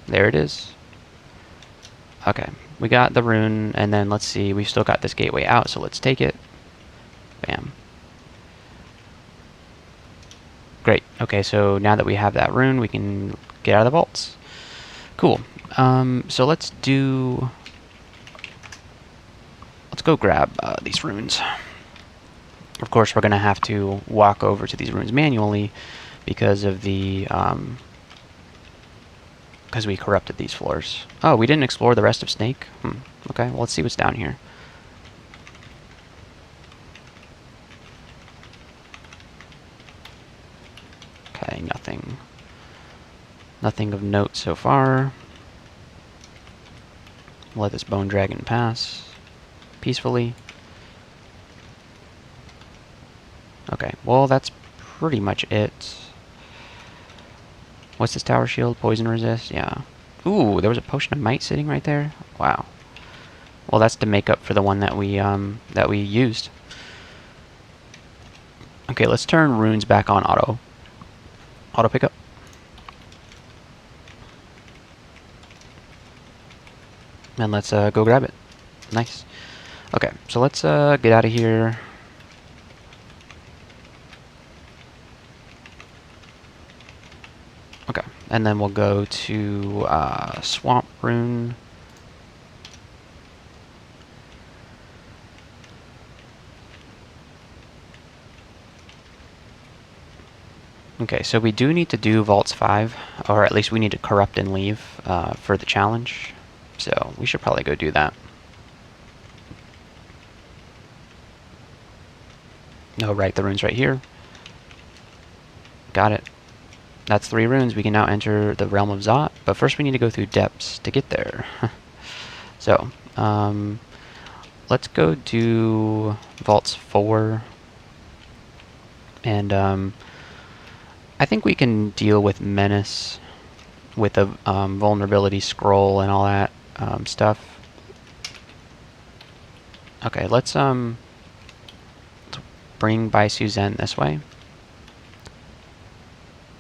There it is. Okay, we got the rune, and then let's see, we've still got this gateway out, so let's take it. Bam. Great. Okay, so now that we have that rune, we can get out of the vaults. Cool. So let's go grab these runes. Of course, we're going to have to walk over to these runes manually because of the... because we corrupted these floors. Oh, we didn't explore the rest of Snake? Okay, well, let's see what's down here. Okay, nothing. Nothing of note so far. Let this bone dragon pass peacefully. Okay, well, that's pretty much it. What's this tower shield? Poison resist? Yeah. Ooh, there was a potion of might sitting right there. Wow. Well, that's to make up for the one that we used. Okay, let's turn runes back on auto. Auto pickup. And let's go grab it. Nice. Okay, so let's get out of here. Okay, and then we'll go to Swamp Rune. Okay, so we do need to do Vaults 5, or at least we need to corrupt and leave for the challenge. So we should probably go do that. Oh, right, the rune's right here. Got it. That's 3 runes. We can now enter the Realm of Zot, but first we need to go through depths to get there. So, let's go do Vaults 4. And I think we can deal with Menace with a vulnerability scroll and all that stuff. Okay, let's bring DsWn this way.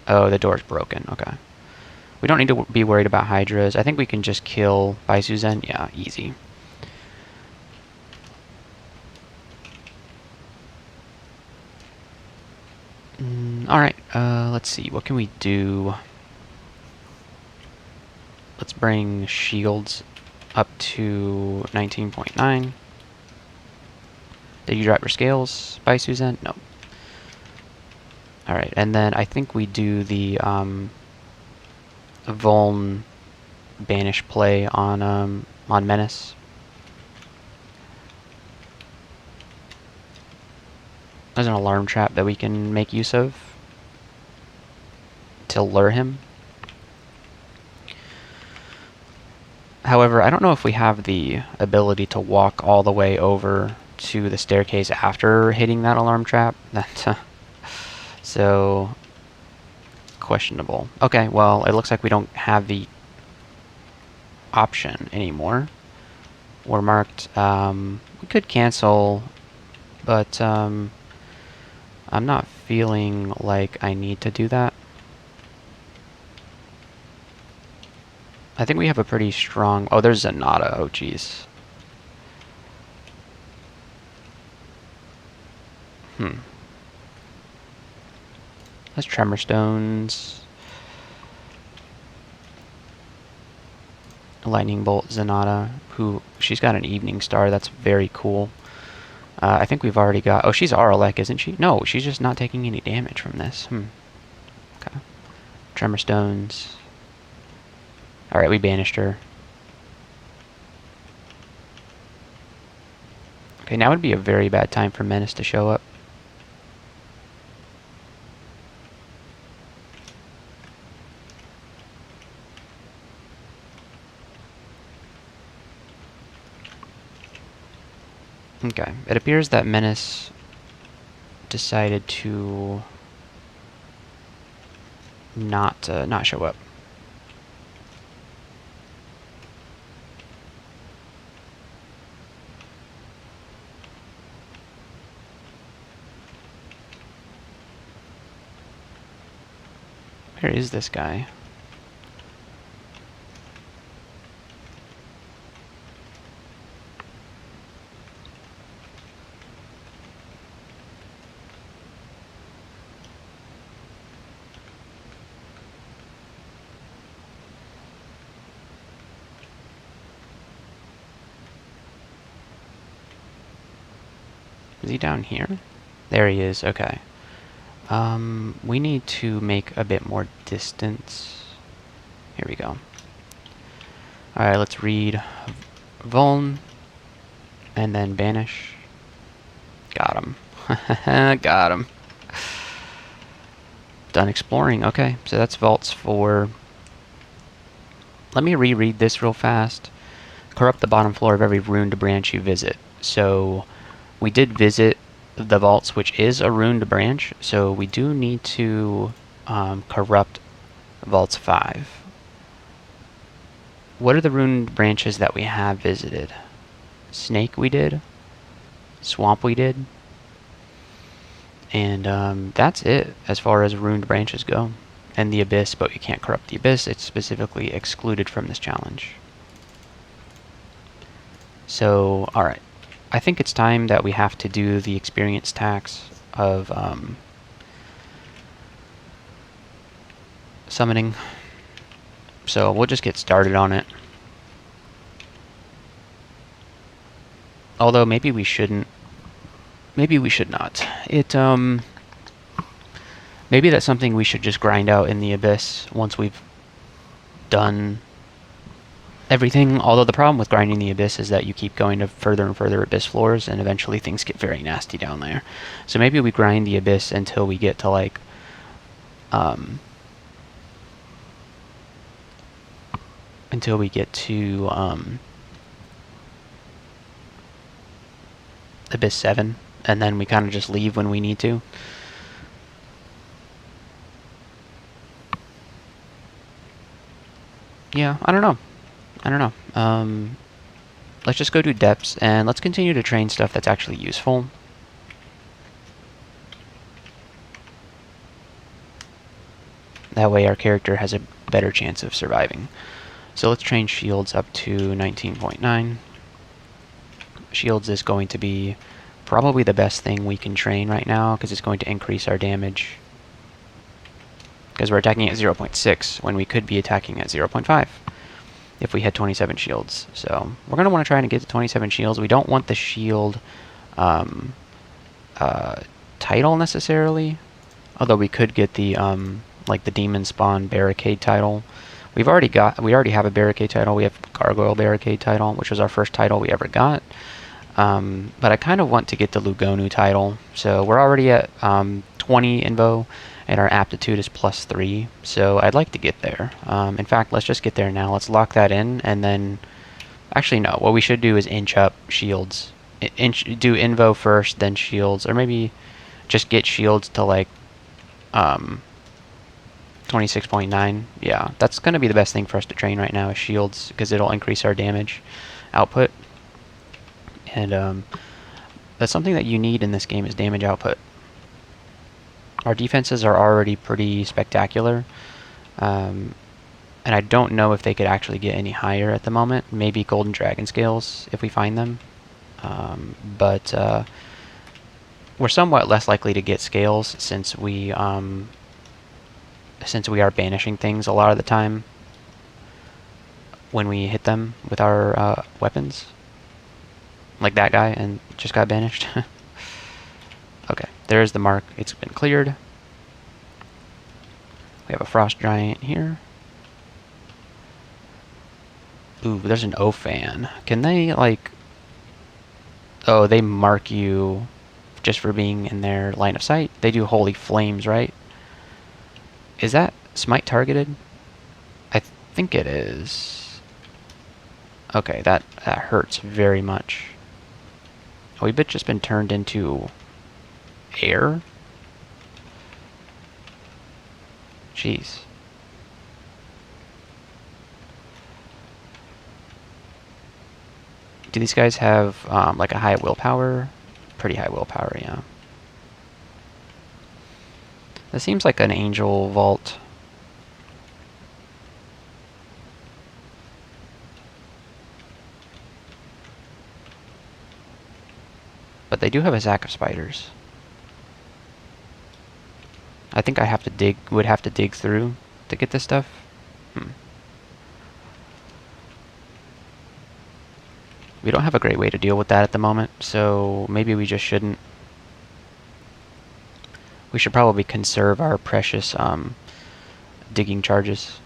Oh, the door's broken. Okay. We don't need to be worried about Hydras. I think we can just kill DsWn. Yeah, easy. Alright, let's see. What can we do? Let's bring shields up to 19.9. Did you drop your scales, DsWn? No. Alright, and then I think we do the Vuln banish play on Menace. There's an alarm trap that we can make use of to lure him. However, I don't know if we have the ability to walk all the way over to the staircase after hitting that alarm trap. That's so questionable. Okay, well, it looks like we don't have the option anymore. We're marked. We could cancel, but I'm not feeling like I need to do that. I think we have a pretty strong... Oh, there's Zenata. Oh, jeez. That's Tremor Stones. Lightning Bolt Zenata, who... She's got an Evening Star. That's very cool. I think we've already got... Oh, she's Aralek, isn't she? No, she's just not taking any damage from this. Okay. Tremor Stones. Alright, we banished her. Okay, now would be a very bad time for Menace to show up. Okay, it appears that Menace decided to not show up. Where is this guy? Is he down here? There he is, okay. We need to make a bit more distance. Here we go. Alright, let's read Vuln, and then banish. Got him. Got him. Done exploring, okay. So that's vaults for... Let me reread this real fast. Corrupt the bottom floor of every ruined branch you visit. So, we did visit the vaults, which is a ruined branch, so we do need to corrupt vaults 5. What are the ruined branches that we have visited? Snake we did, Swamp we did, and that's it as far as ruined branches go. And the Abyss, but we can't corrupt the Abyss, it's specifically excluded from this challenge. So, alright. I think it's time that we have to do the experience tax of summoning. So we'll just get started on it. Although maybe we shouldn't. Maybe we should not. Maybe that's something we should just grind out in the Abyss once we've done everything. Although the problem with grinding the Abyss is that you keep going to further and further Abyss floors, and eventually things get very nasty down there. So maybe we grind the Abyss until we get to like until we get to Abyss 7, and then we kind of just leave when we need to. Yeah, I don't know. I don't know. Let's just go do depths, and let's continue to train stuff that's actually useful. That way our character has a better chance of surviving. So let's train shields up to 19.9. Shields is going to be probably the best thing we can train right now, because it's going to increase our damage. Because we're attacking at 0.6 when we could be attacking at 0.5 if we had 27 shields. So we're going to want to try and get to 27 shields. We don't want the shield title necessarily, although we could get the like the demon spawn barricade title. We already have a barricade title. We have gargoyle barricade title, which was our first title we ever got. But I kind of want to get the Lugonu title. So we're already at 20 invo, and our aptitude is +3. So I'd like to get there. In fact, let's just get there now. Let's lock that in, and then... Actually, no. What we should do is inch up shields. Do invo first, then shields. Or maybe just get shields to, like, 26.9. Yeah, that's going to be the best thing for us to train right now is shields, because it'll increase our damage output. And that's something that you need in this game is damage output. Our defenses are already pretty spectacular, and I don't know if they could actually get any higher at the moment. Maybe golden dragon scales if we find them, but we're somewhat less likely to get scales since we are banishing things a lot of the time when we hit them with our weapons. Like that guy, and just got banished. Okay, there's the mark. It's been cleared. We have a frost giant here. Ooh, there's an O-fan. Can they, like... Oh, they mark you just for being in their line of sight? They do holy flames, right? Is that smite targeted? I think it is. Okay, that hurts very much. Oh, we've just been turned into air? Jeez. Do these guys have like a high willpower? Pretty high willpower, yeah. That seems like an angel vault. But they do have a sack of spiders. I think I would have to dig through to get this stuff. We don't have a great way to deal with that at the moment, so maybe we just shouldn't. We should probably conserve our precious digging charges.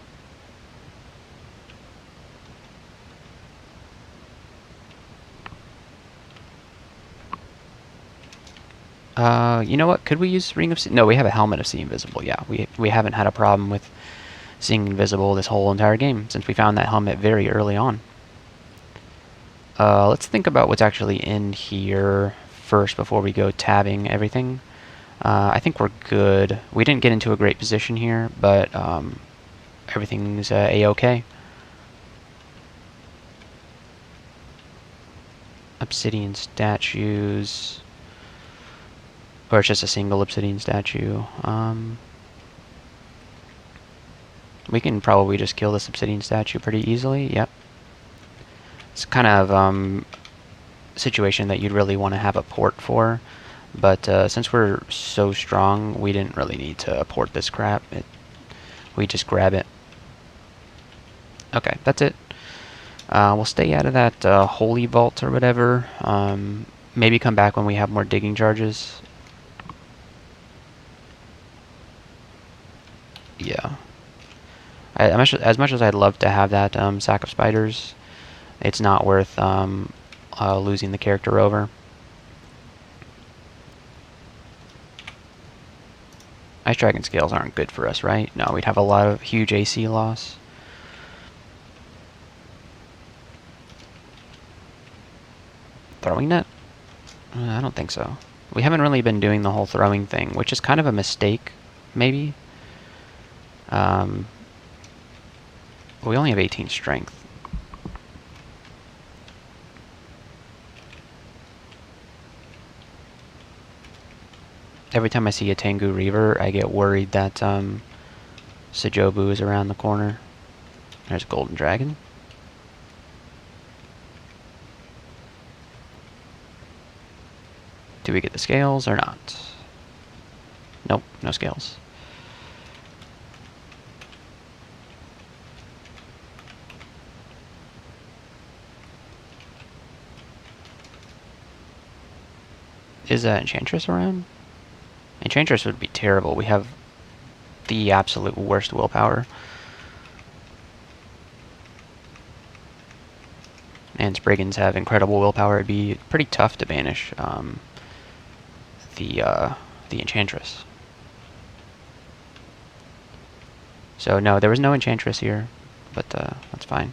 You know what? Could we use Ring of... No, we have a Helmet of See Invisible. Yeah, we haven't had a problem with seeing invisible this whole entire game, since we found that helmet very early on. Let's think about what's actually in here first before we go tabbing everything. I think we're good. We didn't get into a great position here, but everything's A-okay. Obsidian statues... Or it's just a single obsidian statue. We can probably just kill this obsidian statue pretty easily. Yep. It's kind of a situation that you'd really want to have a port for. But since we're so strong, we didn't really need to port this crap. We just grab it. Okay, that's it. We'll stay out of that holy vault or whatever. Maybe come back when we have more digging charges. Yeah. As much as I'd love to have that sack of spiders, it's not worth losing the character over. Ice Dragon scales aren't good for us, right? No, we'd have a lot of huge AC loss. Throwing net? I don't think so. We haven't really been doing the whole throwing thing, which is kind of a mistake, maybe. We only have 18 strength. Every time I see a Tengu Reaver, I get worried that Sajobu is around the corner. There's a Golden Dragon. Do we get the scales or not? Nope, no scales. Is Enchantress around? Enchantress would be terrible. We have the absolute worst willpower. And Spriggans have incredible willpower. It'd be pretty tough to banish the Enchantress. So no, there was no Enchantress here, but that's fine.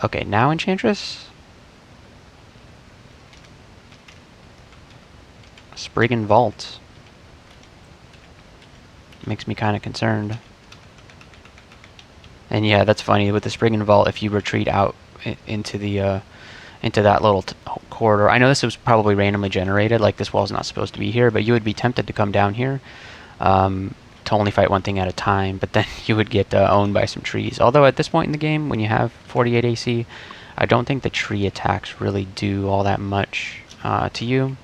Okay, now Enchantress? Spriggan Vault. Makes me kind of concerned. And yeah, that's funny, with the Spriggan Vault, if you retreat out into the into that little corridor. I know this was probably randomly generated, like this wall's not supposed to be here, but you would be tempted to come down here to only fight one thing at a time, but then you would get owned by some trees. Although at this point in the game, when you have 48 AC, I don't think the tree attacks really do all that much to you.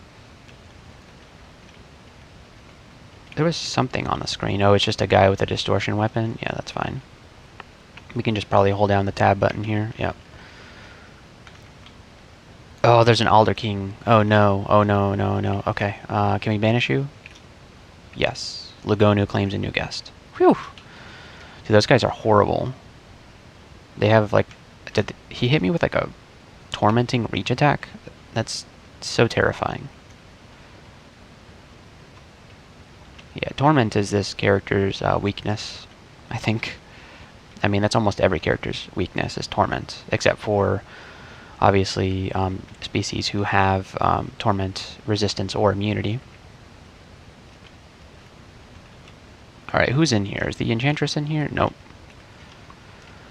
There was something on the screen. Oh, it's just a guy with a distortion weapon. Yeah, that's fine. We can just probably hold down the tab button here. Yep. Oh, there's an Alder King. Oh no. Oh no, no, no. Okay. Can we banish you? Yes. Lagonu claims a new guest. Whew. Dude, those guys are horrible. They have like... he hit me with like a tormenting reach attack? That's so terrifying. Yeah, Torment is this character's weakness, I think. I mean, that's almost every character's weakness is Torment, except for, obviously, species who have Torment resistance or immunity. Alright, who's in here? Is the Enchantress in here? Nope.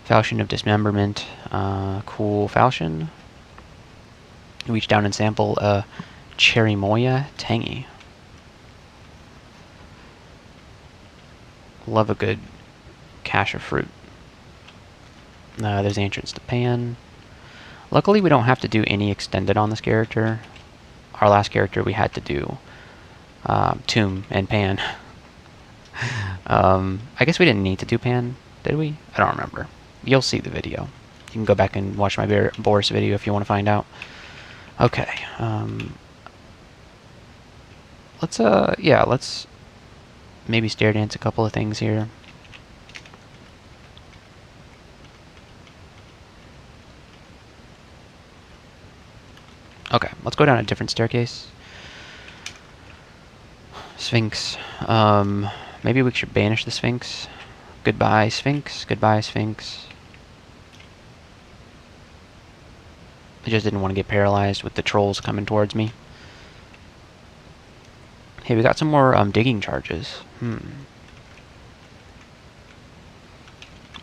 Falchion of Dismemberment. Cool Falchion. Reach down and sample Cherimoya Tangy. Love a good cache of fruit. There's the entrance to Pan. Luckily, we don't have to do any extended on this character. Our last character, we had to do Tomb and Pan. I guess we didn't need to do Pan, did we? I don't remember. You'll see the video. You can go back and watch my Boris video if you want to find out. Okay. Let's maybe stair dance a couple of things here. Okay, let's go down a different staircase. Sphinx. Maybe we should banish the Sphinx. Goodbye, Sphinx. Goodbye, Sphinx. I just didn't want to get paralyzed with the trolls coming towards me. Hey, we got some more digging charges. I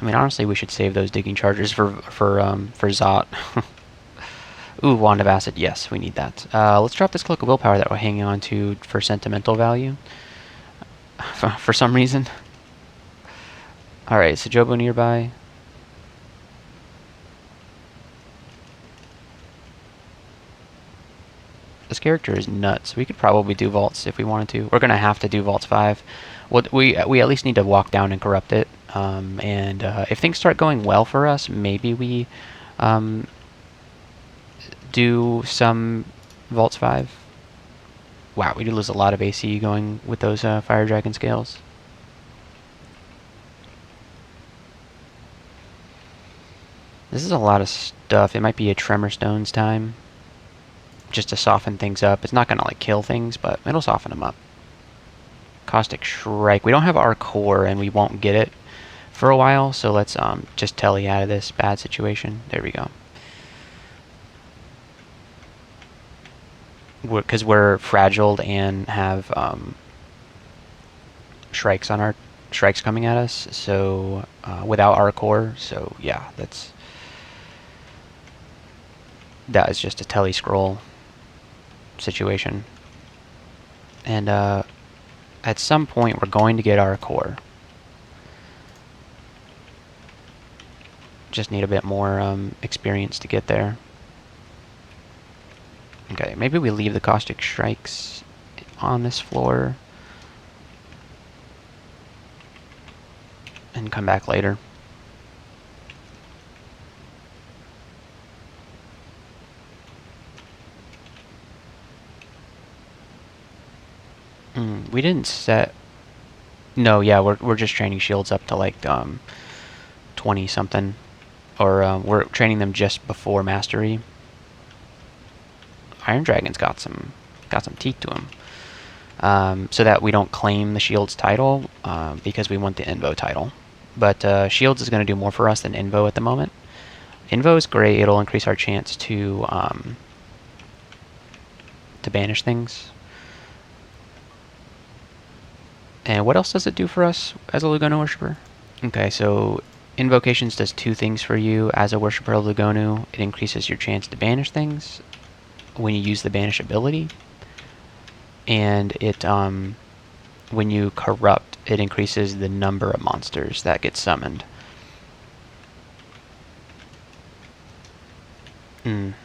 mean, honestly, we should save those digging charges for Zot. Ooh, Wand of Acid. Yes, we need that. Let's drop this Cloak of Willpower that we're hanging on to for sentimental value. For some reason. Alright, Sajobo nearby. This character is nuts. We could probably do vaults if we wanted to. We're going to have to do vaults 5. We at least need to walk down and corrupt it. And if things start going well for us, maybe we do some vaults 5. Wow, we did lose a lot of AC going with those Fire Dragon scales. This is a lot of stuff. It might be a Tremor Stones time. Just to soften things up. It's not going to like kill things, but it'll soften them up. Caustic Shrike. We don't have our core, and we won't get it for a while, so let's just telly out of this bad situation. There we go. Because we're fragile and have Shrikes on our strikes coming at us, so without our core. So yeah, that is just a telly scroll situation. And at some point, we're going to get our core. Just need a bit more experience to get there. Okay, maybe we leave the caustic strikes on this floor and come back later. We didn't set... No, yeah, we're just training shields up to like 20 something, or we're training them just before mastery. Iron Dragon's got some teeth to him, so that we don't claim the Shields title because we want the Invo title. But Shields is going to do more for us than Invo at the moment. Invo is great; it'll increase our chance to banish things. And what else does it do for us as a Lugonu worshiper? Okay, so Invocations does two things for you as a worshiper of Lugonu. It increases your chance to banish things when you use the banish ability, and it when you corrupt, it increases the number of monsters that get summoned.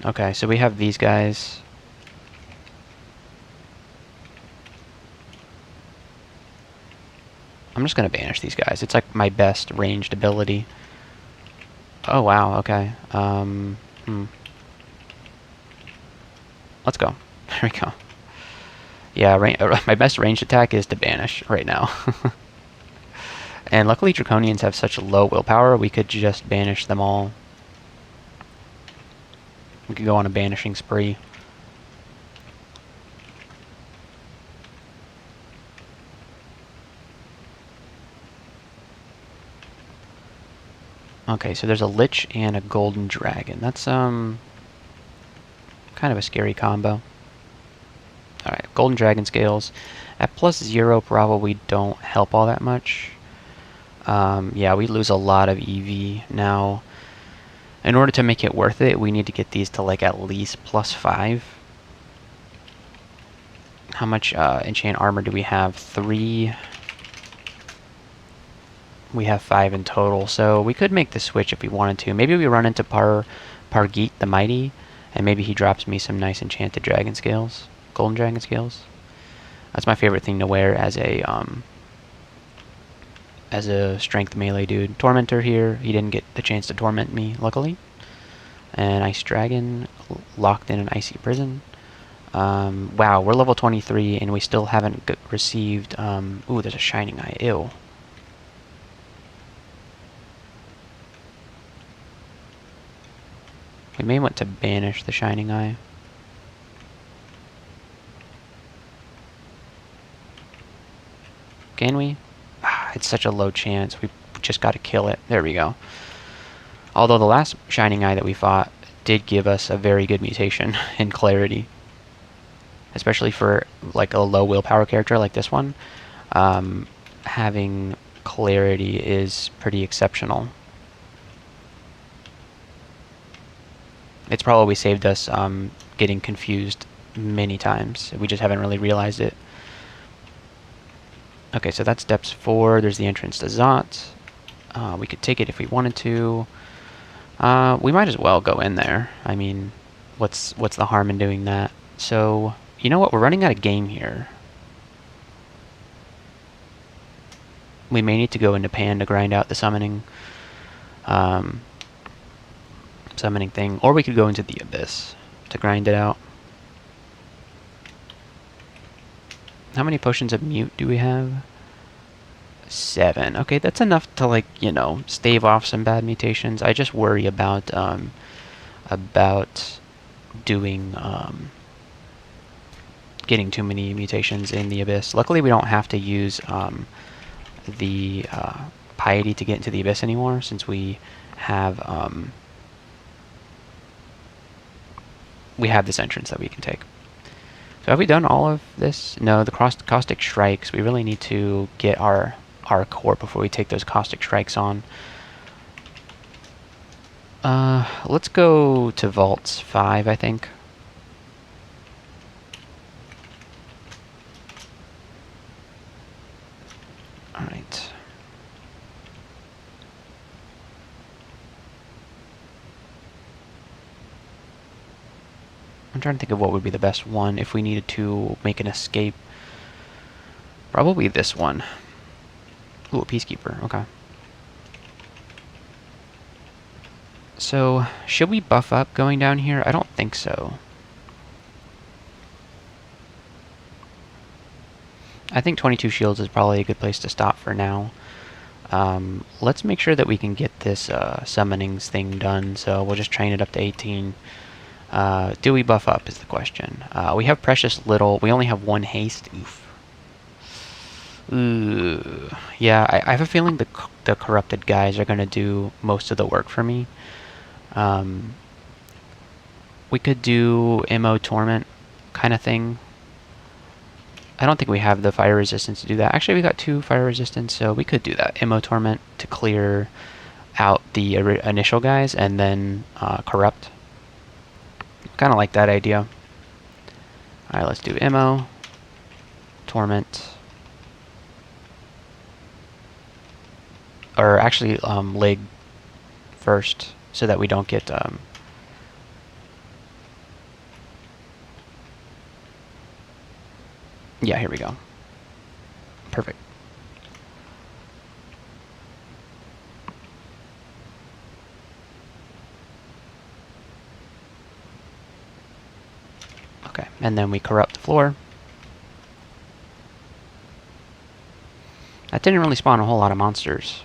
Okay, so we have these guys. I'm just gonna banish these guys. It's like my best ranged ability. Oh wow, okay. Let's go. There we go. Yeah, my best ranged attack is to banish right now. And luckily Draconians have such low willpower, we could just banish them all. We could go on a banishing spree. Okay, so there's a Lich and a Golden Dragon. That's kind of a scary combo. Alright, Golden Dragon scales. At +0 probably don't help all that much. Yeah, we lose a lot of EV now. In order to make it worth it, we need to get these to like at least +5. How much enchant armor do we have? 3. We have 5 in total, so we could make the switch if we wanted to. Maybe we run into Pargeet the Mighty, and maybe he drops me some nice enchanted dragon scales, golden dragon scales. That's my favorite thing to wear as a strength melee dude. Tormentor here, he didn't get the chance to torment me, luckily. And Ice Dragon, locked in an icy prison. Wow, we're level 23, and we still haven't received... ooh, there's a Shining Eye, ew. We may want to banish the Shining Eye. Can we? It's such a low chance. We just got to kill it. There we go. Although the last Shining Eye that we fought did give us a very good mutation in clarity. Especially for like a low willpower character like this one. Having clarity is pretty exceptional. It's probably saved us getting confused many times. We just haven't really realized it. Okay, so that's depths 4. There's the entrance to Zot. We could take it if we wanted to. We might as well go in there. I mean, what's the harm in doing that? So, you know what? We're running out of game here. We may need to go into Pan to grind out the summoning thing, or we could go into the Abyss to grind it out. How many potions of mute do we have? 7. Okay, that's enough to, like, you know, stave off some bad mutations. I just worry about doing getting too many mutations in the Abyss. Luckily, we don't have to use the Piety to get into the Abyss anymore, since we have this entrance that we can take. So have we done all of this? No, the caustic strikes. We really need to get our our core before we take those caustic strikes on. Let's go to vaults 5, I think. Alright. I'm trying to think of what would be the best one if we needed to make an escape. Probably this one. Ooh, a Peacekeeper, okay. So, should we buff up going down here? I don't think so. I think 22 shields is probably a good place to stop for now. Let's make sure that we can get this summonings thing done, so we'll just train it up to 18. Do we buff up is the question. We have precious little. We only have 1 haste. Oof. Ooh. Yeah, I have a feeling the corrupted guys are going to do most of the work for me. We could do MO Torment kind of thing. I don't think we have the fire resistance to do that. Actually, we got 2 fire resistance, so we could do that. MO Torment to clear out the initial guys, and then Corrupt. Kind of like that idea. Alright, let's do MO, Torment. Or actually, Lig first, so that we don't get... Yeah, here we go. Perfect. Okay, and then we corrupt the floor. That didn't really spawn a whole lot of monsters.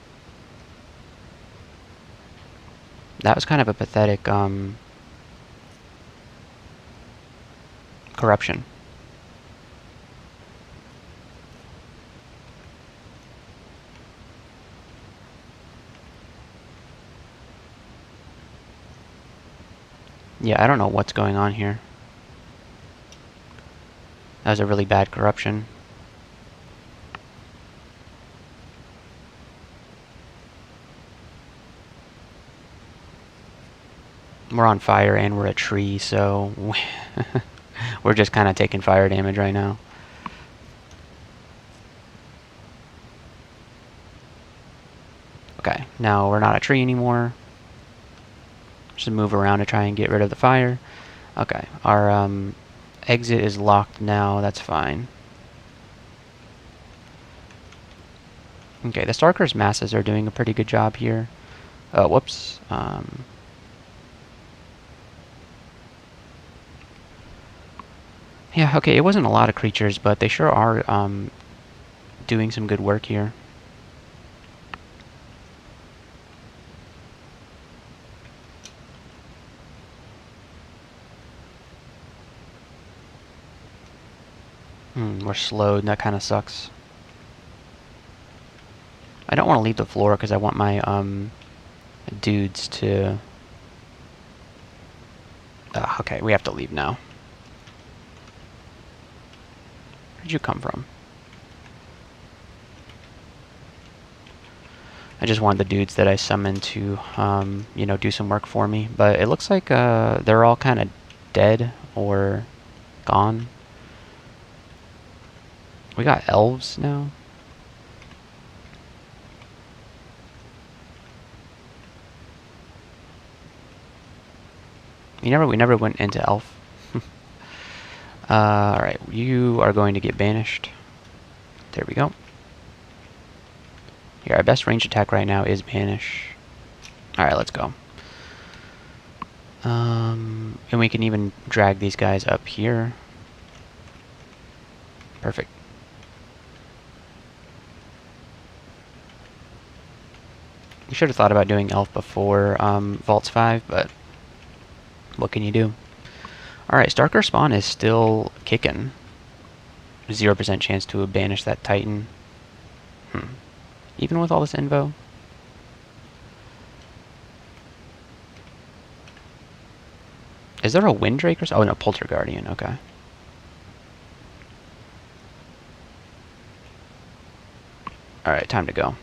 That was kind of a pathetic corruption. Yeah, I don't know what's going on here. That was a really bad corruption. We're on fire and we're a tree, so we're just kind of taking fire damage right now. Okay, now we're not a tree anymore. Just move around to try and get rid of the fire. Okay, our exit is locked now, that's fine. Okay, the Starker's masses are doing a pretty good job here. Whoops. Yeah, okay, it wasn't a lot of creatures, but they sure are doing some good work here. We're slowed, and that kind of sucks. I don't want to leave the floor because I want my dudes to... okay, we have to leave now. Where'd you come from? I just want the dudes that I summoned to, you know, do some work for me. But it looks like they're all kind of dead or gone. We got elves now. We never went into elf. Alright, you are going to get banished. There we go. Here, our best range attack right now is banish. Alright, let's go. And we can even drag these guys up here. Perfect. We should have thought about doing elf before Vaults 5, but what can you do? Alright, Starker spawn is still kicking. 0% chance to banish that Titan. Even with all this invo? Is there a Windrake or so? Oh no, Polterguardian, okay. Alright, time to go.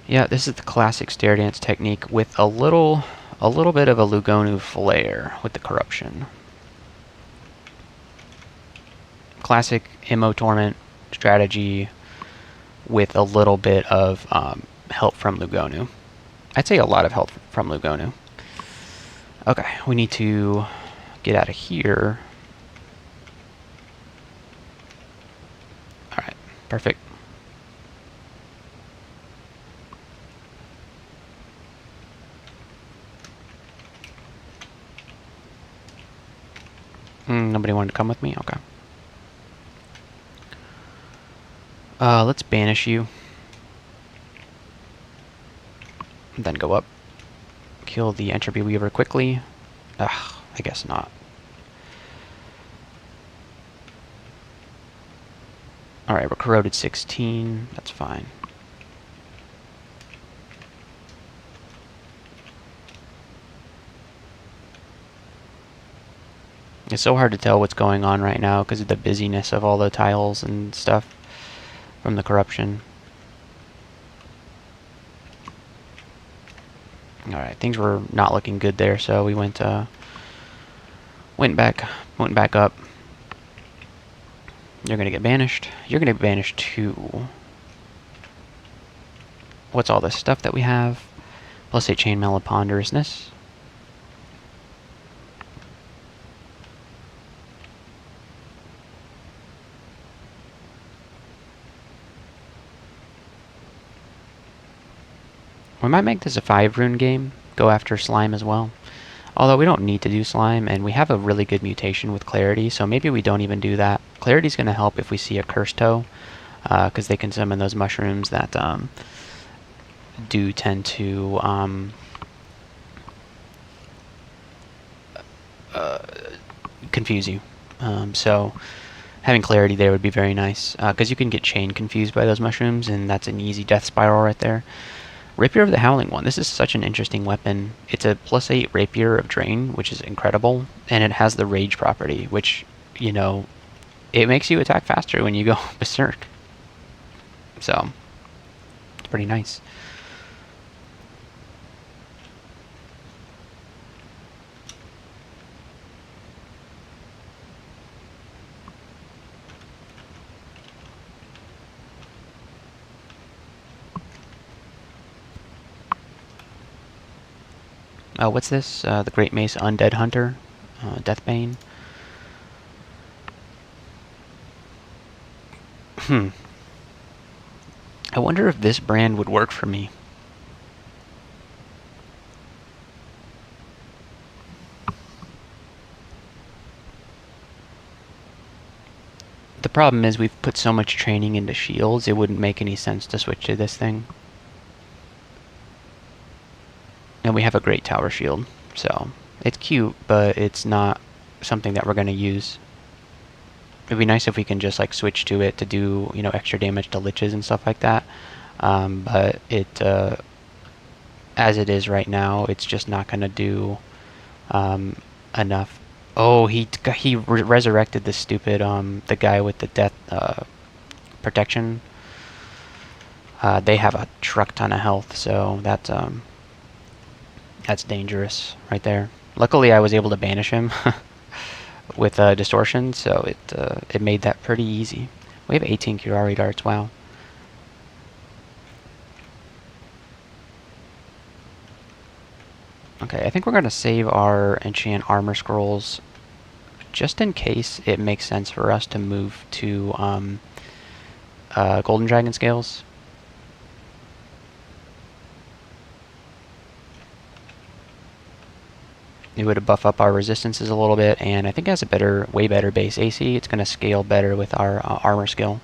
Yeah, this is the classic stair dance technique with a little bit of a Lugonu flair with the corruption. Classic MO Torment strategy with a little bit of help from Lugonu. I'd say a lot of help from Lugonu. Okay, we need to get out of here. Alright, perfect. Nobody wanted to come with me? Okay. Let's banish you. And then go up. Kill the Entropy Weaver quickly. Ugh, I guess not. Alright, we're corroded 16. That's fine. It's so hard to tell what's going on right now because of the busyness of all the tiles and stuff from the corruption. Alright, things were not looking good there, so we went back up. You're gonna get banished. You're gonna get banished too. What's all this stuff that we have? Plus 8 chainmail of ponderousness. We might make this a 5-rune game, go after slime as well. Although we don't need to do slime, and we have a really good mutation with clarity, so maybe we don't even do that. Clarity's going to help if we see a cursed toe, because they can summon those mushrooms that do tend to confuse you. So having clarity there would be very nice, because you can get chain confused by those mushrooms, and that's an easy death spiral right there. Rapier of the Howling One. This is such an interesting weapon. It's a +8 Rapier of Drain, which is incredible, and it has the Rage property, which, you know, it makes you attack faster when you go Berserk. So, it's pretty nice. What's this? The Great Mace Undead Hunter, Deathbane. I wonder if this brand would work for me. The problem is we've put so much training into shields, it wouldn't make any sense to switch to this thing. And we have a great tower shield, so it's cute, but it's not something that we're going to use. It'd be nice if we can just like switch to it to do, you know, extra damage to liches and stuff like that. But it, as it is right now, it's just not going to do enough. Oh, he resurrected the stupid the guy with the death protection. They have a truck ton of health, so that's dangerous right there. Luckily, I was able to banish him with distortion, so it made that pretty easy. We have 18 Kirari darts. Wow. Okay, I think we're gonna save our enchant armor scrolls just in case it makes sense for us to move to golden dragon scales. It would buff up our resistances a little bit, and I think it has a way better base AC. It's going to scale better with our armor skill.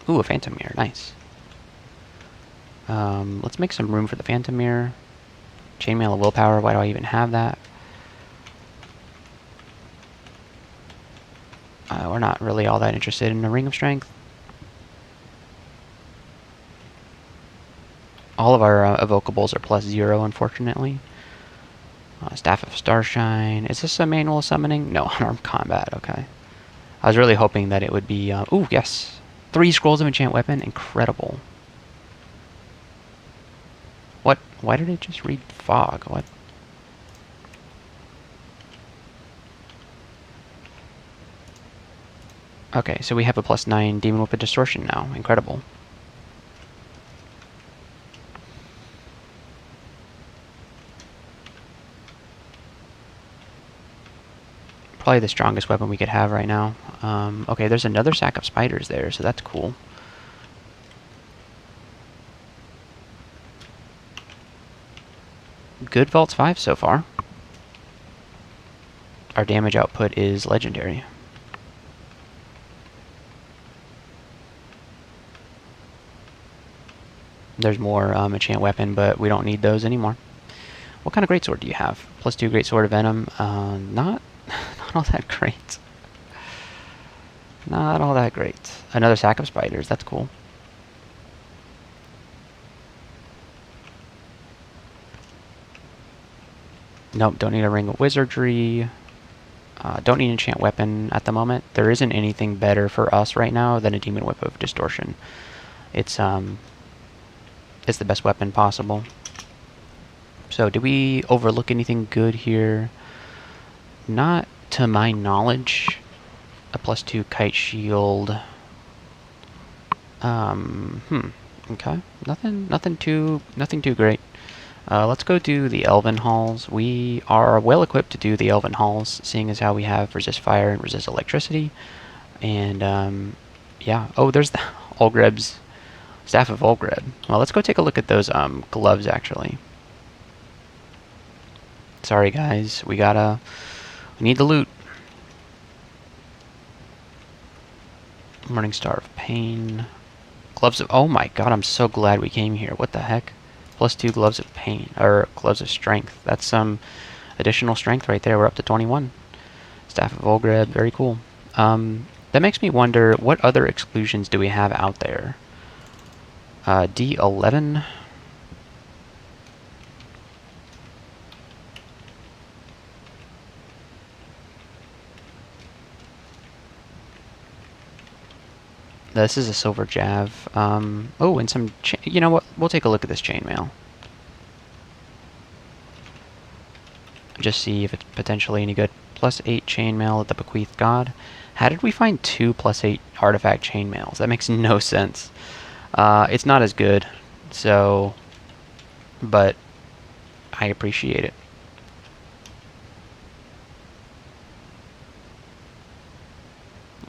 Ooh, a Phantom Mirror. Nice. Let's make some room for the Phantom Mirror. Chainmail of Willpower. Why do I even have that? We're not really all that interested in a Ring of Strength. All of our evocables are +0, unfortunately. Staff of Starshine. Is this a manual summoning? No, unarmed combat. Okay. I was really hoping that it would be... ooh, yes. 3 scrolls of enchant weapon. Incredible. What? Why did it just read fog? What? Okay, so we have a +9 Demon Whip of Distortion now. Incredible. Probably the strongest weapon we could have right now. Okay, there's another sack of spiders there, so that's cool. Good Vaults 5 so far. Our damage output is legendary. There's more enchant weapon, but we don't need those anymore. What kind of greatsword do you have? +2 greatsword of venom. Not all that great. Not all that great. Another sack of spiders. That's cool. Nope, don't need a ring of wizardry. Don't need an enchant weapon at the moment. There isn't anything better for us right now than a demon whip of distortion. It's the best weapon possible. So, did we overlook anything good here? Not to my knowledge. A +2 kite shield. Okay. Nothing too great. Let's go do the Elven Halls. We are well equipped to do the Elven Halls, seeing as how we have resist fire and resist electricity. And yeah. Oh, there's the Olgreb's Staff of Olgreb. Well, let's go take a look at those gloves actually. Sorry guys, we need the loot. Morning Star of Pain. Gloves of... Oh my god, I'm so glad we came here. What the heck? +2 Gloves of Pain. Or Gloves of Strength. That's some additional strength right there. We're up to 21. Staff of Olgreb. Very cool. That makes me wonder, what other exclusions do we have out there? D11. This is a silver jav. Oh, and some... You know what? We'll take a look at this chainmail. Just see if it's potentially any good. +8 chainmail at the Bequeathed God. How did we find 2 +8 artifact chainmails? That makes no sense. It's not as good, so... But I appreciate it.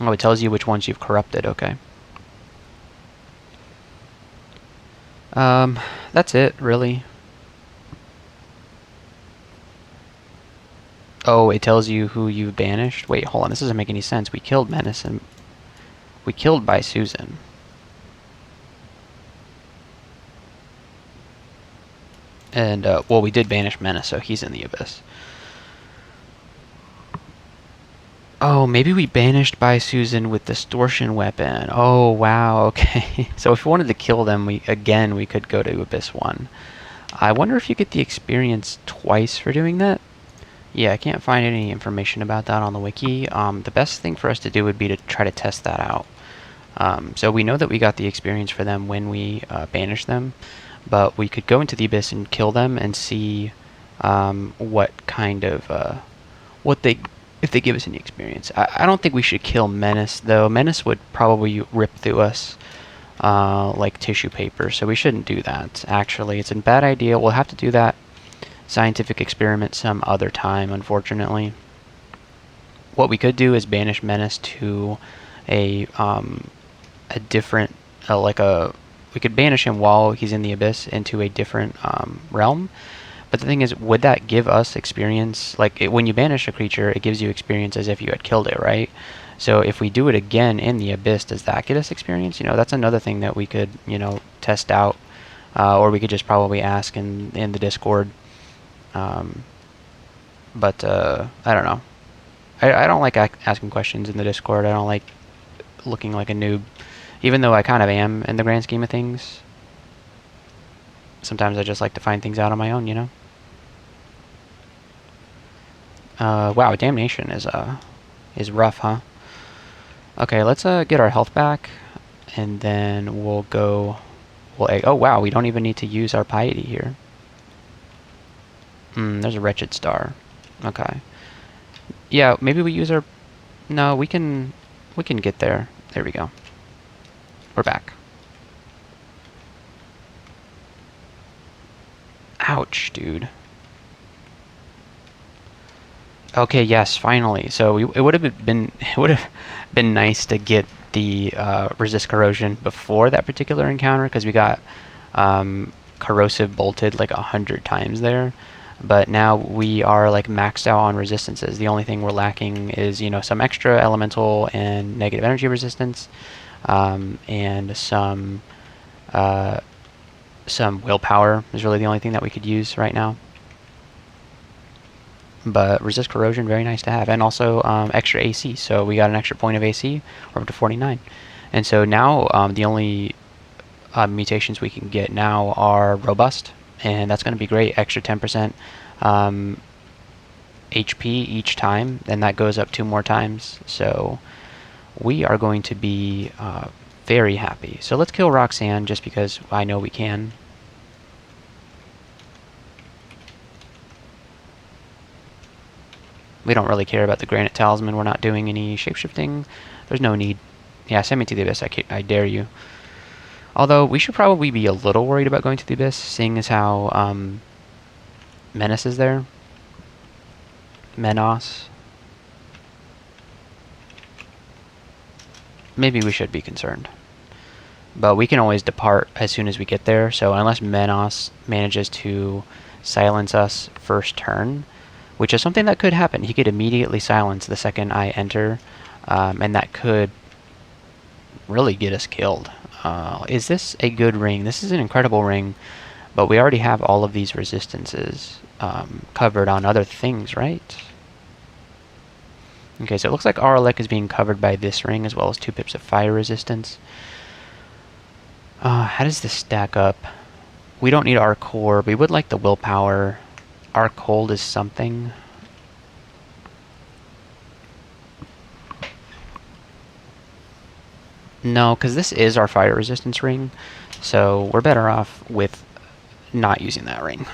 Oh, it tells you which ones you've corrupted. Okay. That's it, really. Oh, it tells you who you've banished? Wait, hold on, this doesn't make any sense. We killed Menace and... We killed by Susan. And, well, we did banish Menace, so he's in the Abyss. Oh, maybe we banished by Susan with Distortion Weapon. Oh, wow, okay. So if we wanted to kill them, we could go to Abyss 1. I wonder if you get the experience twice for doing that? Yeah, I can't find any information about that on the wiki. The best thing for us to do would be to try to test that out. So we know that we got the experience for them when we banished them, but we could go into the Abyss and kill them and see what kind of... if they give us any experience. I don't think we should kill Menace, though. Menace would probably rip through us like tissue paper, so we shouldn't do that, actually. It's a bad idea. We'll have to do that scientific experiment some other time, unfortunately. What we could do is banish Menace to a different, we could banish him while he's in the Abyss into a different realm. But the thing is, would that give us experience? Like, when you banish a creature, it gives you experience as if you had killed it, right? So if we do it again in the Abyss, does that get us experience? You know, that's another thing that we could, you know, test out. Or we could just probably ask in the Discord. But I don't know. I don't like asking questions in the Discord. I don't like looking like a noob. Even though I kind of am in the grand scheme of things. Sometimes I just like to find things out on my own, you know? Wow, damnation is rough, huh? Okay, let's get our health back, and then we'll go. Oh wow, we don't even need to use our piety here. There's a wretched star. Okay. Yeah, maybe we use our. No, we can get there. There we go. We're back. Ouch, dude. Okay, yes, finally. So it would have been it would have been nice to get the resist corrosion before that particular encounter because we got corrosive bolted like 100 times there. But now we are like maxed out on resistances. The only thing we're lacking is some extra elemental and negative energy resistance, and some willpower is really the only thing that we could use right now. But resist corrosion, very nice to have, and also extra AC. So we got an extra point of AC. We're up to 49, and so now the only mutations we can get now are robust, and that's going to be great. Extra 10% HP each time, and that goes up 2 more times. So we are going to be very happy. So let's kill Roxanne just because I know we can. We don't really care about the Granite Talisman. We're not doing any shapeshifting. There's no need. Yeah, send me to the Abyss. I dare you. Although, we should probably be a little worried about going to the Abyss, seeing as how Menace is there. Menos. Maybe we should be concerned. But we can always depart as soon as we get there, so unless Menos manages to silence us first turn, which is something that could happen. He could immediately silence the second I enter, and that could really get us killed. Is this a good ring? This is an incredible ring, but we already have all of these resistances covered on other things, right? Okay, so it looks like Aralek is being covered by this ring as well as 2 pips of fire resistance. How does this stack up? We don't need our core, but we would like the willpower. Our cold is something. No, because this is our fire resistance ring, so we're better off with not using that ring.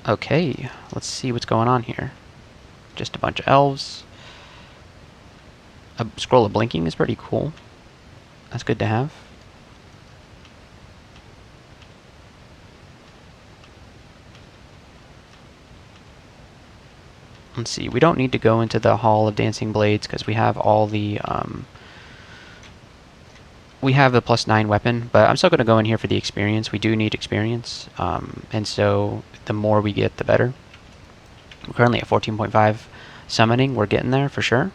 Okay, let's see what's going on here. Just a bunch of elves. A scroll of blinking is pretty cool. That's good to have. Let's see, we don't need to go into the Hall of Dancing Blades because we have all the we have the +9 weapon, but I'm still going to go in here for the experience. We do need experience, and so the more we get, the better. We're currently at 14.5 summoning. We're getting there for sure.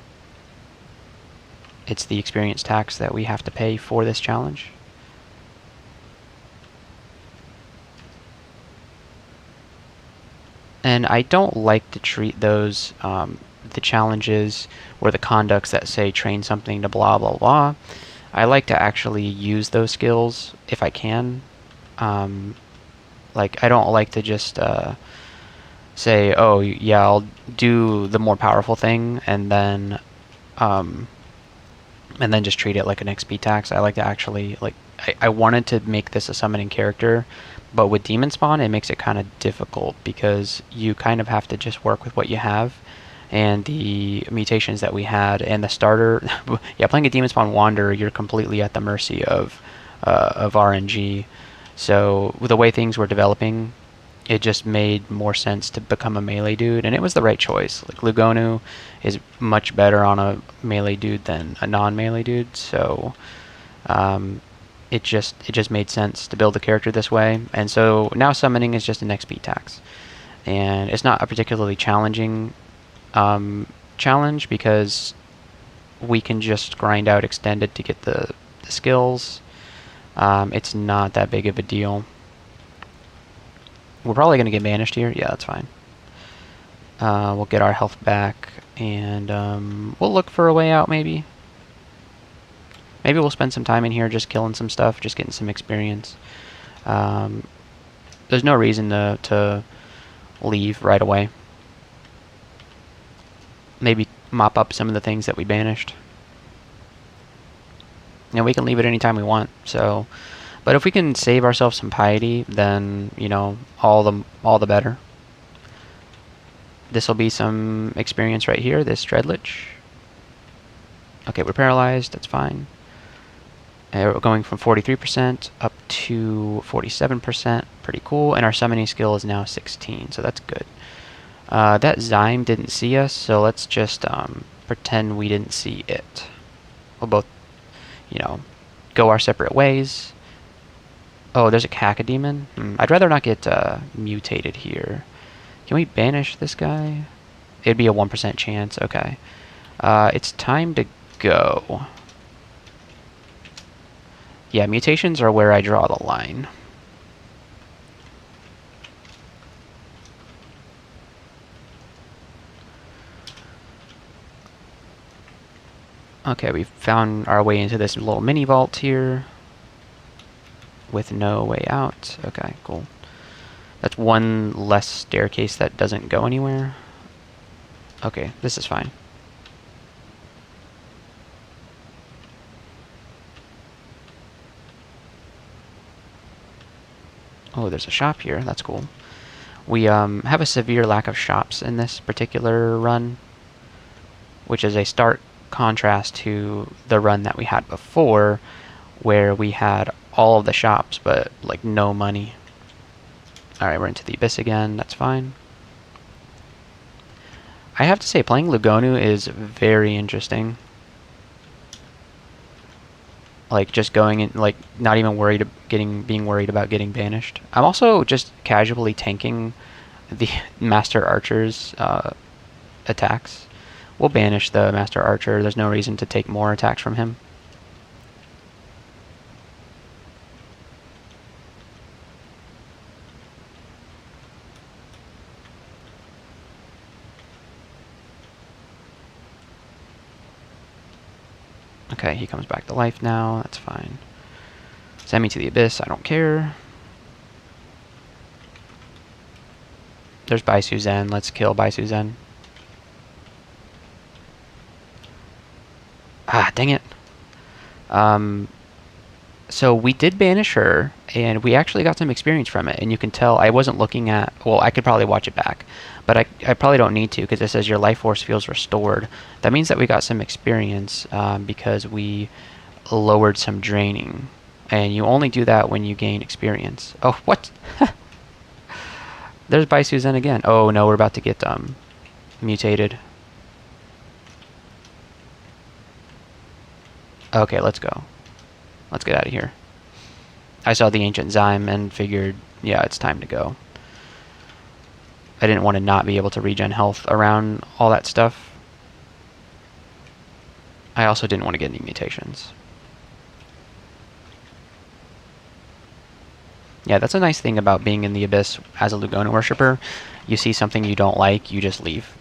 It's the experience tax that we have to pay for this challenge. And I don't like to treat those, the challenges or the conducts that say train something to blah blah blah. I like to actually use those skills if I can. Like, I don't like to just say, oh yeah, I'll do the more powerful thing and then just treat it like an XP tax. I like to actually, like, I wanted to make this a summoning character, but with Demon Spawn it makes it kind of difficult because you kind of have to just work with what you have and the mutations that we had and the starter. Yeah, playing a Demon Spawn Wanderer, you're completely at the mercy of RNG. So with the way things were developing, it just made more sense to become a melee dude, and it was the right choice. Like, Lugonu is much better on a melee dude than a non-melee dude, so it just made sense to build the character this way. And so now summoning is just an XP tax, and it's not a particularly challenging challenge because we can just grind out extended to get the skills. It's not that big of a deal. We're probably going to get banished here. Yeah, that's fine. We'll get our health back, and we'll look for a way out, maybe. Maybe we'll spend some time in here just killing some stuff, just getting some experience. there's no reason to leave right away. Maybe mop up some of the things that we banished. You know, we can leave it anytime we want. So, but if we can save ourselves some piety, then you know, all the better. This will be some experience right here. This Dreadlich. Okay, we're paralyzed. That's fine. We're going from 43% up to 47%. Pretty cool. And our summoning skill is now 16, so that's good. That Zyme didn't see us, so let's just pretend we didn't see it. We'll both, you know, go our separate ways. Oh, there's a Cacodemon? I'd rather not get mutated here. Can we banish this guy? It'd be a 1% chance. Okay. It's time to go. Yeah, mutations are where I draw the line. Okay, we've found our way into this little mini vault here with no way out. Okay, cool. That's one less staircase that doesn't go anywhere. Okay, this is fine. Oh, there's a shop here. That's cool. We have a severe lack of shops in this particular run, which is a stark contrast to the run that we had before, where we had all of the shops but like no money. Alright, we're into the Abyss again. That's fine. I have to say, playing Lugonu is very interesting. Like, just going in, like, not even being worried about getting banished. I'm also just casually tanking the Master Archer's attacks. We'll banish the Master Archer. There's no reason to take more attacks from him. Okay, he comes back to life now. That's fine. Send me to the Abyss. I don't care. There's DsWn. Let's kill DsWn. Ah, dang it. So we did banish her, and we actually got some experience from it. And you can tell I wasn't looking at... Well, I could probably watch it back. But I probably don't need to, because it says your life force feels restored. That means that we got some experience because we lowered some draining. And you only do that when you gain experience. Oh, what? There's DsWn again. Oh, no, we're about to get mutated. Okay, let's go. Let's get out of here. I saw the Ancient Zyme and figured, yeah, it's time to go. I didn't want to not be able to regen health around all that stuff. I also didn't want to get any mutations. Yeah, that's a nice thing about being in the Abyss as a Lugonu worshipper. You see something you don't like, you just leave.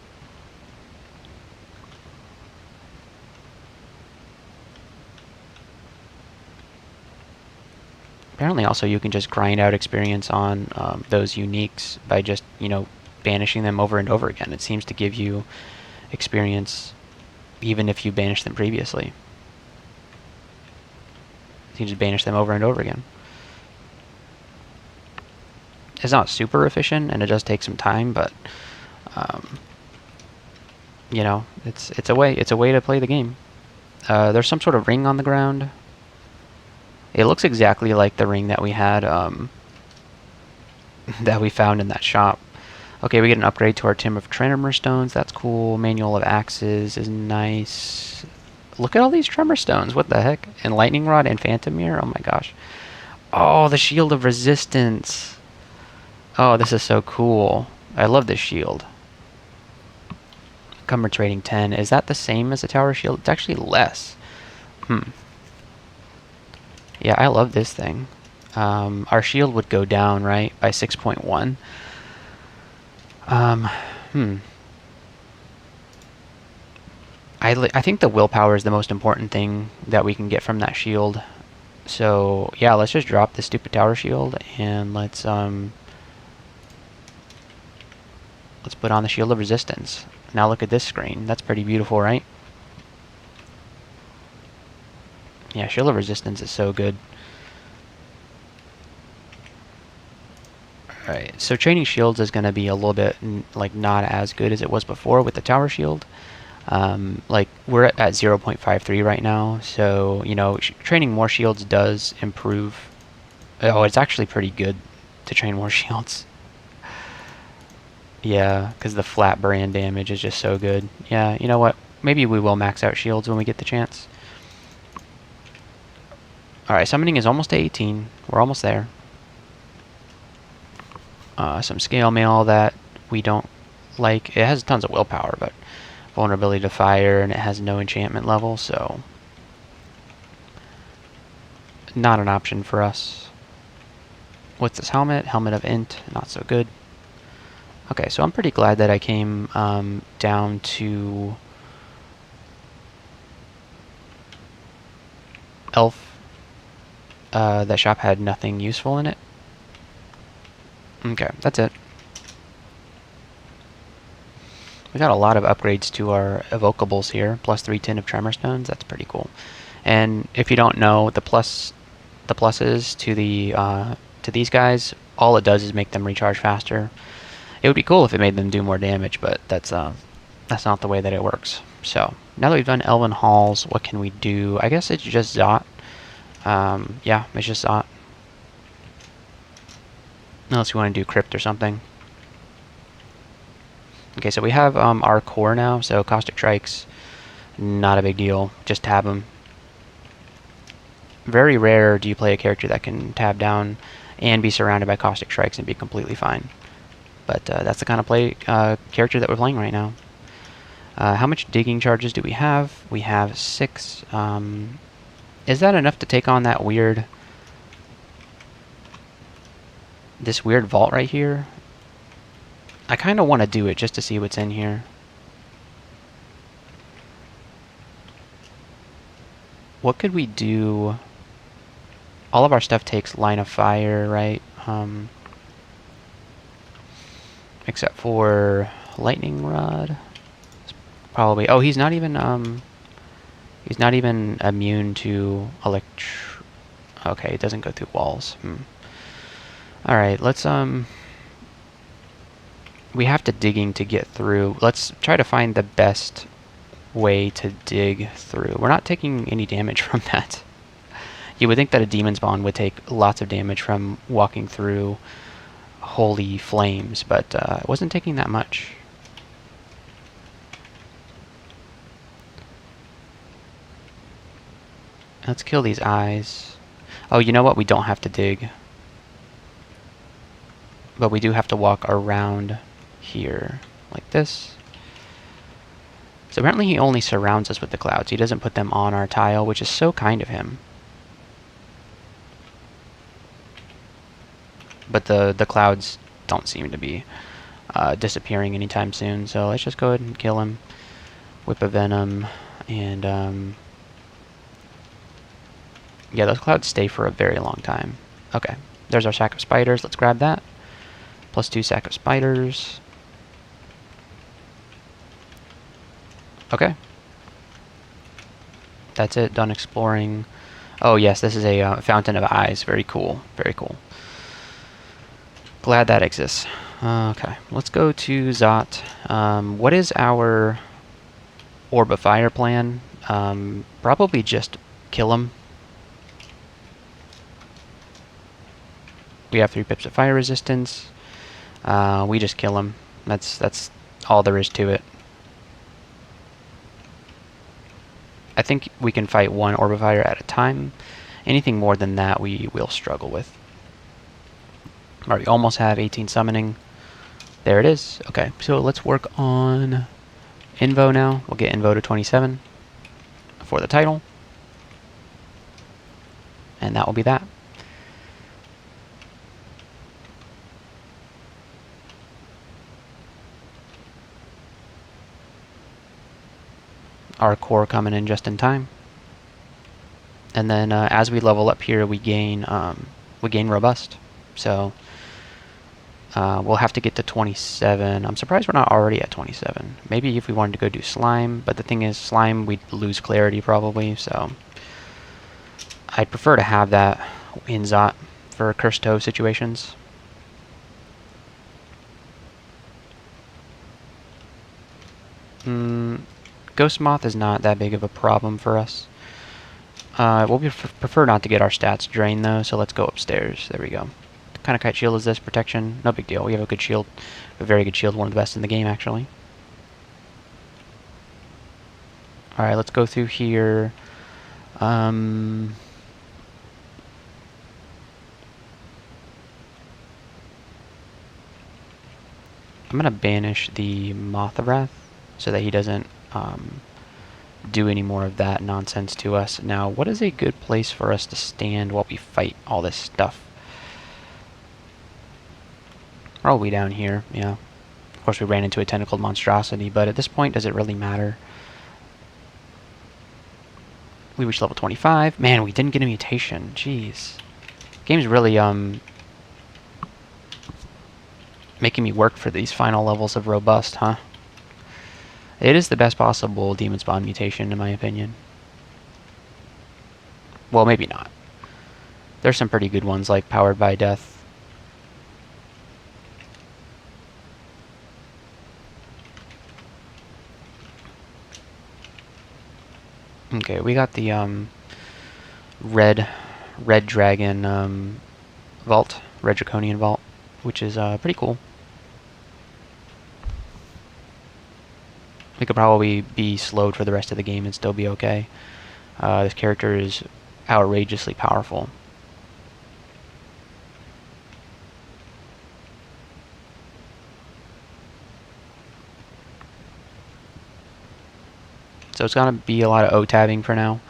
Apparently also you can just grind out experience on those uniques by just, you know, banishing them over and over again. It seems to give you experience even if you banished them previously. You can just banish them over and over again. It's not super efficient, and it does take some time, but you know, it's a way to play the game. There's some sort of ring on the ground. It looks exactly like the ring that we had that we found in that shop. Okay, we get an upgrade to our Timber of Tremor Stones. That's cool. Manual of Axes is nice. Look at all these Tremor Stones. What the heck? And Lightning Rod and Phantom Mirror. Oh my gosh. Oh, the Shield of Resistance. Oh, this is so cool. I love this shield. Encumbrance rating 10. Is that the same as the Tower Shield? It's actually less. Yeah, I love this thing. Our shield would go down, right, by 6.1. I think the willpower is the most important thing that we can get from that shield. So, yeah, let's just drop the stupid tower shield, and let's Let's put on the Shield of Resistance. Now look at this screen. That's pretty beautiful, right? Yeah, Shield of Resistance is so good. Alright, so training shields is going to be a little bit like not as good as it was before with the tower shield. Like we're at 0.53 right now, so you know training more shields does improve. Oh, it's actually pretty good to train more shields. Yeah, because the flat brand damage is just so good. Yeah, you know what? Maybe we will max out shields when we get the chance. Alright, summoning is almost to 18. We're almost there. Some scale mail that we don't like. It has tons of willpower, but vulnerability to fire, and it has no enchantment level, so not an option for us. What's this helmet? Helmet of Int, not so good. Okay, so I'm pretty glad that I came down to Elf. That shop had nothing useful in it. Okay, that's it. We got a lot of upgrades to our evocables here. Plus 310 of Tremor Stones. That's pretty cool. And if you don't know, the pluses to these guys, all it does is make them recharge faster. It would be cool if it made them do more damage, but that's not the way that it works. So now that we've done Elven Halls, what can we do? I guess it's just Zot. Yeah, it's just Zot. Unless we want to do Crypt or something. Okay, so we have our core now, so Caustic Strikes, not a big deal. Just tab them. Very rare do you play a character that can tab down and be surrounded by Caustic Strikes and be completely fine. But that's the kind of character that we're playing right now. How much digging charges do we have? We have 6. Is that enough to take on that weird... this weird vault right here? I kind of want to do it just to see what's in here. What could we do? All of our stuff takes line of fire, right? Except for lightning rod. Probably. Oh, he's not even immune to Okay, it doesn't go through walls. All right, let's we have to digging to get through. Let's try to find the best way to dig through. We're not taking any damage from that. You would think that a demon spawn would take lots of damage from walking through holy flames, but it wasn't taking that much. Let's kill these eyes. Oh, you know what? We don't have to dig. But we do have to walk around here, like this. So apparently he only surrounds us with the clouds. He doesn't put them on our tile, which is so kind of him. But the clouds don't seem to be disappearing anytime soon, so let's just go ahead and kill him. Whip of Venom, and yeah, those clouds stay for a very long time. Okay, there's our sack of spiders. Let's grab that. +2 sack of spiders. Okay. That's it, done exploring. Oh yes, this is a Fountain of Eyes. Very cool, very cool. Glad that exists. Okay, let's go to Zot. What is our Orb of Fire plan? Probably just kill him. We have 3 pips of fire resistance. We just kill him. That's all there is to it. I think we can fight 1 Orb of Fire at a time. Anything more than that we will struggle with. Alright, we almost have 18 summoning. There it is. Okay, so let's work on Invo now. We'll get Invo to 27 for the title. And that will be that. Our core coming in just in time. And then as we level up here, we gain robust. So We'll have to get to 27. I'm surprised we're not already at 27. Maybe if we wanted to go do slime, but the thing is, slime, we'd lose clarity probably, so I'd prefer to have that in Zot for Cursed Toe situations. Ghost Moth is not that big of a problem for us. We'll prefer not to get our stats drained though, so let's go upstairs. There we go. What kind of kite shield is this? Protection? No big deal. We have a good shield. A very good shield. One of the best in the game, actually. Alright, let's go through here. I'm going to banish the Mothrath so that he doesn't do any more of that nonsense to us. Now, what is a good place for us to stand while we fight all this stuff? Probably down here, yeah. Of course, we ran into a tentacled monstrosity, but at this point, does it really matter? We reached level 25. Man, we didn't get a mutation. Jeez. Game's really, making me work for these final levels of Robust, huh? It is the best possible Demon Spawn mutation, in my opinion. Well, maybe not. There's some pretty good ones, like Powered by Death. Okay, we got the red dragon vault, red draconian vault, which is pretty cool. We could probably be slowed for the rest of the game and still be okay. This character is outrageously powerful. So it's going to be a lot of O-tabbing for now.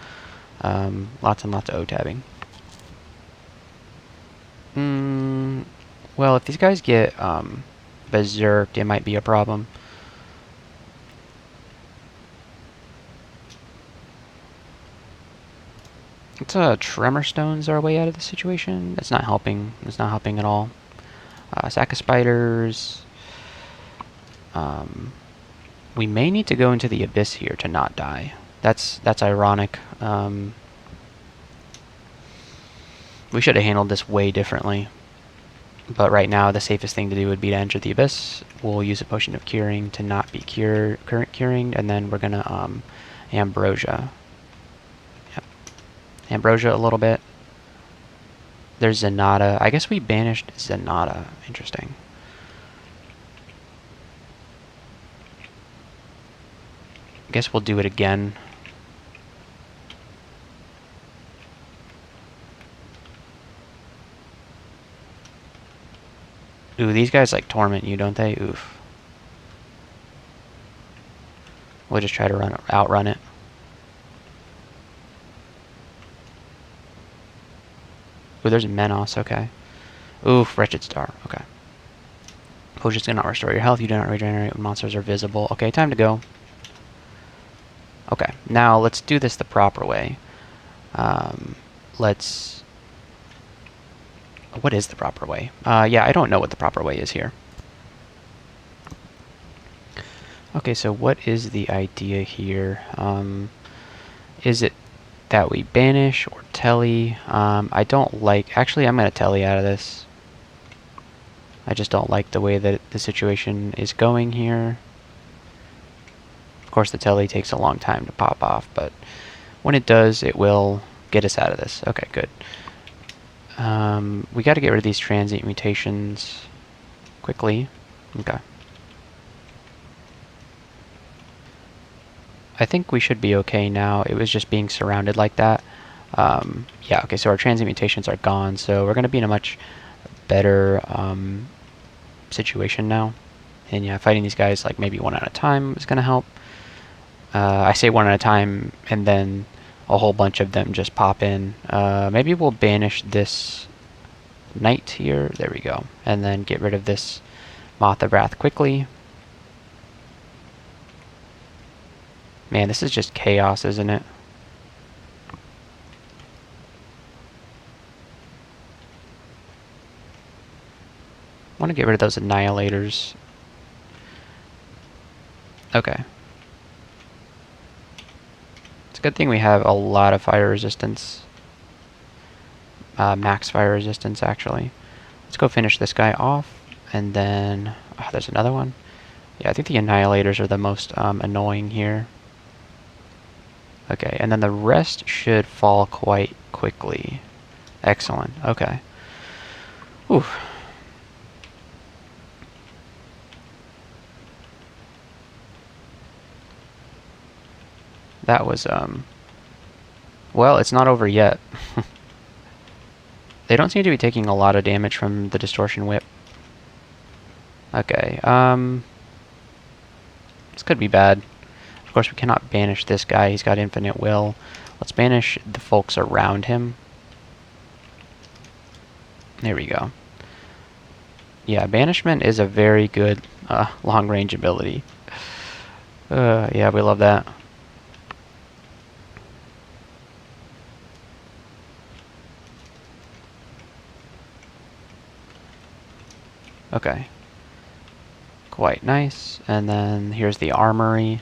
Lots and lots of O-tabbing. Well, if these guys get berserked, it might be a problem. It's Tremor Stones our way out of the situation. It's not helping. It's not helping at all. Sack of spiders. We may need to go into the abyss here to not die. That's ironic. We should have handled this way differently. But right now, the safest thing to do would be to enter the abyss. We'll use a potion of curing to not be current curing, and then we're gonna ambrosia. Yep. Ambrosia a little bit. There's Zenata. I guess we banished Zenata. Interesting. I guess we'll do it again. Ooh, these guys like torment you, don't they? Oof. We'll just try to outrun it. Ooh, there's Menos, okay. Oof, Wretched Star, okay. Potions do not restore your health. You do not regenerate when monsters are visible. Okay, time to go. Okay, now let's do this the proper way. What is the proper way? Yeah, I don't know what the proper way is here. Okay, so what is the idea here? Is it that we banish or telly? I don't like... Actually, I'm going to telly out of this. I just don't like the way that the situation is going here. Of course, the telly takes a long time to pop off, but when it does, it will get us out of this. Okay, good. We got to get rid of these transient mutations quickly. Okay. I think we should be okay now. It was just being surrounded like that. Yeah, okay, so our transient mutations are gone, so we're going to be in a much better situation now. And yeah, fighting these guys like maybe one at a time is going to help. I say one at a time, and then a whole bunch of them just pop in. Maybe we'll banish this knight here. There we go. And then get rid of this Moth of Wrath quickly. Man, this is just chaos, isn't it? want to get rid of those annihilators. Okay. It's a good thing we have a lot of fire resistance. Max fire resistance, actually. Let's go finish this guy off, and then... Oh, there's another one. Yeah, I think the annihilators are the most annoying here. Okay, and then the rest should fall quite quickly. Excellent, okay. Whew. That was, well, it's not over yet. They don't seem to be taking a lot of damage from the distortion whip. Okay, this could be bad. Of course, we cannot banish this guy. He's got infinite will. Let's banish the folks around him. There we go. Yeah, banishment is a very good long-range ability. Yeah, we love that. Okay. Quite nice. And then here's the armory.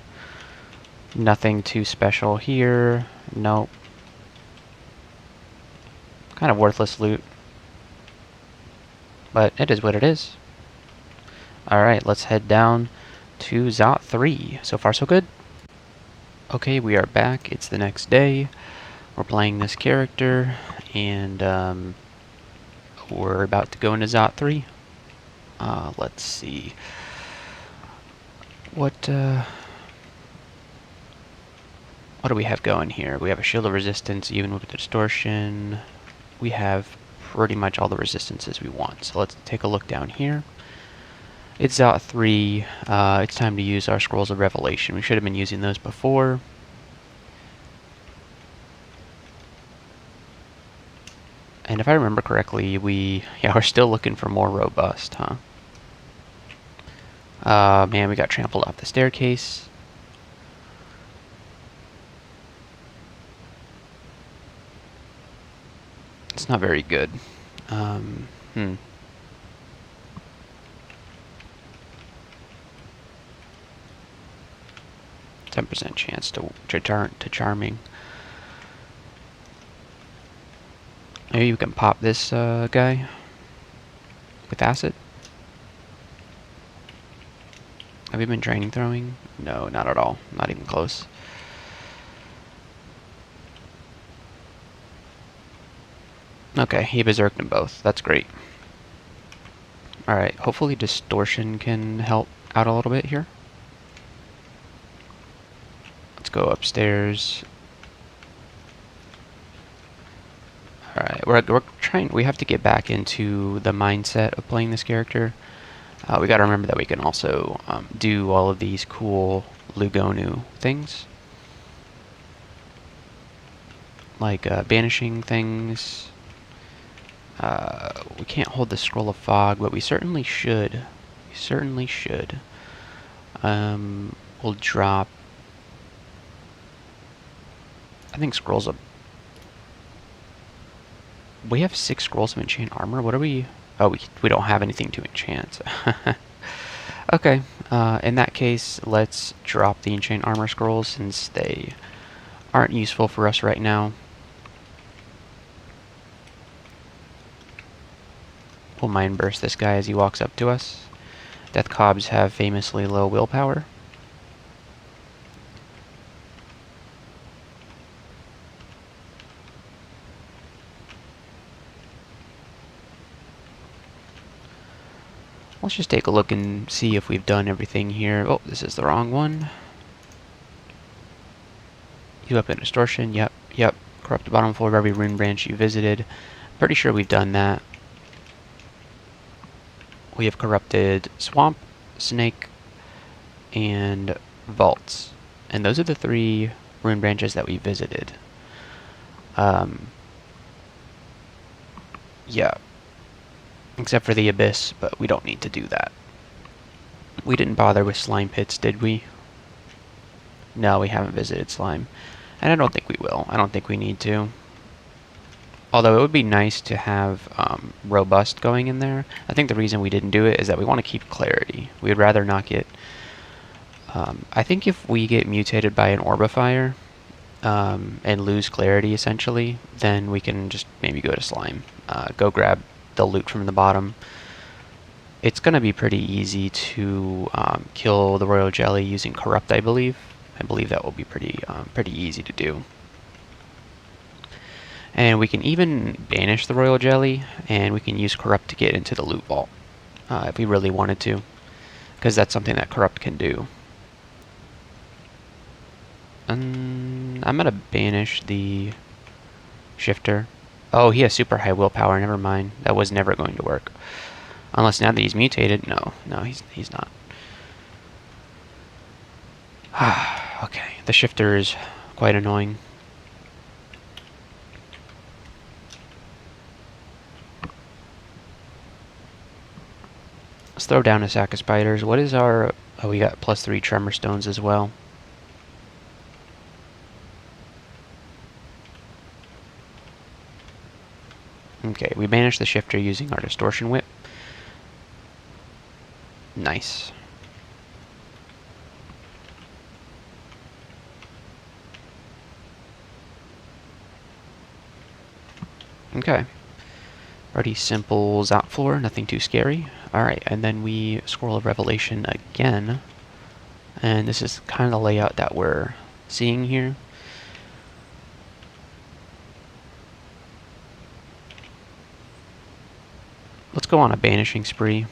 Nothing too special here. Nope. Kind of worthless loot. But it is what it is. Alright, let's head down to Zot 3. So far, so good. Okay, we are back. It's the next day. We're playing this character, and we're about to go into Zot 3. Let's see. What do we have going here? We have a shield of resistance, even with the distortion. We have pretty much all the resistances we want. So let's take a look down here. It's Zot 3. It's time to use our Scrolls of Revelation. We should have been using those before. And if I remember correctly, we're still looking for more robust, huh? Man, we got trampled off the staircase. It's not very good. 10% chance to charming. Maybe you can pop this guy with acid. Have you been training throwing? No, not at all. Not even close. Okay, he berserked them both. That's great. Alright, hopefully distortion can help out a little bit here. Let's go upstairs. Alright, we're trying. We have to get back into the mindset of playing this character. We gotta remember that we can also do all of these cool Lugonu things. Like banishing things. We can't hold the Scroll of Fog, but we certainly should. We certainly should. We'll drop... I think Scrolls of... We have 6 Scrolls of Enchant Armor. What are we... Oh, we don't have anything to enchant. Okay, in that case, let's drop the Enchant Armor Scrolls since they aren't useful for us right now. We'll Mind Burst this guy as he walks up to us. Death Cobs have famously low willpower. Let's just take a look and see if we've done everything here. Oh, this is the wrong one. You up in Distortion, yep. Corrupt the bottom floor of every rune branch you visited. Pretty sure we've done that. We have corrupted Swamp, Snake, and Vaults. And those are the 3 rune branches that we visited. Yeah. Except for the Abyss, but we don't need to do that. We didn't bother with Slime Pits, did we? No, we haven't visited Slime. And I don't think we will. I don't think we need to. Although it would be nice to have robust going in there. I think the reason we didn't do it is that we want to keep clarity. We would rather not get... I think if we get mutated by an orbifier and lose clarity, essentially, then we can just maybe go to slime. Go grab the loot from the bottom. It's going to be pretty easy to kill the royal jelly using corrupt, I believe. I believe that will be pretty easy to do. And we can even banish the royal jelly, and we can use corrupt to get into the loot vault if we really wanted to, because that's something that corrupt can do. I'm going to banish the shifter. Oh, he has super high willpower. Never mind. That was never going to work. Unless now that he's mutated. No, he's not. Okay, the shifter is quite annoying. Let's throw down a sack of spiders. What is our... Oh, we got +3 tremor stones as well. Okay, we banished the shifter using our distortion whip. Nice. Okay. Pretty simple Zot floor, nothing too scary. Alright, and then we Scroll of Revelation again. And this is kind of the layout that we're seeing here. Let's go on a banishing spree.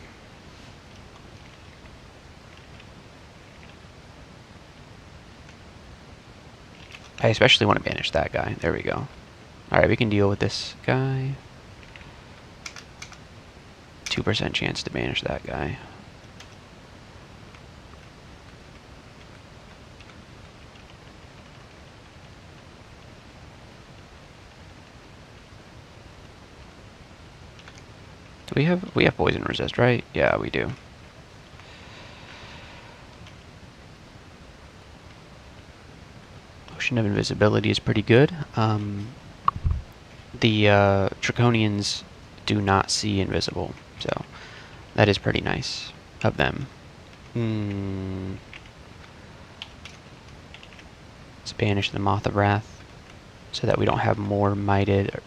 I especially want to banish that guy. There we go. Alright, we can deal with this guy. 2% chance to banish that guy. Do we have poison resist, right? Yeah, we do. Ocean of Invisibility is pretty good. The Draconians do not see invisible, so that is pretty nice of them. Let's banish the Moth of Wrath so that we don't have more mited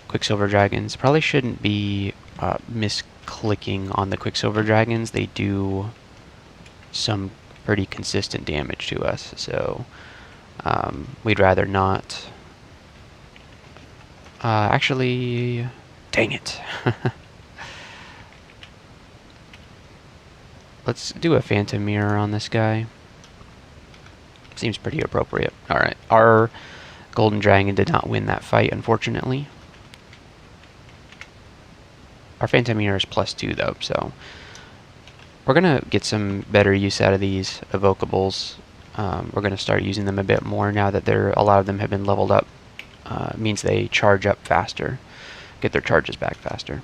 Quicksilver Dragons. Probably shouldn't be misclicking on the Quicksilver Dragons. They do some pretty consistent damage to us, so we'd rather not. Actually, dang it. Let's do a Phantom Mirror on this guy. Seems pretty appropriate. Alright, our Golden Dragon did not win that fight, unfortunately. Our Phantom Mirror is +2 though, so we're going to get some better use out of these evocables. We're going to start using them a bit more now that a lot of them have been leveled up. Means they charge up faster, get their charges back faster.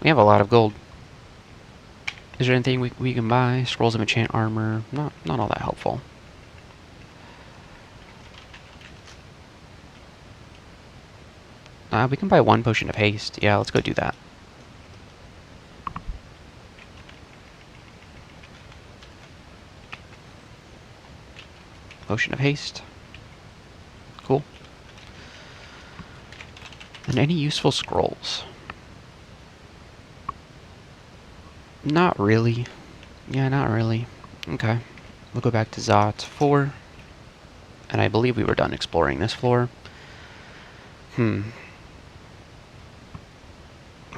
We have a lot of gold. Is there anything we can buy? Scrolls of Enchant Armor. Not all that helpful. We can buy 1 Potion of Haste. Yeah, let's go do that. Potion of Haste. Cool. And any useful scrolls? Not really. Yeah, not really. Okay. We'll go back to Zot 4. And I believe we were done exploring this floor.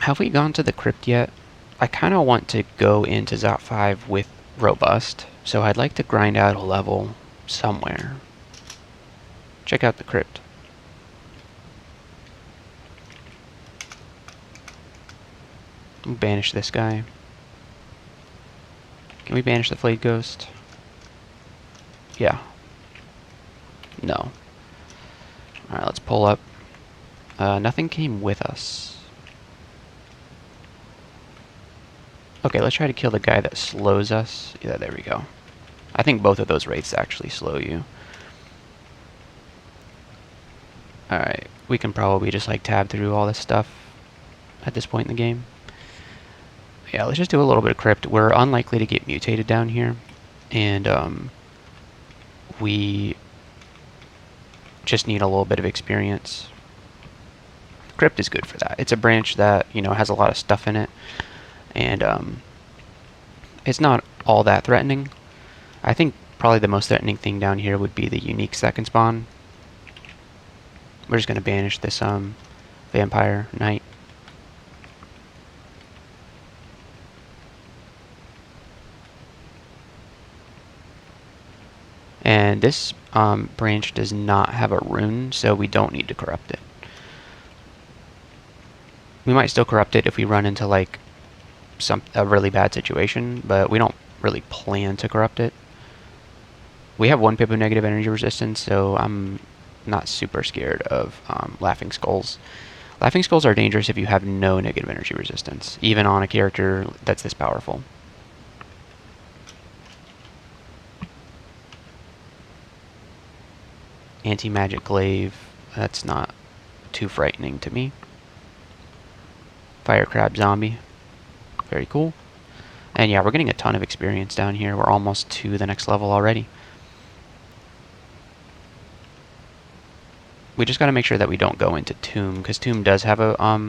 Have we gone to the crypt yet? I kind of want to go into Zot 5 with Robust, so I'd like to grind out a level somewhere. Check out the crypt. Banish this guy. Can we banish the Flayed Ghost? Yeah. No. Alright, let's pull up. Nothing came with us. Okay, let's try to kill the guy that slows us. Yeah, there we go. I think both of those rates actually slow you. Alright, we can probably just like tab through all this stuff at this point in the game. Yeah, let's just do a little bit of crypt. We're unlikely to get mutated down here. And we just need a little bit of experience. Crypt is good for that. It's a branch that, you know, has a lot of stuff in it. And it's not all that threatening. I think probably the most threatening thing down here would be the unique second spawn. We're just going to banish this vampire knight. And this branch does not have a rune, so we don't need to corrupt it. We might still corrupt it if we run into like a really bad situation, but we don't really plan to corrupt it. We have 1 pip of negative energy resistance, so I'm not super scared of Laughing Skulls. Laughing Skulls are dangerous if you have no negative energy resistance, even on a character that's this powerful. Anti-magic glaive, that's not too frightening to me. Fire crab zombie, very cool. And yeah, we're getting a ton of experience down here. We're almost to the next level already. We just got to make sure that we don't go into Tomb, because Tomb does have a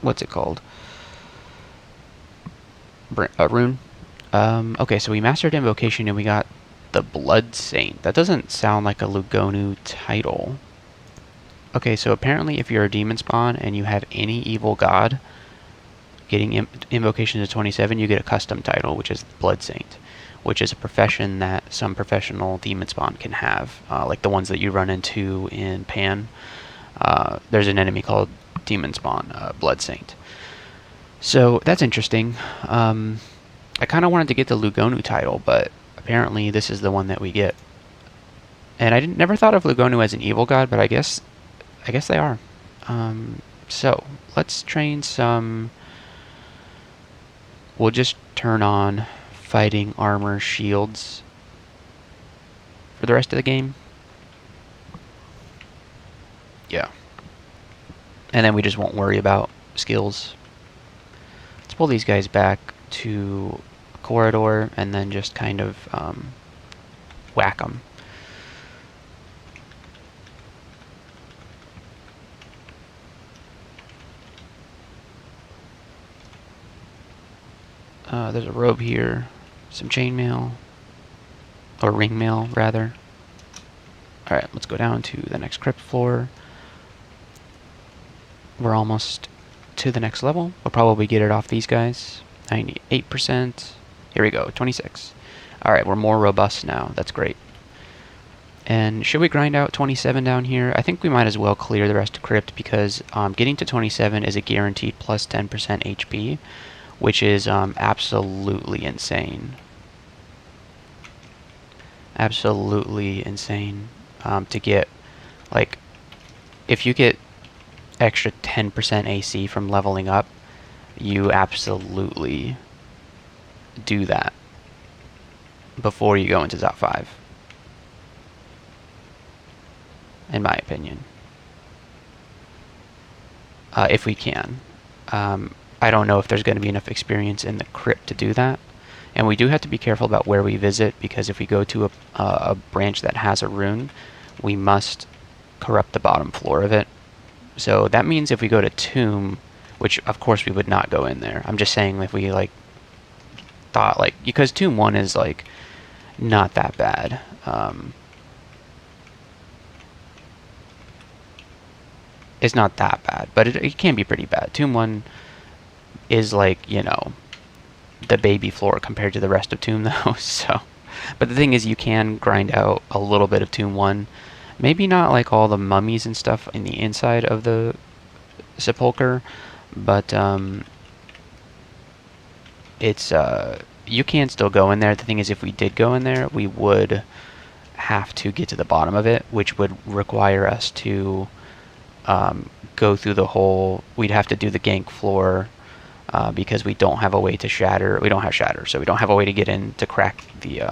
what's it called? A rune. Okay, so we mastered Invocation and we got the Blood Saint. That doesn't sound like a Lugonu title. Okay, so apparently if you're a demon spawn and you have any evil god, getting Invocation to 27, you get a custom title, which is Blood Saint, which is a profession that some professional demon spawn can have, like the ones that you run into in Pan. There's an enemy called Demon Spawn, Blood Saint. So that's interesting. I kind of wanted to get the Lugonu title, but apparently this is the one that we get. And I never thought of Lugonu as an evil god, but I guess they are. So let's train some. We'll just turn on fighting armor shields for the rest of the game. Yeah. And then we just won't worry about skills. Let's pull these guys back to a corridor and then just kind of whack them. There's a robe here, some chainmail, or ringmail rather. Alright, let's go down to the next crypt floor. We're almost to the next level. We'll probably get it off these guys. 98%. Here we go, 26. Alright, we're more robust now. That's great. And should we grind out 27 down here? I think we might as well clear the rest of crypt because getting to 27 is a guaranteed plus 10% HP, which is absolutely insane. Absolutely insane to get. Like, if you get extra 10% AC from leveling up, you absolutely do that before you go into top 5, in my opinion. If we can. I don't know if there's going to be enough experience in the crypt to do that. And we do have to be careful about where we visit, because if we go to a branch that has a rune, we must corrupt the bottom floor of it. So that means if we go to Tomb, which of course we would not go in there. I'm just saying if we like thought like, because Tomb 1 is like not that bad. It's not that bad, but it can be pretty bad. Tomb 1 is like, you know, the baby floor compared to the rest of Tomb though. So, but the thing is, you can grind out a little bit of Tomb 1. Maybe not like all the mummies and stuff in the inside of the sepulcher, but it's you can still go in there. The thing is, if we did go in there, we would have to get to the bottom of it, which would require us to go through the whole. We'd have to do the gank floor because we don't have a way to shatter. We don't have shatter, so we don't have a way to get in to crack the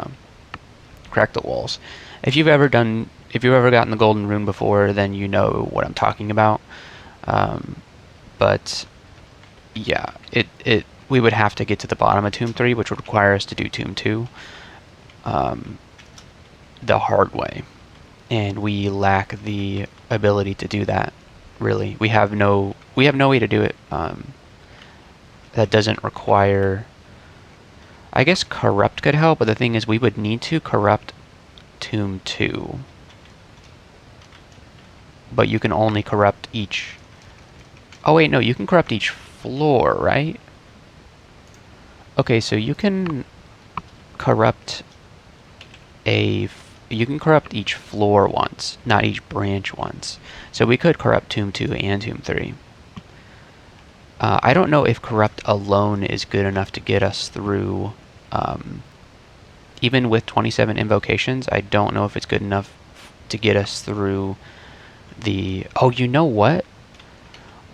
walls. If you've ever gotten the golden rune before, then you know what I'm talking about. But yeah, we would have to get to the bottom of Tomb 3, which would require us to do Tomb 2 the hard way. And we lack the ability to do that, really. We have no way to do it that doesn't require... I guess Corrupt could help, but the thing is we would need to corrupt Tomb 2. But you can only corrupt each... Oh wait, no, you can corrupt each floor, right? Okay, so you can corrupt each floor once, not each branch once. So we could corrupt Tomb 2 and Tomb 3. I don't know if corrupt alone is good enough to get us through... even with 27 invocations, I don't know if it's good enough to get us through the... Oh, you know what?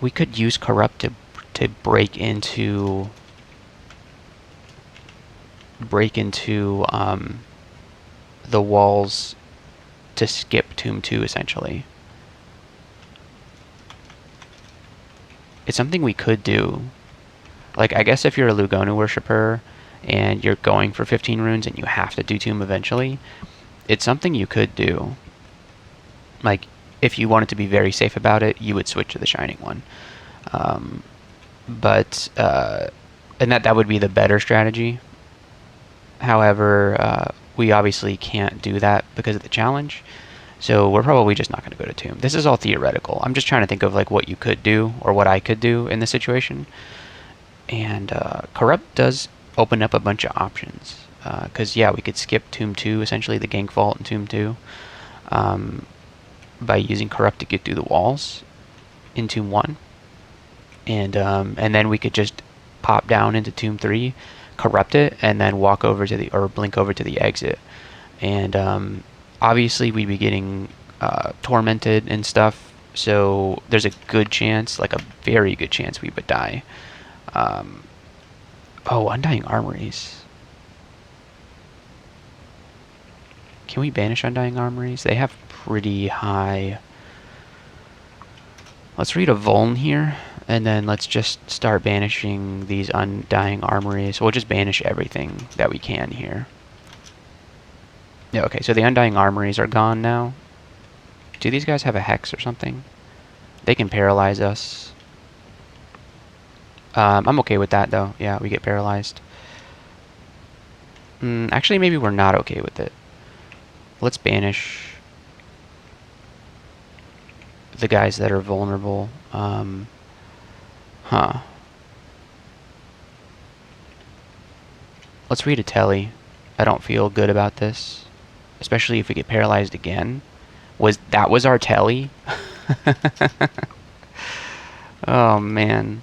We could use corrupt to break into the walls to skip Tomb 2, essentially. It's something we could do. Like, I guess if you're a Lugonu worshiper and you're going for 15 runes and you have to do Tomb eventually, it's something you could do. Like, if you wanted to be very safe about it, you would switch to the Shining one. And that would be the better strategy. However, we obviously can't do that because of the challenge. So we're probably just not going to go to Tomb. This is all theoretical. I'm just trying to think of like what you could do or what I could do in this situation. And Corrupt does open up a bunch of options. Because, yeah, we could skip Tomb 2, essentially the gank vault in Tomb 2, by using Corrupt to get through the walls in Tomb 1. And then we could just pop down into Tomb 3, corrupt it, and then walk over to or blink over to the exit. And obviously we'd be getting tormented and stuff, so there's a good chance, like a very good chance, we would die. Oh, Undying Armories. Can we banish Undying Armories? They have pretty high... Let's read a Vuln here, and then let's just start banishing these Undying Armories. We'll just banish everything that we can here. Yeah, okay, so the Undying Armories are gone now. Do these guys have a Hex or something? They can paralyze us. I'm okay with that, though. Yeah, we get paralyzed. Actually, maybe we're not okay with it. Let's banish the guys that are vulnerable. Let's read a telly. I don't feel good about this, especially if we get paralyzed again. That was our telly? Oh, man.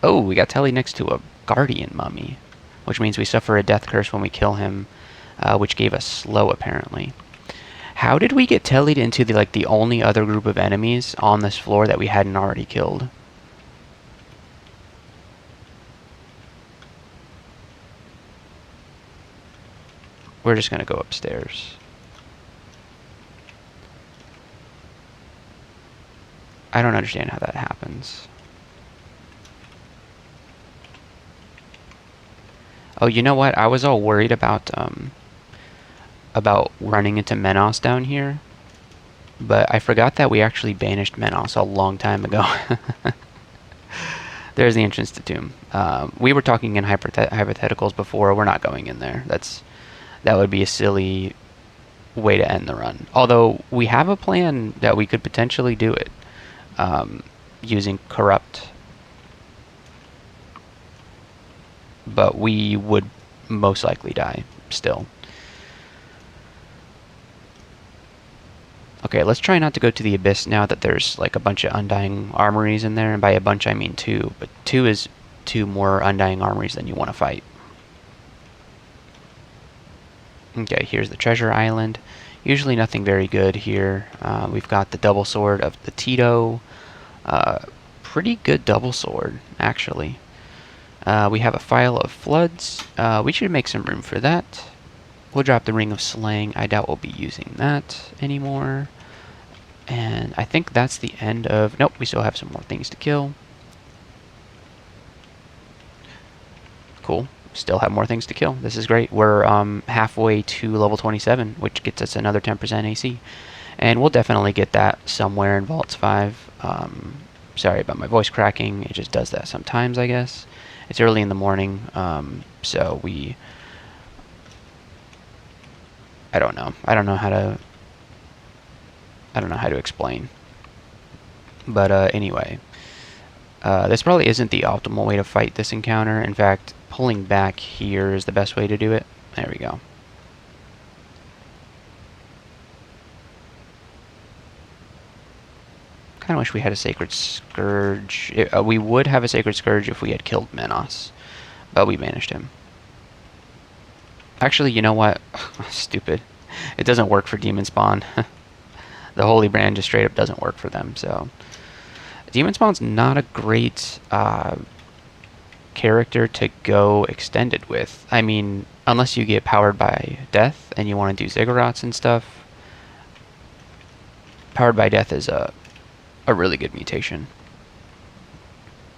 Oh, we got telly next to a guardian mummy, which means we suffer a death curse when we kill him, which gave us slow, apparently. How did we get tellied into the only other group of enemies on this floor that we hadn't already killed? We're just gonna go upstairs. I don't understand how that happens. Oh, you know what? I was all worried about running into Menos down here, but I forgot that we actually banished Menos a long time ago. There's the entrance to Tomb. We were talking in hypotheticals before. We're not going in there. That would be a silly way to end the run. Although we have a plan that we could potentially do it using Corrupt. But we would most likely die still. Okay, let's try not to go to the Abyss now that there's like a bunch of Undying Armories in there. And by a bunch I mean 2. But 2 is 2 more Undying Armories than you want to fight. Okay, here's the treasure island. Usually nothing very good here. We've got the double sword of the Tito. Pretty good double sword, actually. We have a File of Floods. We should make some room for that. We'll drop the Ring of Slaying. I doubt we'll be using that anymore. And I think that's the end of... Nope, we still have some more things to kill. Cool. Still have more things to kill. This is great. We're halfway to level 27, which gets us another 10% AC. And we'll definitely get that somewhere in Vaults 5. Sorry about my voice cracking. It just does that sometimes, I guess. It's early in the morning, so we... I don't know. I don't know how to explain. But anyway, this probably isn't the optimal way to fight this encounter. In fact, pulling back here is the best way to do it. There we go. Kind of wish we had a Sacred Scourge. We would have a Sacred Scourge if we had killed Menos, but we banished him. Actually, you know what? Stupid. It doesn't work for Demon Spawn. The Holy Brand just straight up doesn't work for them, so... Demon Spawn's not a great character to go extended with. I mean, unless you get powered by Death and you want to do Ziggurats and stuff. Powered by Death is a really good mutation.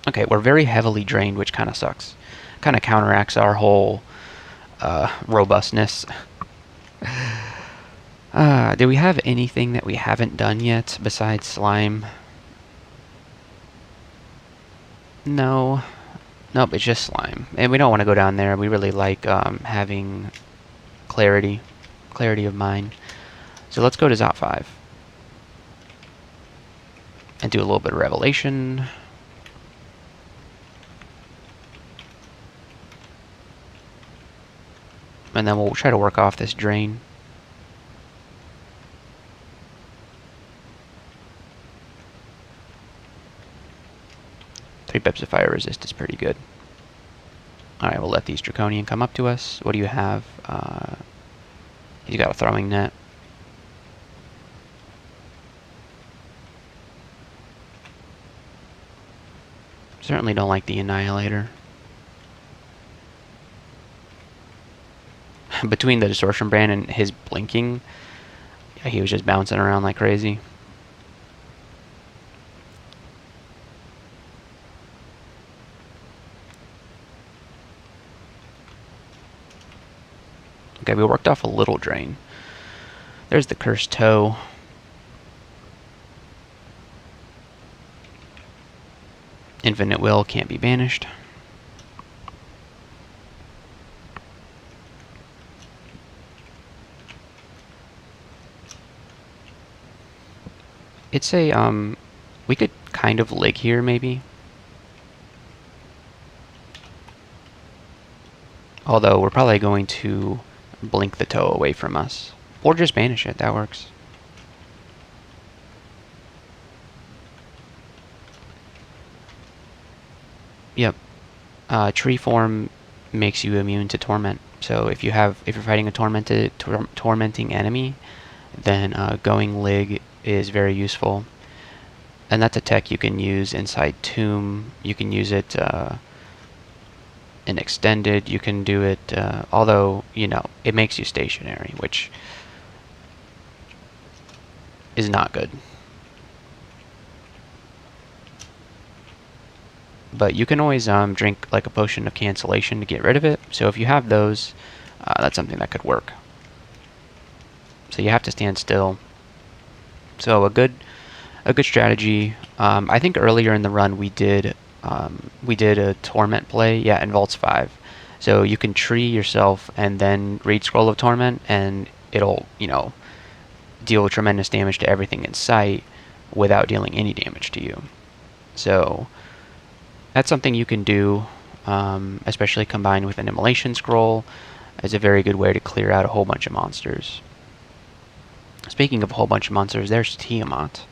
Okay, we're very heavily drained, which kind of sucks. Kind of counteracts our whole robustness. Do we have anything that we haven't done yet besides slime? No. Nope, it's just slime. And we don't want to go down there. We really like having clarity of mind. So let's go to Zot 5. And do a little bit of Revelation. And then we'll try to work off this drain. Pips of fire resist is pretty good. Alright, we'll let these Draconian come up to us. What do you have? He's got a throwing net. Certainly don't like the Annihilator. Between the Distortion Brand and his blinking, yeah, he was just bouncing around like crazy. Okay, we worked off a little drain. There's the Cursed Toe. Infinite Will can't be banished. It's a, we could kind of lig here, maybe. Although, we're probably going to blink the toe away from us. Or just banish it, that works. Yep. Tree form makes you immune to torment. So if you're fighting a tormenting enemy, then going lig is very useful. And that's a tech you can use inside Tomb. You can use it in Extended. You can do it, although, you know, it makes you stationary, which is not good. But you can always drink like a potion of cancellation to get rid of it. So if you have those, that's something that could work. So you have to stand still. So a good strategy. I think earlier in the run we did a Torment play, yeah, in Vaults 5. So you can tree yourself and then read Scroll of Torment, and it'll, you know, deal tremendous damage to everything in sight without dealing any damage to you. So that's something you can do, especially combined with an Immolation Scroll, as a very good way to clear out a whole bunch of monsters. Speaking of a whole bunch of monsters, there's Tiamat.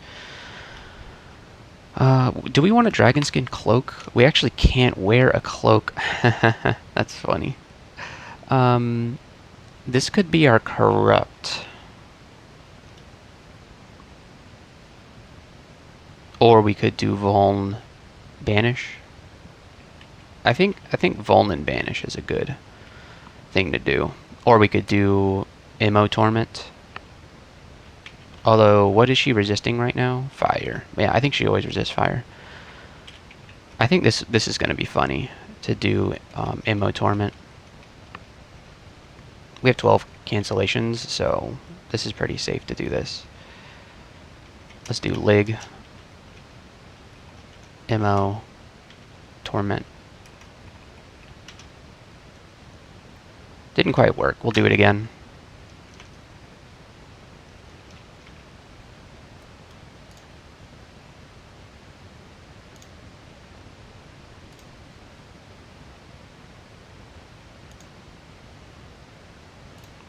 Do we want a Dragonskin cloak? We actually can't wear a cloak. That's funny. This could be our Corrupt. Or we could do Vuln Banish. I think Vuln and Banish is a good thing to do. Or we could do Immo Torment. Although, what is she resisting right now? Fire. Yeah, I think she always resists fire. I think this is going to be funny to do Immo Torment. We have 12 cancellations, so this is pretty safe to do this. Let's do Lig, Immo, Torment. Didn't quite work. We'll do it again.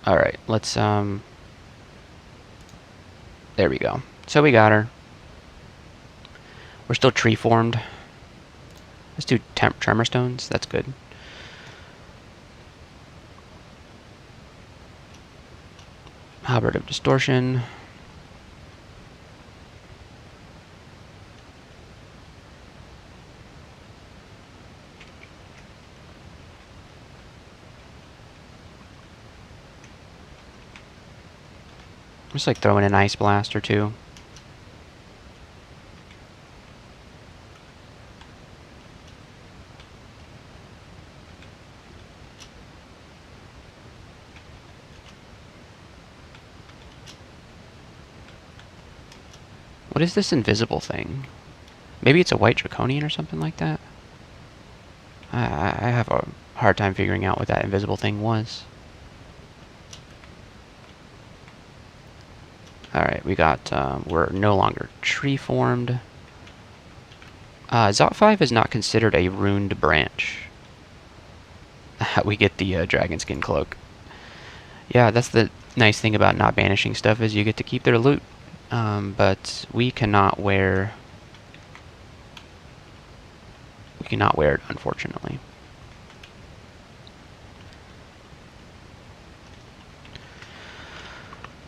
Alright, let's, there we go. So we got her. We're still tree formed. Let's do Tremor Stones. That's good. Halberd of Distortion. Just like throwing an Ice Blast or two. What is this invisible thing? Maybe it's a white draconian or something like that? I have a hard time figuring out what that invisible thing was. Alright, we got, we're no longer tree formed. Zot 5 is not considered a runed branch. We get the dragon skin cloak. Yeah, that's the nice thing about not banishing stuff, is you get to keep their loot. But we cannot wear it, unfortunately.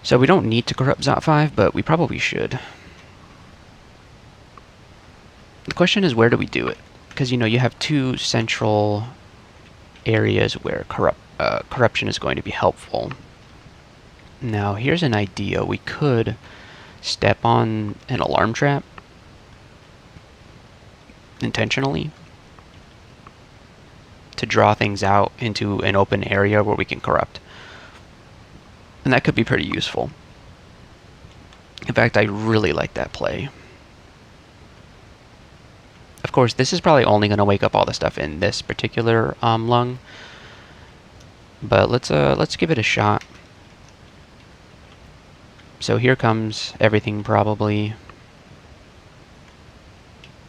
So we don't need to corrupt Zot 5, but we probably should. The question is, where do we do it? Because, you know, you have two central areas where corruption is going to be helpful. Now, here's an idea. We could step on an alarm trap intentionally to draw things out into an open area where we can corrupt. And that could be pretty useful. In fact, I really like that play. Of course, this is probably only going to wake up all the stuff in this particular lung. But let's give it a shot. So here comes everything, probably.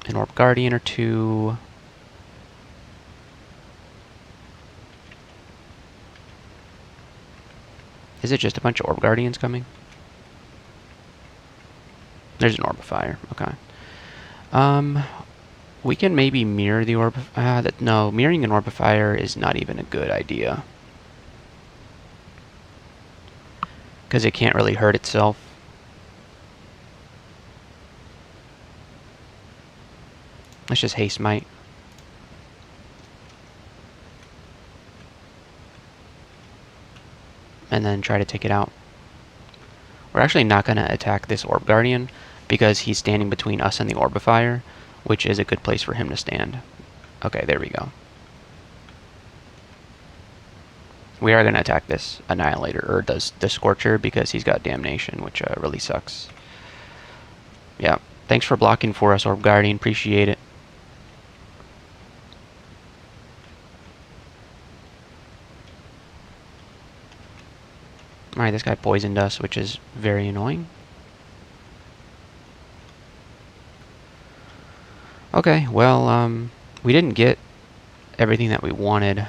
An Orb Guardian or two. Is it just a bunch of Orb Guardians coming? There's an Orb of Fire. Okay. We can maybe mirror the Orb of... no, mirroring an Orb of Fire is not even a good idea. Because it can't really hurt itself. Let's just Haste Might. And then try to take it out. We're actually not going to attack this Orb Guardian because he's standing between us and the Orb of Fire, which is a good place for him to stand. Okay, there we go. We are going to attack this Annihilator, or the Scorcher, because he's got Damnation, which really sucks. Yeah, thanks for blocking for us, Orb Guardian. Appreciate it. Alright, this guy poisoned us, which is very annoying. Okay, well, we didn't get everything that we wanted.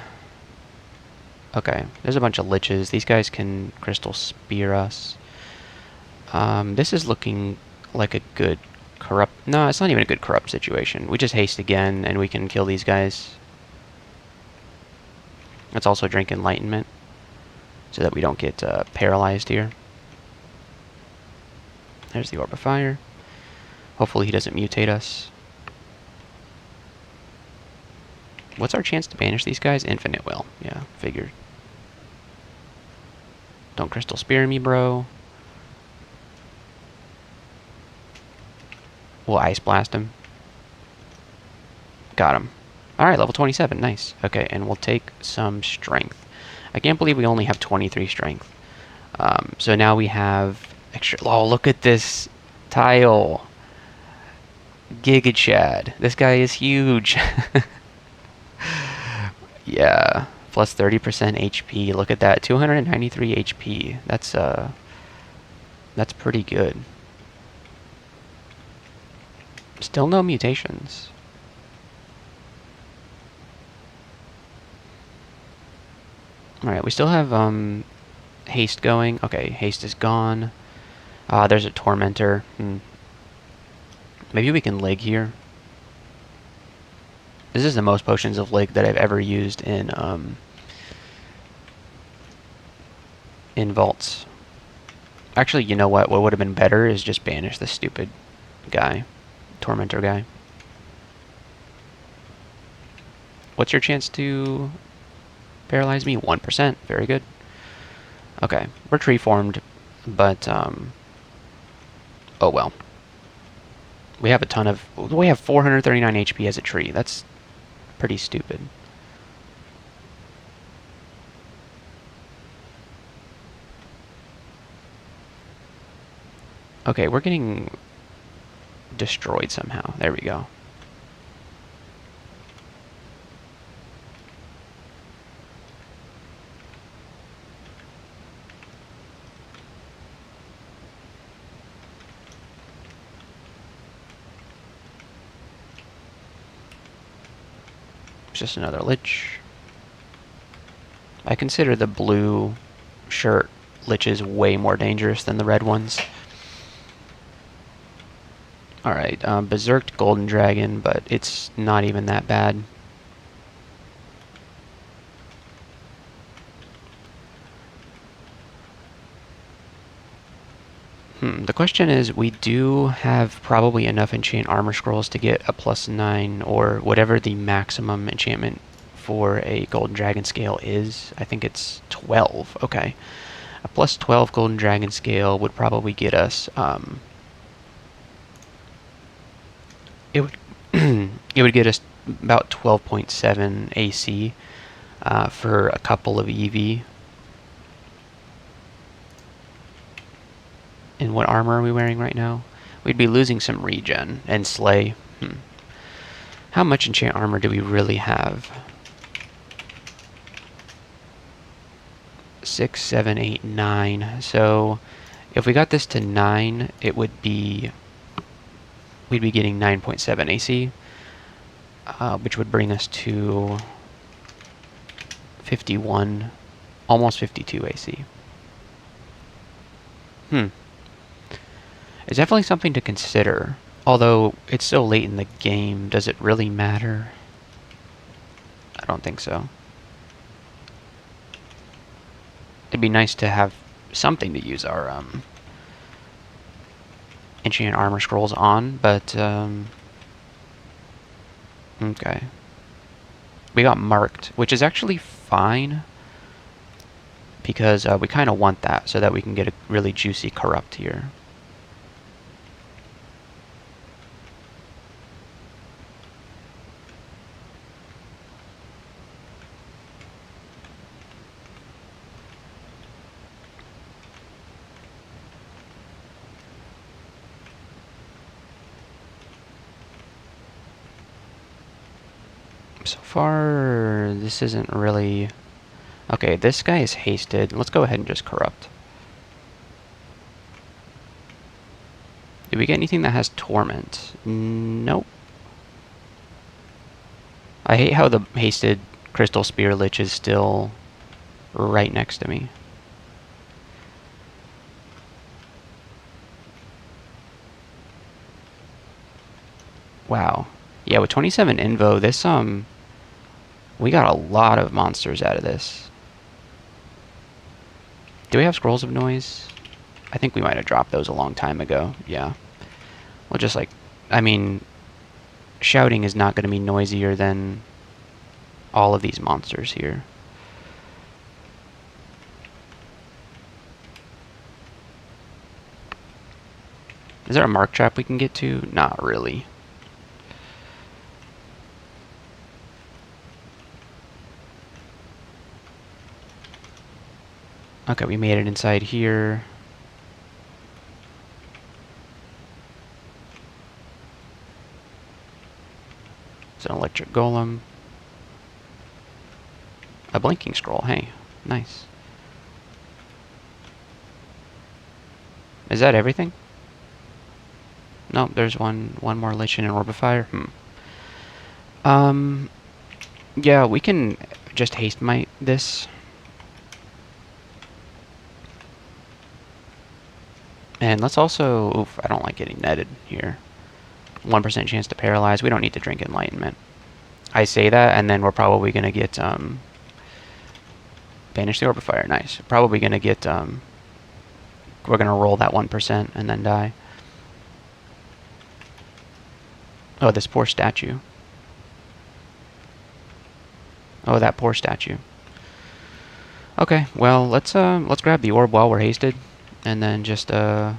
Okay, there's a bunch of liches. These guys can Crystal Spear us. This is looking like a good corrupt... No, it's not even a good corrupt situation. We just haste again, and we can kill these guys. Let's also drink Enlightenment, so that we don't get paralyzed here. There's the Orb of Fire. Hopefully he doesn't mutate us. What's our chance to banish these guys? Infinite will. Yeah, figured. Don't crystal spear me, bro. We'll ice blast him. Got him. Alright, level 27. Nice. Okay, and we'll take some strength. I can't believe we only have 23 strength. So now we have extra... Oh, look at this tile. Giga Chad. This guy is huge. Yeah. Plus 30% HP. Look at that. 293 HP. That's pretty good. Still no mutations. Alright, we still have haste going. Okay, haste is gone. There's a tormentor. Maybe we can lig here. This is the most potions of lig that I've ever used in vaults. Actually, you know what? What would have been better is just banish this stupid guy. Tormentor guy. What's your chance to paralyze me? 1%. Very good. Okay. We're tree formed, but oh well. We have a ton of... We have 439 HP as a tree. That's pretty stupid. Okay, we're getting destroyed somehow. There we go. Just another lich. I consider the blue shirt liches way more dangerous than the red ones. Alright, berserked golden dragon, but it's not even that bad. The question is, we do have probably enough enchant armor scrolls to get a +9 or whatever the maximum enchantment for a golden dragon scale is. I think it's 12. Okay. A +12 golden dragon scale would probably get us, it would it would get us about 12.7 AC for a couple of EV. And what armor are we wearing right now? We'd be losing some regen and slay. How much enchant armor do we really have? 6, 7, 8, 9. So if we got this to 9, it would be... We'd be getting 9.7 AC, which would bring us to 51, almost 52 AC. It's definitely something to consider. Although it's so late in the game, does it really matter? I don't think so. It'd be nice to have something to use our enchant armor scrolls on, but okay. We got marked, which is actually fine because we kind of want that so that we can get a really juicy corrupt here. So far, this isn't really... Okay, this guy is hasted. Let's go ahead and just corrupt. Did we get anything that has torment? Nope. I hate how the hasted crystal spear lich is still right next to me. Wow. Yeah, with 27 invo, this we got a lot of monsters out of this. Do we have scrolls of noise? I think we might have dropped those a long time ago. Yeah. We'll just like I mean, shouting is not going to be noisier than all of these monsters here. Is there a mark trap we can get to? Not really. Okay, we made it inside here. It's an electric golem. A blinking scroll, hey, nice. Is that everything? No, there's one more Lichen and Orbifier. Yeah, we can just haste might this. And let's also, oof, I don't like getting netted here. 1% chance to paralyze. We don't need to drink Enlightenment. I say that, and then we're probably going to get, banish the Orbifier. Nice. Probably going to get, we're going to roll that 1% and then die. Oh, this poor statue. Oh, that poor statue. Okay, well, let's grab the orb while we're hasted, and then just, try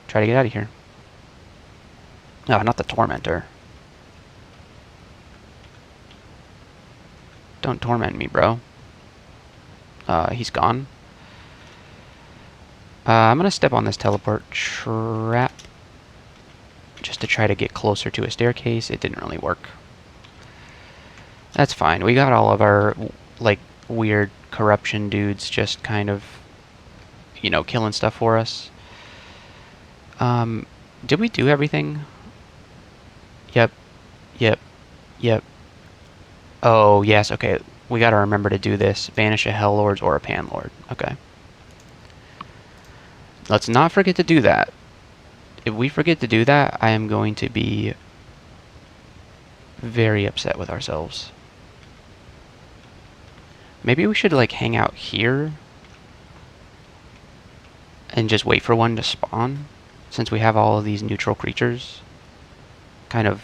to get out of here. Oh, not the Tormentor. Don't torment me, bro. He's gone. I'm gonna step on this teleport trap just to try to get closer to a staircase. It didn't really work. That's fine. We got all of our, like, weird corruption dudes just kind of, you know, killing stuff for us. Did we do everything? Yep. Yep. Yep. Oh, yes, okay. We gotta remember to do this. Banish a Hell Lord or a Pan Lord. Okay. Let's not forget to do that. If we forget to do that, I am going to be very upset with ourselves. Maybe we should, like, hang out here and just wait for one to spawn, since we have all of these neutral creatures. Kind of,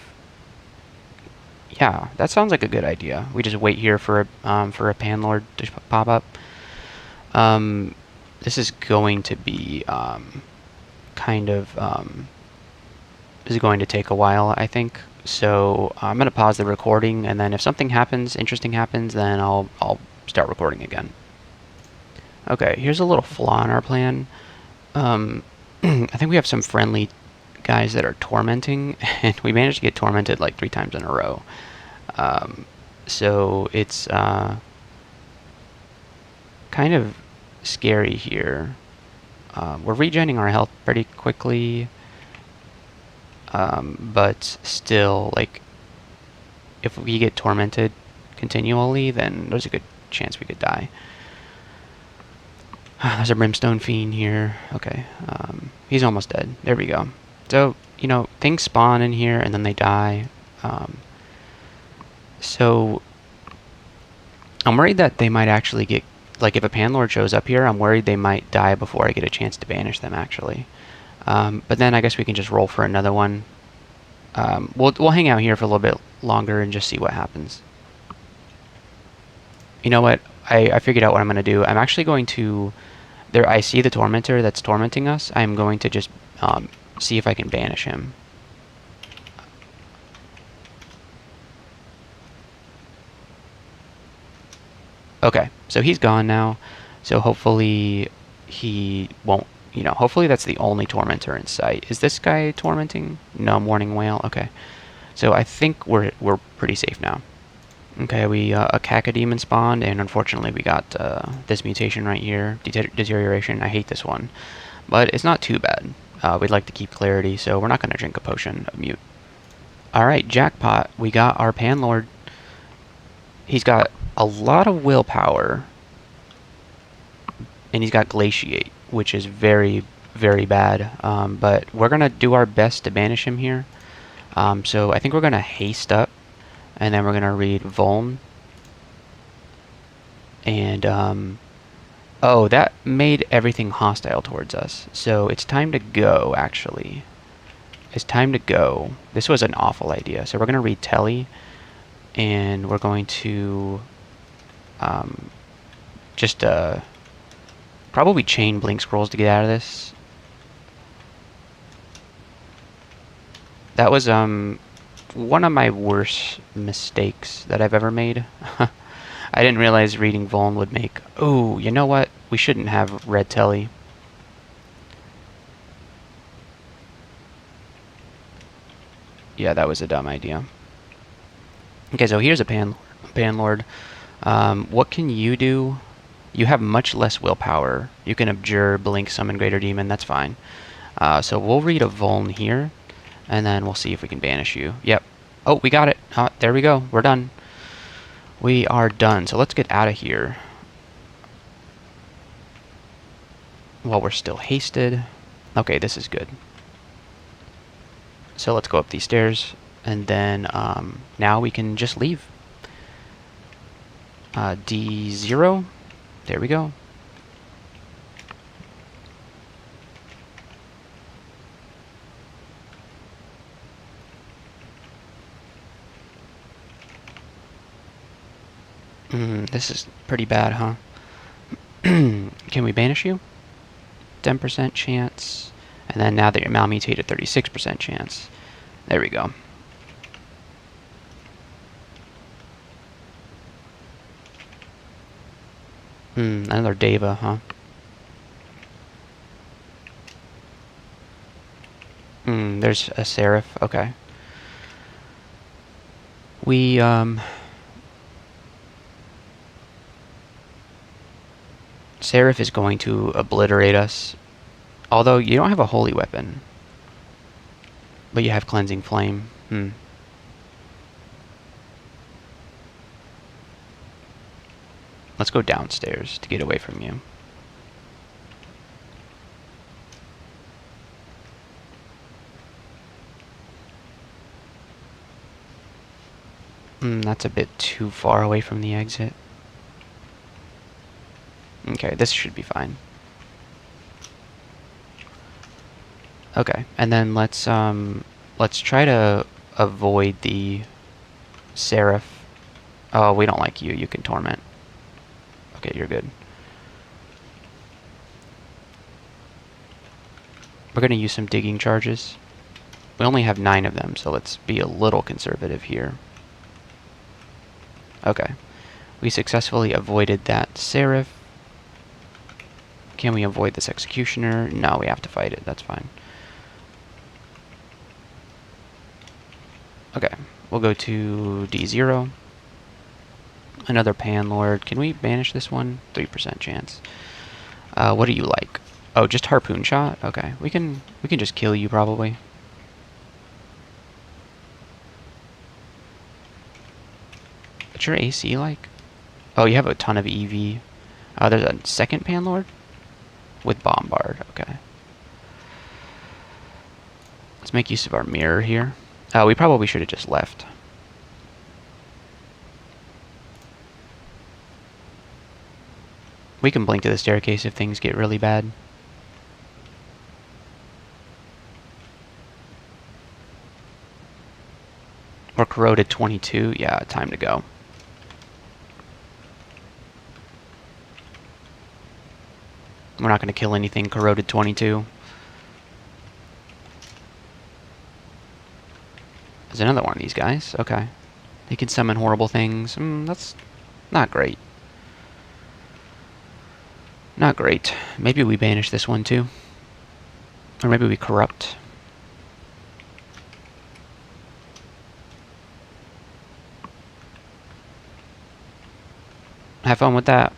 yeah, that sounds like a good idea. We just wait here for a Panlord to pop up. This is going to be kind of this is going to take a while, I think. So I'm gonna pause the recording, and then if something happens, interesting happens, then I'll start recording again. Okay, here's a little flaw in our plan. I think we have some friendly guys that are tormenting, and we managed to get tormented like 3 times in a row. So it's kind of scary here. We're regenerating our health pretty quickly, but still, like, if we get tormented continually, then there's a good chance we could die. There's a Brimstone Fiend here. Okay, he's almost dead. There we go. So, you know, things spawn in here and then they die. So, I'm worried that they might actually get, like, if a Panlord shows up here, I'm worried they might die before I get a chance to banish them, actually. But then I guess we can just roll for another one. We'll hang out here for a little bit longer and just see what happens. You know what? I figured out what I'm going to do. I'm actually going to... I see the Tormentor that's tormenting us. I'm going to just see if I can banish him. Okay, so he's gone now. So hopefully he won't, you know, hopefully that's the only Tormentor in sight. Is this guy tormenting? No, Morning Whale. Okay. So I think we're pretty safe now. Okay, a Cacodemon spawned, and unfortunately we got this mutation right here, Deterioration. I hate this one, but it's not too bad. We'd like to keep clarity, so we're not going to drink a potion of mute. Alright, jackpot. We got our Panlord. He's got a lot of willpower, and he's got Glaciate, which is very, very bad, but we're going to do our best to banish him here. So I think we're going to haste up, and then we're going to read Vuln. And, oh, that made everything hostile towards us. So it's time to go, actually. it's time to go. This was an awful idea. So we're going to read Telly, and we're going to just probably chain blink scrolls to get out of this. That was one of my worst mistakes that I've ever made. I didn't realize reading Vuln would make... Oh, you know what? We shouldn't have read Telly. Yeah, that was a dumb idea. Okay, so here's a Panlord. What can you do? You have much less willpower. You can abjure, blink, summon Greater Demon. That's fine. So we'll read a Vuln here, and then we'll see if we can banish you. Yep. Oh, we got it. There we go. We're done. We are done. So let's get out of here while we're still hasted. Okay, this is good. So let's go up these stairs, and then now we can just leave. D0. There we go. This is pretty bad, huh? Can we banish you? 10% chance. And then now that you're malmutated, 36% chance. There we go. Another Deva, huh? There's a Seraph. Okay. We, Seraph is going to obliterate us. Although you don't have a holy weapon. But you have Cleansing Flame. Let's go downstairs to get away from you. That's a bit too far away from the exit. Okay, this should be fine. Okay, and then let's try to avoid the Seraph. Oh, we don't like you. You can torment. Okay, you're good. We're gonna use some digging charges. We only have 9 of them, so let's be a little conservative here. Okay, we successfully avoided that Seraph. Can we avoid this Executioner? No, we have to fight it. That's fine. Okay, we'll go to D0. Another Panlord. Can we banish this one? 3% chance. What do you like? Oh, just Harpoon Shot? Okay, we can just kill you probably. What's your AC like? Oh, you have a ton of EV. There's a second Panlord? With Bombard, okay. Let's make use of our mirror here. We probably should have just left. We can blink to the staircase if things get really bad. We're corroded 22. Yeah, time to go. We're not going to kill anything corroded 22. There's another one of these guys. Okay. They can summon horrible things. That's not great. Not great. Maybe we banish this one too. Or maybe we corrupt. Have fun with that.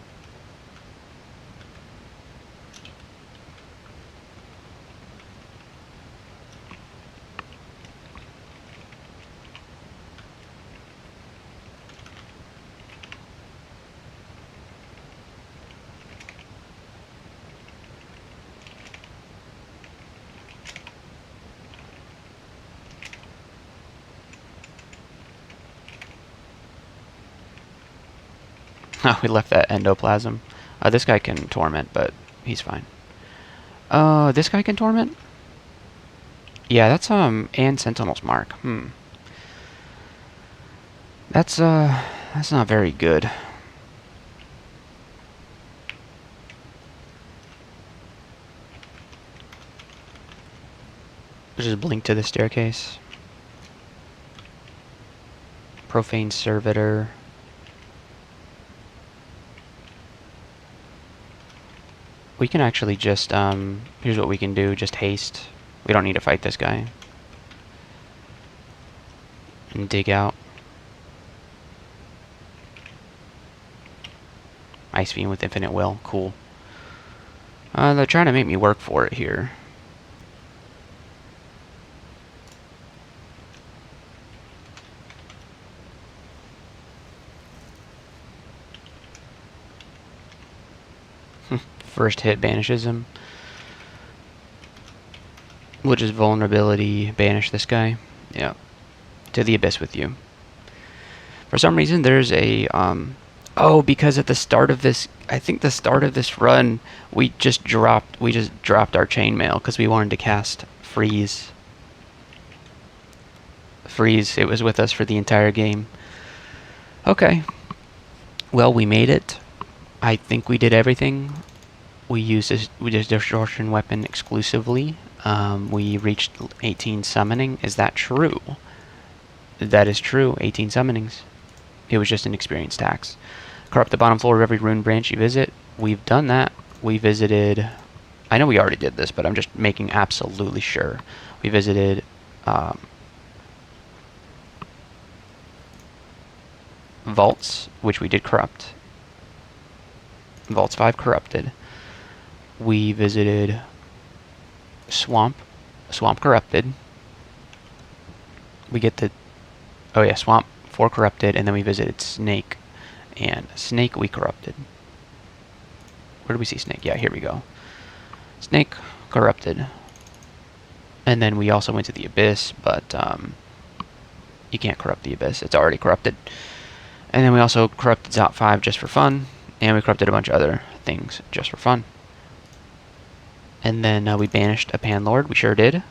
We left that endoplasm. This guy can torment, but he's fine. This guy can torment? Yeah, that's and Sentinel's Mark. That's not very good. Just blink to the staircase. Profane Servitor. We can actually just, here's what we can do, just haste. We don't need to fight this guy. And dig out. Ice Beam with Infinite Will, cool. They're trying to make me work for it here. First hit banishes him. We'll just vulnerability banish this guy. Yeah. To the abyss with you. For some reason there's a oh, because at the start of this, I think the start of this run, we just dropped our chainmail because we wanted to cast freeze. Freeze, it was with us for the entire game. Okay. Well, we made it. I think we did everything. We used this distortion weapon exclusively. We reached 18 summoning. Is that true? That is true. 18 summonings. It was just an experience tax. Corrupt the bottom floor of every rune branch you visit. We've done that. We visited... I know we already did this, but I'm just making absolutely sure. We visited... Vaults, which we did corrupt. Vaults 5 corrupted. We visited Swamp. Swamp corrupted. We get the... Oh yeah, Swamp 4 corrupted, and then we visited Snake. And Snake we corrupted. Where do we see Snake? Yeah, here we go. Snake corrupted. And then we also went to the Abyss, but you can't corrupt the Abyss. It's already corrupted. And then we also corrupted Zot 5 just for fun. And we corrupted a bunch of other things just for fun. And then we banished a Panlord. We sure did.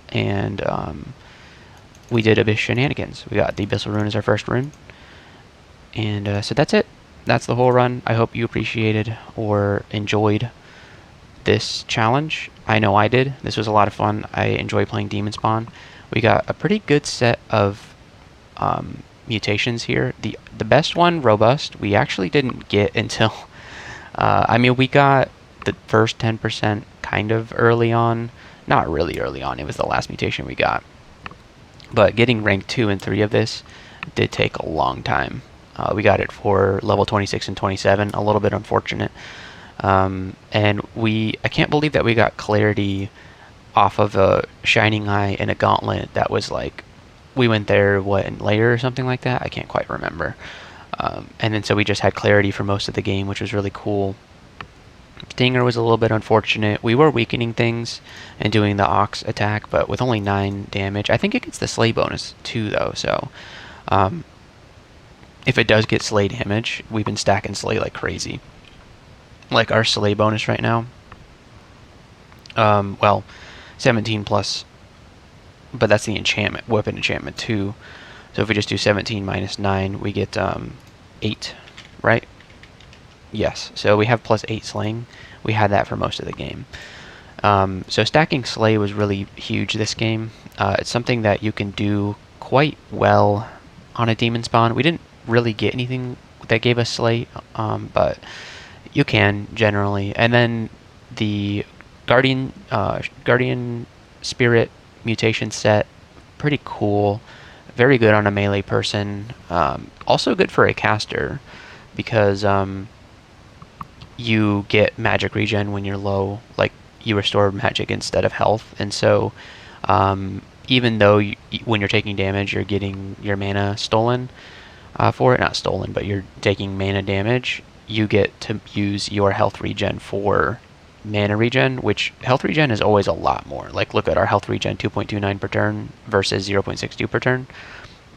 And we did Abyss shenanigans. We got the Abyssal Rune as our first rune. And so that's it. That's the whole run. I hope you appreciated or enjoyed this challenge. I know I did. This was a lot of fun. I enjoy playing Demon Spawn. We got a pretty good set of mutations here. The best one, Robust, we actually didn't get until... I mean, we got the first 10% kind of early on. Not really early on. It was the last mutation we got. But getting rank 2 and 3 of this did take a long time. We got it for level 26 and 27. A little bit unfortunate. And I can't believe that we got clarity off of a Shining Eye and a Gauntlet that was like, we went there, what, in layer or something like that? I can't quite remember. And then so we just had clarity for most of the game, which was really cool. Stinger was a little bit unfortunate. We were weakening things and doing the Ox attack, but with only 9 damage. I think it gets the Slay bonus too, though, so... if it does get Slay damage, we've been stacking Slay like crazy. Like our Slay bonus right now. Well, 17 plus... But that's the enchantment, weapon enchantment too. So if we just do 17 minus 9, we get 8, right? Yes, so we have plus 8 slaying. We had that for most of the game. So stacking Slay was really huge this game. It's something that you can do quite well on a Demon Spawn. We didn't really get anything that gave us Slay, but you can generally. And then the Guardian Spirit mutation set, pretty cool. Very good on a melee person. Also good for a caster because you get magic regen when you're low. Like, you restore magic instead of health. And so even though when you're taking damage, you're getting your mana stolen for it. Not stolen, but you're taking mana damage. You get to use your health regen for mana regen, which health regen is always a lot more. Like, look at our health regen, 2.29 per turn versus 0.62 per turn.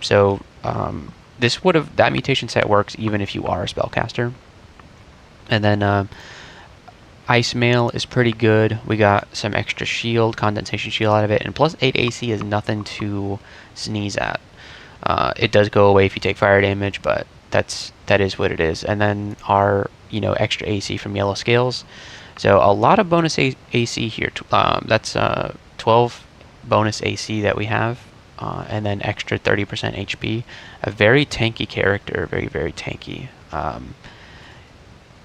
So that mutation set works even if you are a spellcaster. And then Ice Mail is pretty good. We got some extra shield, condensation shield out of it, and plus 8 AC is nothing to sneeze at. It does go away if you take fire damage, but that is what it is. And then our extra AC from Yellow Scales. So a lot of bonus AC here. That's 12 bonus AC that we have, and then extra 30% HP. A very tanky character, very tanky.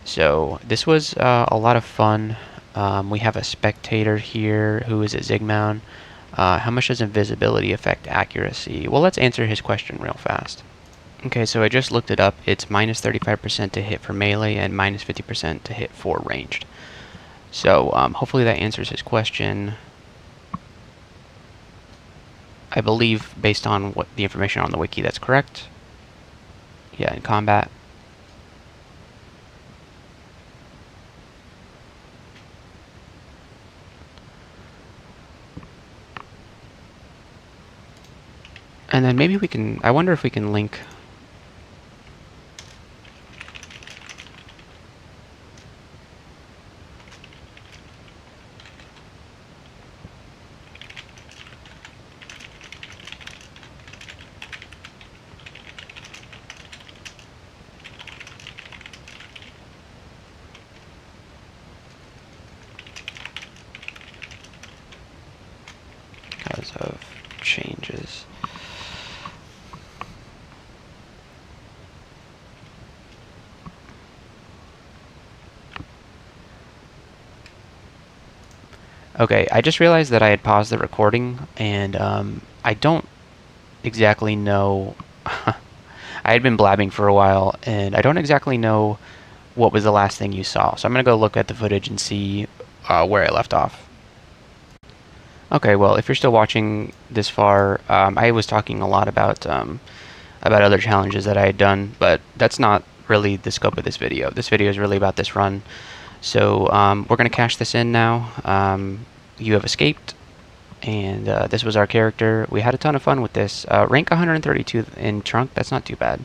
So this was a lot of fun. We have a spectator here who is at Zigmound. How much does invisibility affect accuracy? Well, let's answer his question real fast. Okay, so I just looked it up. It's minus 35% to hit for melee and minus 50% to hit for ranged. So hopefully that answers his question. I believe, based on what the information on the wiki, that's correct. Yeah, in combat. And then maybe we can, I wonder if we can link. Because of changes. Okay, I just realized that I had paused the recording, and I don't exactly know. I had been blabbing for a while, and I don't exactly know what was the last thing you saw. So I'm going to go look at the footage and see where I left off. Okay, well, if you're still watching this far, I was talking a lot about other challenges that I had done, but that's not really the scope of this video. This video is really about this run. So we're going to cash this in now. You have escaped, and this was our character. We had a ton of fun with this. Rank 132 in Trunk, that's not too bad.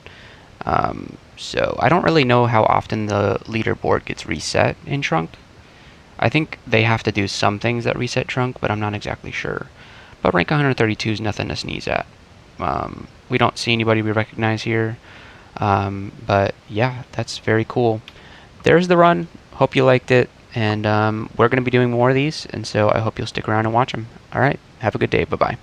So I don't really know how often the leaderboard gets reset in Trunk. I think they have to do some things that reset Trunk, but I'm not exactly sure. But rank 132 is nothing to sneeze at. We don't see anybody we recognize here. But yeah, that's very cool. There's the run. Hope you liked it, and we're going to be doing more of these, and so I hope you'll stick around and watch them. All right, have a good day. Bye-bye.